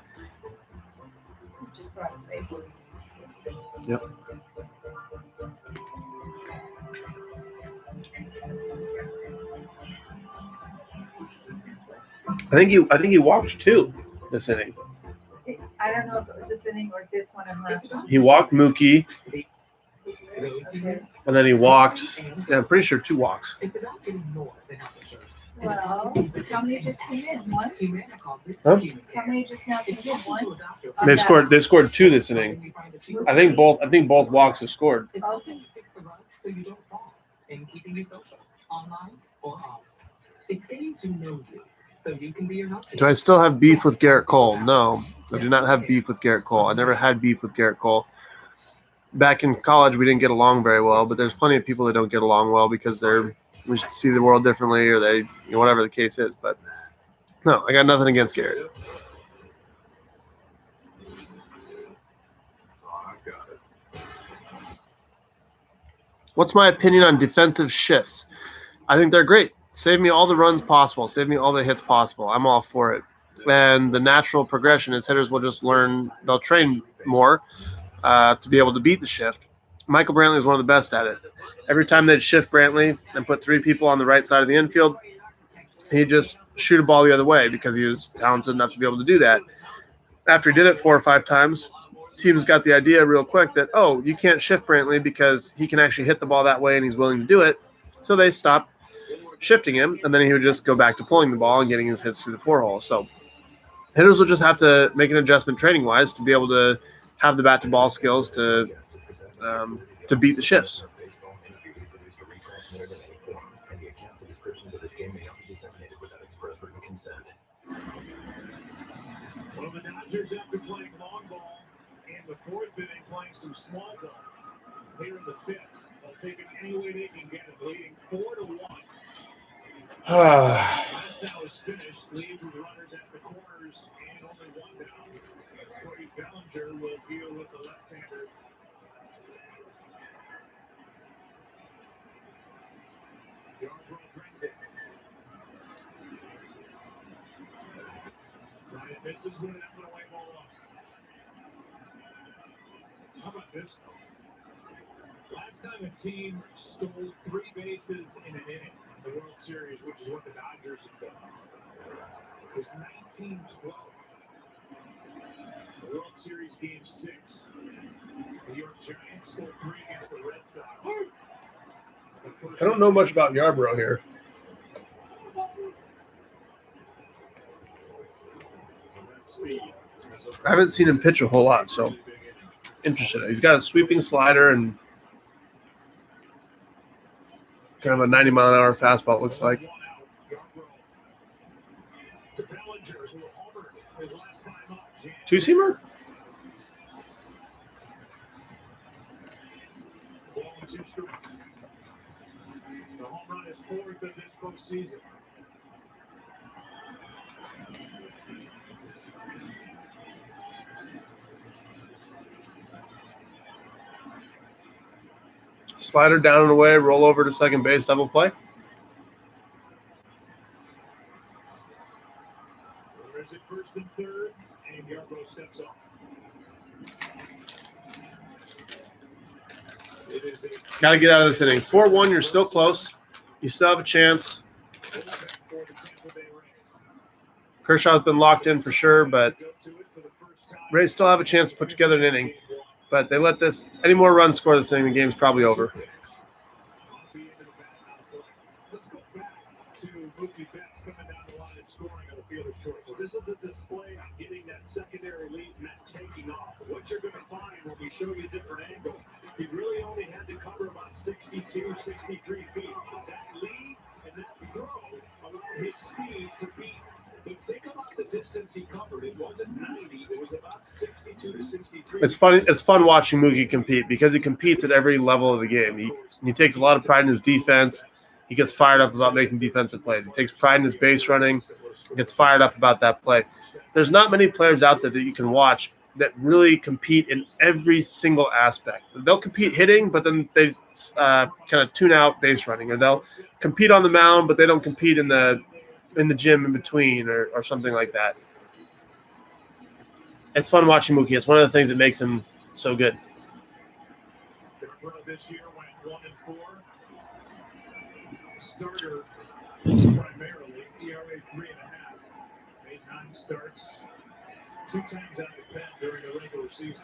Just cross base. Yep. I think he walked 2 this inning. I don't know if it was this inning or this one and last one. He walked Mookie, Okay. and then he walked. Yeah, I'm pretty sure 2 walks. Well, how many just came in? One? Huh? How many just now came in? One? They scored 2 this inning. I think both walks have scored. Okay. It's getting to know you, so you can be your help. Do I still have beef with Garrett Cole? No, I do not have beef with Garrett Cole. I never had beef with Garrett Cole. Back in college, we didn't get along very well, but there's plenty of people that don't get along well because we see the world differently, or they, whatever the case is. But no, I got nothing against Garrett. What's my opinion on defensive shifts? I think they're great. Save me all the runs possible. Save me all the hits possible. I'm all for it. And the natural progression is hitters will just learn, they'll train more to be able to beat the shift. Michael Brantley is one of the best at it. Every time they'd shift Brantley and put 3 people on the right side of the infield, he'd just shoot a ball the other way because he was talented enough to be able to do that. After he did it 4 or 5 times, teams got the idea real quick that, oh, you can't shift Brantley because he can actually hit the ball that way and he's willing to do it. So they stopped shifting him, and then he would just go back to pulling the ball and getting his hits through the 4-hole. So hitters will just have to make an adjustment training-wise to be able to have the bat-to-ball skills to beat the shifts. Well, the Dodgers, after playing long ball in the 4th inning, playing some small ball here in the 5th. They'll take it any way they can get it, leading 4-1. Glasnow is finished, leaves with runners at the corners and only 1 down. Cody Bellinger will deal with the left-hander. Yarbrough brings it. Misses with an up and away ball up. How about this? Last time a team stole 3 bases in an inning in the World Series, which is what the Dodgers have done, was 1912. The World Series Game 6. The New York Giants stole 3 against the Red Sox. I don't know much about Yarbrough here. I haven't seen him pitch a whole lot, so interested. He's got a sweeping slider and kind of a 90-mile-an-hour fastball, it looks like. Two-seamer? The home run is 4th of this postseason. Slider down and away, roll over to second base, double play. There's it 1st and 3rd, and Yarbrough steps off. Got to get out of this inning. 4-1, you're still close. You still have a chance. Kershaw's been locked in for sure, but Rays still have a chance to put together an inning. But they let this any more runs score this inning, the game's probably over. Let's go back to Mookie Betts coming down the line and scoring on the fielder's choice. So this is a display of getting that secondary lead and that taking off. What you're going to find when we show you different angles, he really only had to cover about 62, 63 feet. That lead and that throw allowed his speed to beat. But think about the distance he covered. It wasn't 90. It was about 62 to 63. It's funny. It's fun watching Mookie compete because he competes at every level of the game. He takes a lot of pride in his defense. He gets fired up about making defensive plays. He takes pride in his base running. He gets fired up about that play. There's not many players out there that you can watch that really compete in every single aspect. They'll compete hitting, but then they kind of tune out base running, or they'll compete on the mound, but they don't compete in the gym in between or something like that. It's fun watching Mookie. It's one of the things that makes him so good. This year went 1 and 4. Starter primarily, ERA 3.5. Made 9 starts, 2 times out of the pen during the regular season.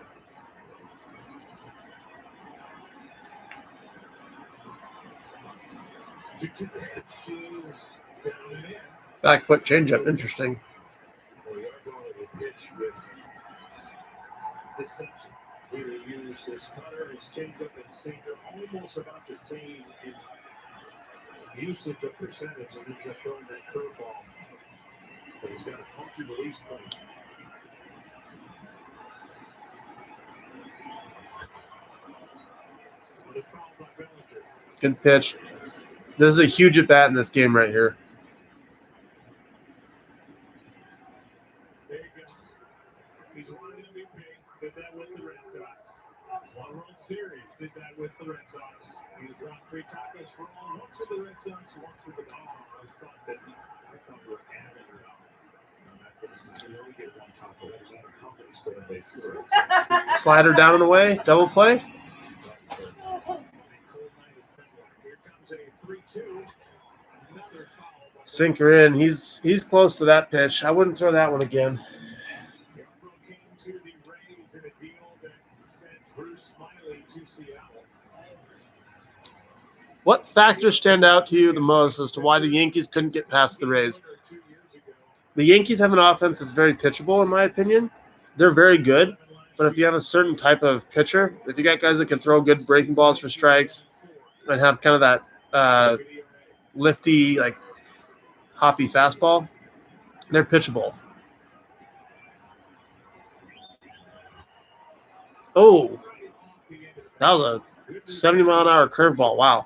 Back foot changeup, interesting. We are going to pitch with deception. He will use his cutter, his changeup, and sinker almost about the same in usage of percentage, and then he's throwing that curveball. But he's got a funky release point. Good pitch. This is a huge at bat in this game right here. There you go. He's won an MVP. Did that with the Red Sox. Won World Series. Did that with the Red Sox. He's won 3 tacos for all. Once with the Red Sox, once with the Dodgers. I always thought that I thought we were adding it up. That's it. You only get 1 taco. There's other companies for the bases. Slider down and away, double play. Sinker in. He's close to that pitch. I wouldn't throw that one again. What factors stand out to you the most as to why the Yankees couldn't get past the Rays? The Yankees have an offense that's very pitchable, in my opinion. They're very good, but if you have a certain type of pitcher, if you got guys that can throw good breaking balls for strikes and have kind of that lifty, like hoppy fastball, they're pitchable. Oh, that was a 70-mile-an-hour curveball. Wow.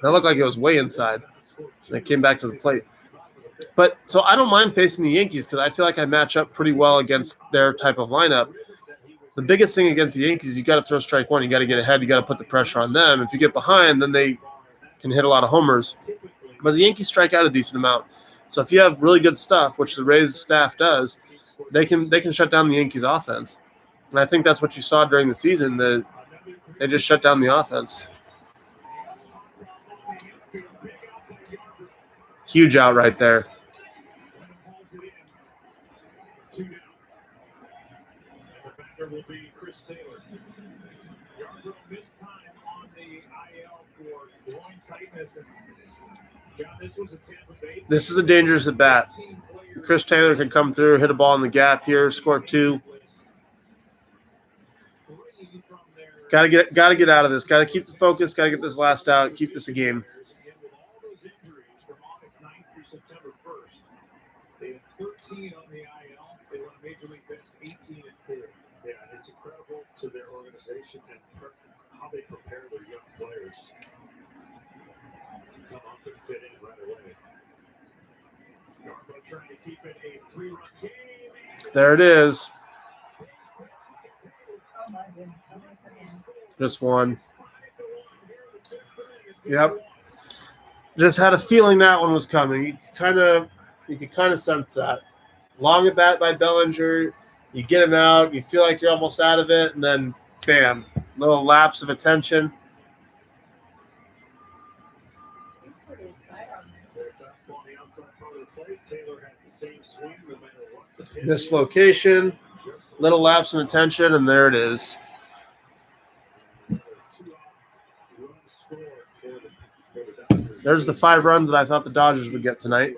That looked like it was way inside. And it came back to the plate. But so I don't mind facing the Yankees because I feel like I match up pretty well against their type of lineup. The biggest thing against the Yankees, you got to throw strike one. You got to get ahead. You got to put the pressure on them. If you get behind, then they can hit a lot of homers. But the Yankees strike out a decent amount. So if you have really good stuff, which the Rays staff does, they can shut down the Yankees offense. And I think that's what you saw during the season, that they just shut down the offense. Huge out right there. Will be Chris Taylor. Yarbrough missed time on the IL for groin tightness. And John, this was a Tampa Bay. This is a dangerous at bat. Chris Taylor can come through, hit a ball in the gap here, score 2. Got to get out of this. Got to keep the focus. Got to get this last out. Keep this a game. With all those injuries from August 9th through September 1st, they had 13 on the IL. They won a Major League Best 18-4. Yeah, it's incredible to their organization and how they prepare their young players to come up and fit in right away. Yarbrough trying to keep it a 3-run game. There it is. Oh my goodness. Just one. Yep. Just had a feeling that one was coming. You could kind of sense that. Long at bat by Bellinger. You get him out. You feel like you're almost out of it, and then bam, little lapse of attention. Mislocation, little lapse in attention, and there it is. There's the 5 runs that I thought the Dodgers would get tonight.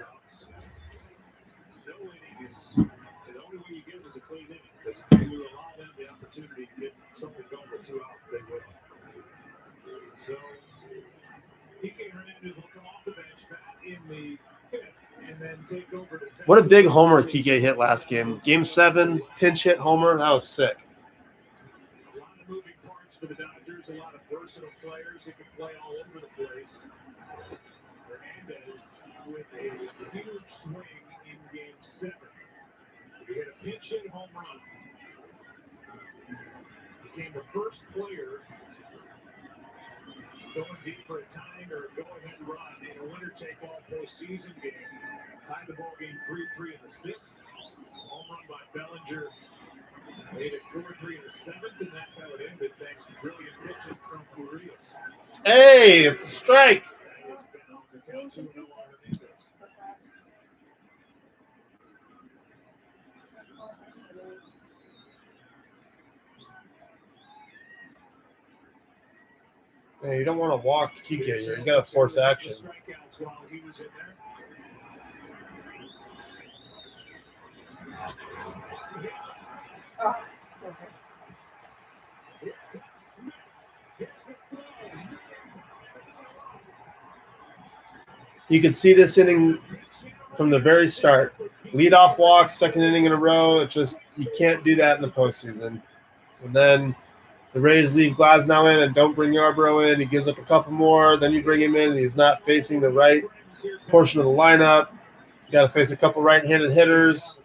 So, PK Hernandez will come off the bench back in the 5th and then take over. What a big homer TK hit last game. Game 7, pinch hit homer. That was sick. A lot of moving parts for the Dodgers, a lot of versatile players that can play all over the place. Hernandez with a huge swing in Game 7. He hit a pinch hit home run. Became the first player going deep for a tying or a go-ahead run in a winner-take-all postseason game. Tied the ball game 3-3 in the 6th. Home run by Bellinger. Made it 4-3 in the 7th, and that's how it ended. Thanks to brilliant pitching from Urias. Hey, it's a strike. Hey, you don't want to walk Kike here. You got to force action. You can see this inning from the very start. Leadoff walk, second inning in a row. It's just, you can't do that in the postseason. And then the Rays leave Glasnow in and don't bring Yarbrough in. He gives up a couple more. Then you bring him in, and he's not facing the right portion of the lineup. You got to face a couple right-handed hitters.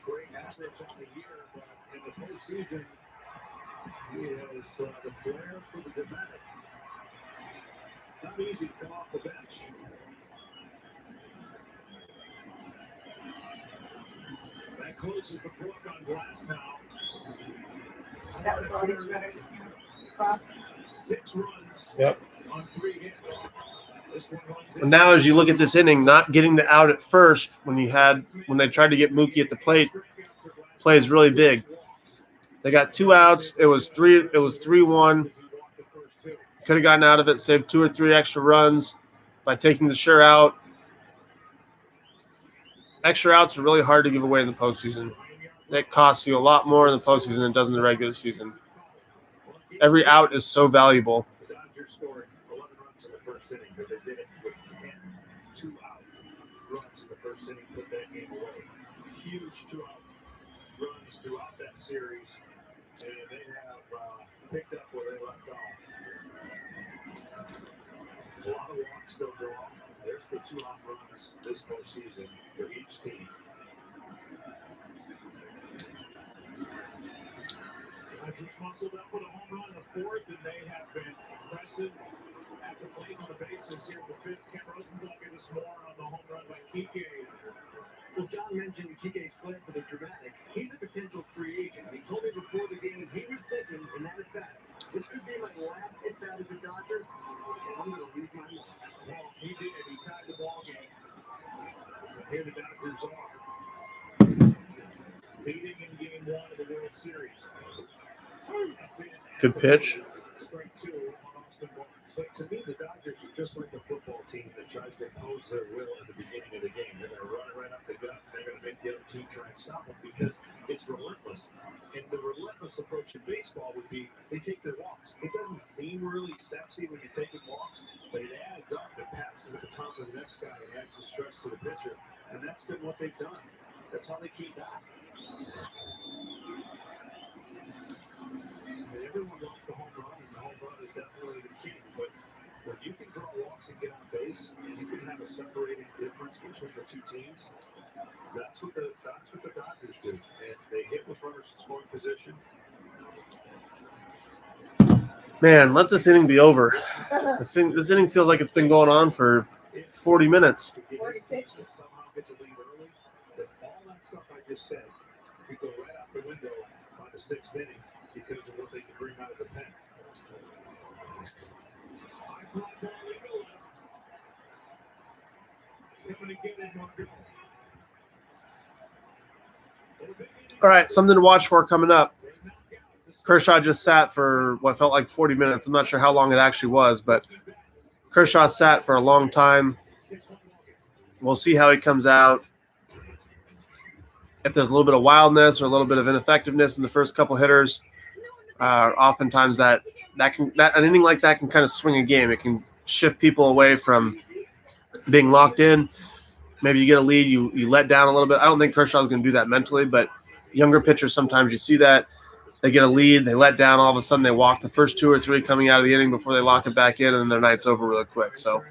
That closes the book on Glasnow. That was all these runners across. 6 runs. Yep. On 3 hits. This one runs in. And now as you look at this inning, not getting the out at first when they tried to get Mookie at the plate, plays really big. They got 2 outs. It was 3-1. Could have gotten out of it, saved 2 or 3 extra runs by taking the sure out. Extra outs are really hard to give away in the postseason. That costs you a lot more in the postseason than it does in the regular season. Every out is so valuable. The Dodgers scored 11 runs in the first inning, but they did it with 10 2-out runs in the first inning, put that game away. Huge 2-out runs throughout that series, and they have picked up where they left off. A lot of walks still go on. There's the 2-out runs this postseason for each team. Dodgers muscled up with a home run in the 4th, and they have been impressive After playing on the bases here in the fifth, Ken Rosenthal gave us more on the home run by Kike. Well, John mentioned Kike's flair for the dramatic. He's a potential free agent. He told me before the game that he was thinking, and that is fact, this could be my last at-bat as a Dodger, and I'm going to leave my mark. Well, he did. He tied the ball game. But here the Dodgers are. Leading in game one of the World Series. Good pitch. Strike two on Austin Barnes. But to me, the Dodgers are just like a football team that tries to impose their will at the beginning of the game. They're going to run it right up the gut, and they're going to make the other team try and stop them because it's relentless. And the relentless approach in baseball would be they take their walks. It doesn't seem really sexy when you're taking walks, but it adds up. It passes at the top of the next guy and adds some stress to the pitcher. And that's been what they've done. That's how they keep back. And everyone wants the home run, and the home run is definitely the key. But when you can draw walks and get on base, and you can have a separating difference between the two teams, that's what the Dodgers do. And they hit with runners in scoring position. Man, let this inning be over. This inning feels like it's been going on for 40 minutes. 40 pitches. Somehow get the lead early. But all that stuff I just said could go right out the window by the sixth inning because of what they can bring out of the pen. High fly ball into left. Coming to get it, Marco. All right, something to watch for coming up. Kershaw just sat for what felt like 40 minutes. I'm not sure how long it actually was, but Kershaw sat for a long time. We'll see how he comes out. If there's a little bit of wildness or a little bit of ineffectiveness in the first couple hitters, oftentimes that an inning like that can kind of swing a game. It can shift people away from being locked in. Maybe you get a lead, you let down a little bit. I don't think Kershaw's going to do that mentally, but younger pitchers, sometimes you see that. They get a lead, they let down, all of a sudden they walk the first 2 or 3 coming out of the inning before they lock it back in, and their night's over really quick. So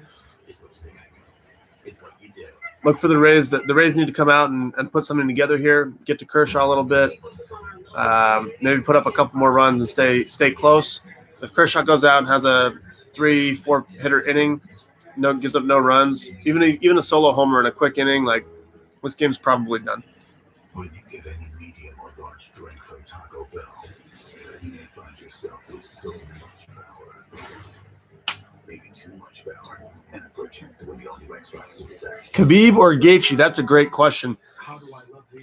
look for the Rays. The Rays need to come out and put something together here, get to Kershaw a little bit, maybe put up a couple more runs and stay close. If Kershaw goes out and has a 3-4 hitter inning, gives up no runs, even a solo homer in a quick inning, like this game's probably done. When you get any medium or large drink from Taco Bell, you may find yourself with so much power. Maybe too much power. And for a chance to win the all-new Xbox Series X. Khabib or Gaethje? That's a great question.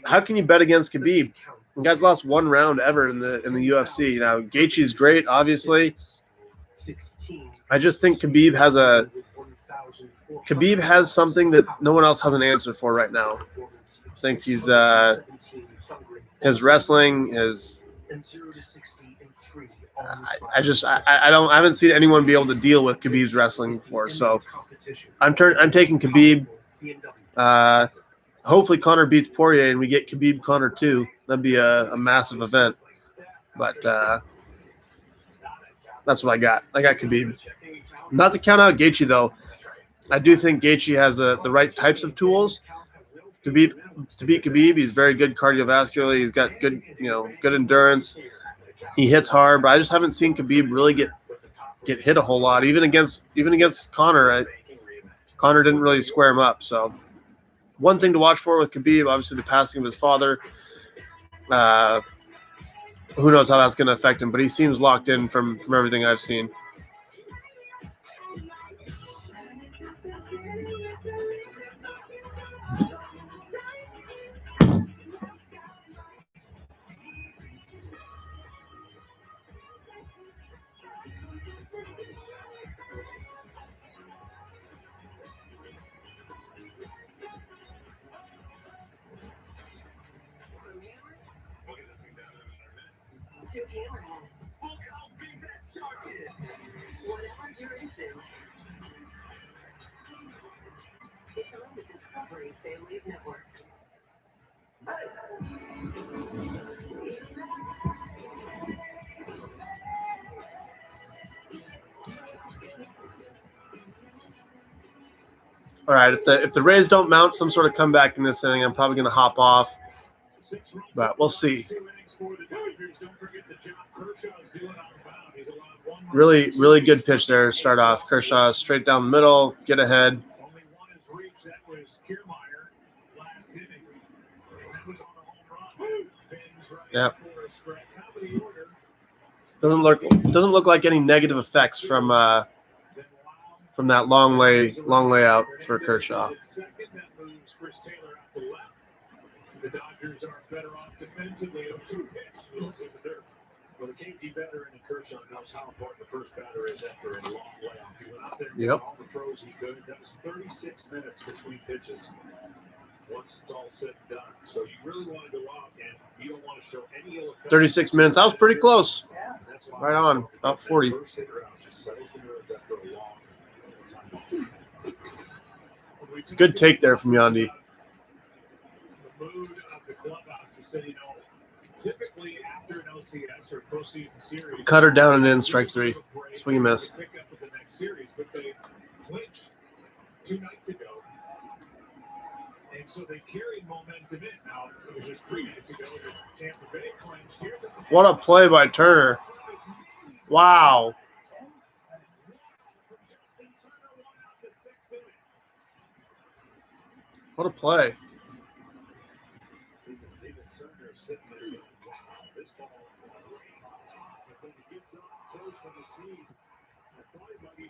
How can you bet against Khabib? The guy's lost one round ever in the UFC. Now Gaethje's great, obviously. I just think Khabib has something that no one else has an answer for right now. I think he's his wrestling, his I haven't seen anyone be able to deal with Khabib's wrestling before. So I'm taking Khabib. Hopefully Conor beats Poirier and we get Khabib Conor 2. That'd be a massive event. But that's what I got. I got Khabib. Not to count out Gaethje though. I do think Gaethje has the right types of tools to beat Khabib. He's very good cardiovascularly. He's got good endurance. He hits hard, but I just haven't seen Khabib really get hit a whole lot. Even against Conor, Conor didn't really square him up. So one thing to watch for with Khabib, obviously the passing of his father. Who knows how that's going to affect him, but he seems locked in from everything I've seen. Two hammerheads. Whatever you're into. It's on the Discovery family of networks. All right, if the Rays don't mount some sort of comeback in this inning, I'm probably going to hop off. But we'll see. Really, really good pitch there to start off. Kershaw straight down the middle, get ahead. Yep. Doesn't look like any negative effects from that long layout for Kershaw. The Dodgers are better off defensively. A true pitch goes in the dirt. Well, the KT veteran and Kershaw knows how important the first batter is after a long layoff. He went out there and got all the throws he could. That was 36 minutes between pitches. Once it's all said and done. So you really want to go out and you don't want to show any ill effect. 36 minutes. That was pretty close. Yeah. Right on. About 40. First hitter out just settles the nerves after a long time. Good take there from Yandy. The mood of the clubhouse is saying, you know, typically after an LCS or postseason series, Cut her down and in, strike three. Swing and miss. Pick up with the next series, but they clinched 2 nights ago. And so they carried momentum in. Now, it was just 3 nights ago that Tampa Bay clinched. What a play by Turner. Wow. What a play.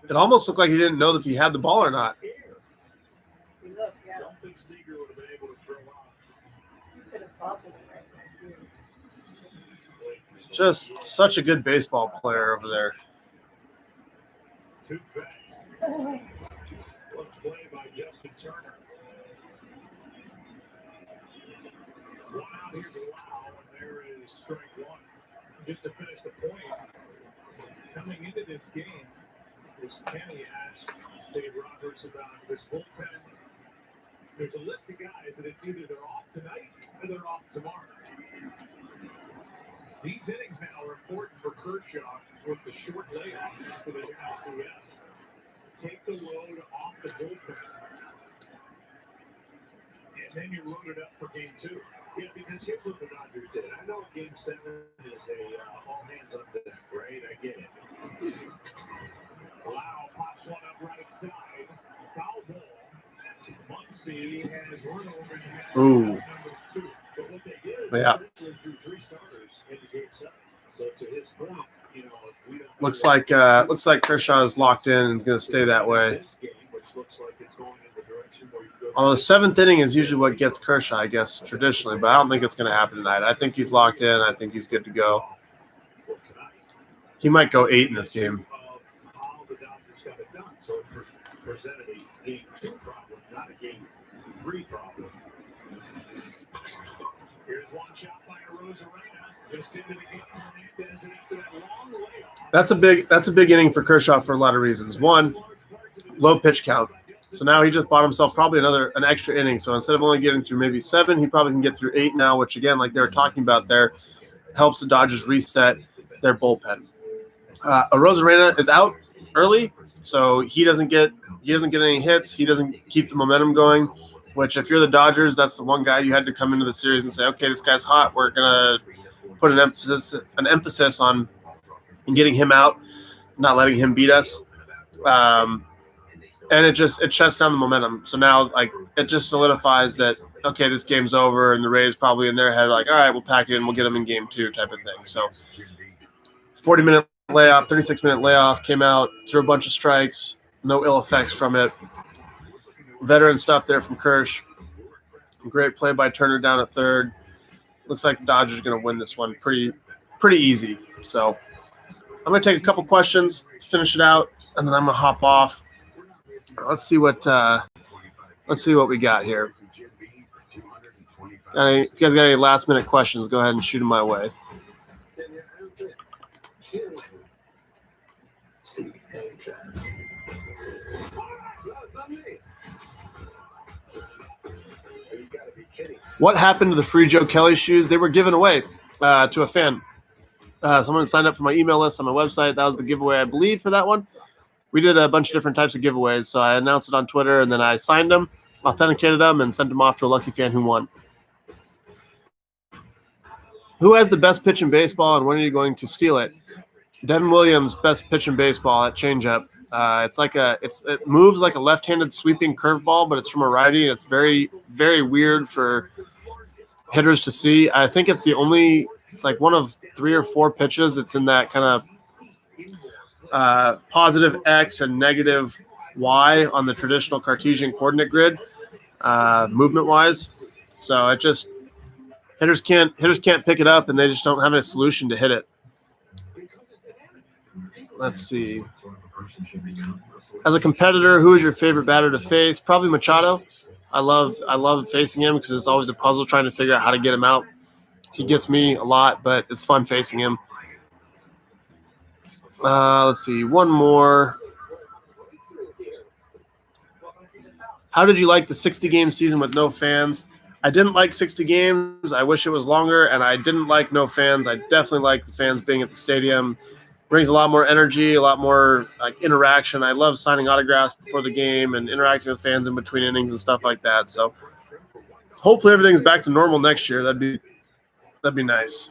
It almost looked like he didn't know if he had the ball or not. Just such a good baseball player over there. Two vets. One play by Justin Turner. One out here to Wow, and there is strike one. Just to finish the point, coming into this game, as Kenny asked Dave Roberts about this bullpen, there's a list of guys that it's either they're off tonight or they're off tomorrow. These innings now are important for Kershaw with the short layoff for the LCS. Take the load off the bullpen. And then you load it up for game 2. Yeah, because here's what the Dodgers did. I know game 7 is a all hands on deck, right? I get it. Wow, pops one up right side. Foul ball. Muncy has run over and Ooh. #2. But what they did is Yeah. threw 3 starters into game 7. So to his point, you know, if we don't Looks like Kershaw is locked in and is going to stay that way. this game, which looks like it's going in the direction where you go. Although the 7th inning is usually what gets Kershaw, I guess, traditionally, but I don't think it's going to happen tonight. I think he's locked in. I think he's good to go. He might go 8 in this game. How the Dodgers got it done. So it presented a game 2 problem, not a game 3 problem. Here's one shot by Rosarena. Just into the game. Hernandez, and after that long layoff. That's a big inning for Kershaw for a lot of reasons. One, low pitch count. So now he just bought himself probably an extra inning. So instead of only getting through maybe 7, he probably can get through 8 now, which again, like they were talking about there, helps the Dodgers reset their bullpen. Rosarena is out early, so he doesn't get any hits. He doesn't keep the momentum going. Which, if you're the Dodgers, that's the one guy you had to come into the series and say, okay, this guy's hot. We're gonna put an emphasis on getting him out, not letting him beat us. And it shuts down the momentum. So now, like, it just solidifies that, okay, this game's over, and the Rays probably in their head like, all right, we'll pack it in, we'll get them in game 2 type of thing. So 40-minute layoff, 36-minute layoff, came out, threw a bunch of strikes, no ill effects from it. Veteran stuff there from Kirsch. Great play by Turner down at 3rd. Looks like the Dodgers are going to win this one pretty easy. So I'm going to take a couple questions, finish it out, and then I'm going to hop off. Let's see what we got here. If you guys got any last-minute questions, go ahead and shoot them my way. What happened to the free Joe Kelly shoes? They were given away to a fan. Someone signed up for my email list on my website. That was the giveaway, I believe, for that one. We did a bunch of different types of giveaways. So I announced it on Twitter, and then I signed them, authenticated them, and sent them off to a lucky fan who won. Who has the best pitch in baseball, and when are you going to steal it? Devin Williams, best pitch in baseball at changeup. It moves like a left-handed sweeping curveball, but it's from a righty. It's very, very weird for hitters to see. I think it's like one of 3 or 4 pitches that's in that kind of positive X and negative Y on the traditional Cartesian coordinate grid, movement-wise. So it just hitters can't pick it up, and they just don't have any solution to hit it. Let's see. As a competitor, who is your favorite batter to face? Probably Machado. I love facing him because it's always a puzzle trying to figure out how to get him out. He gets me a lot, but it's fun facing him. Let's see. One more. How did you like the 60-game season with no fans? I didn't like 60 games. I wish it was longer, and I didn't like no fans. I definitely like the fans being at the stadium. Brings a lot more energy, a lot more like interaction. I love signing autographs before the game and interacting with fans in between innings and stuff like that. So hopefully everything's back to normal next year. That'd be nice.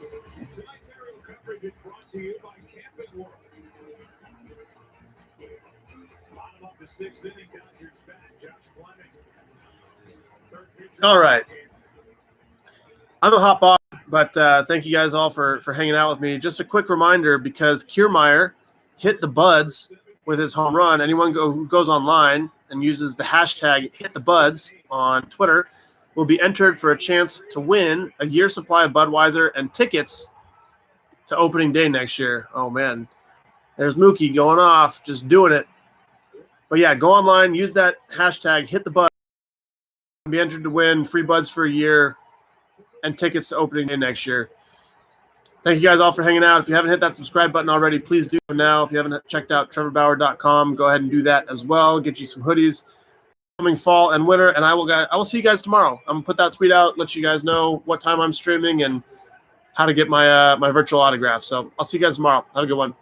All right. I'm going to hop off, but thank you guys all for hanging out with me. Just a quick reminder, because Kiermaier hit the Buds with his home run. Anyone who goes online and uses the hashtag #HitTheBuds on Twitter will be entered for a chance to win a year's supply of Budweiser and tickets to opening day next year. Oh, man. There's Mookie going off, just doing it. But, yeah, go online, use that hashtag #HitTheBuds. Be entered to win free Buds for a year and tickets to opening day next year. Thank you guys all for hanging out. If you haven't hit that subscribe button already, please do now. If you haven't checked out trevorbauer.com, go ahead and do that as well. Get you some hoodies coming fall and winter, and I will see you guys tomorrow. I'm gonna put that tweet out, let you guys know what time I'm streaming and how to get my my virtual autograph. So I'll see you guys tomorrow. Have a good one.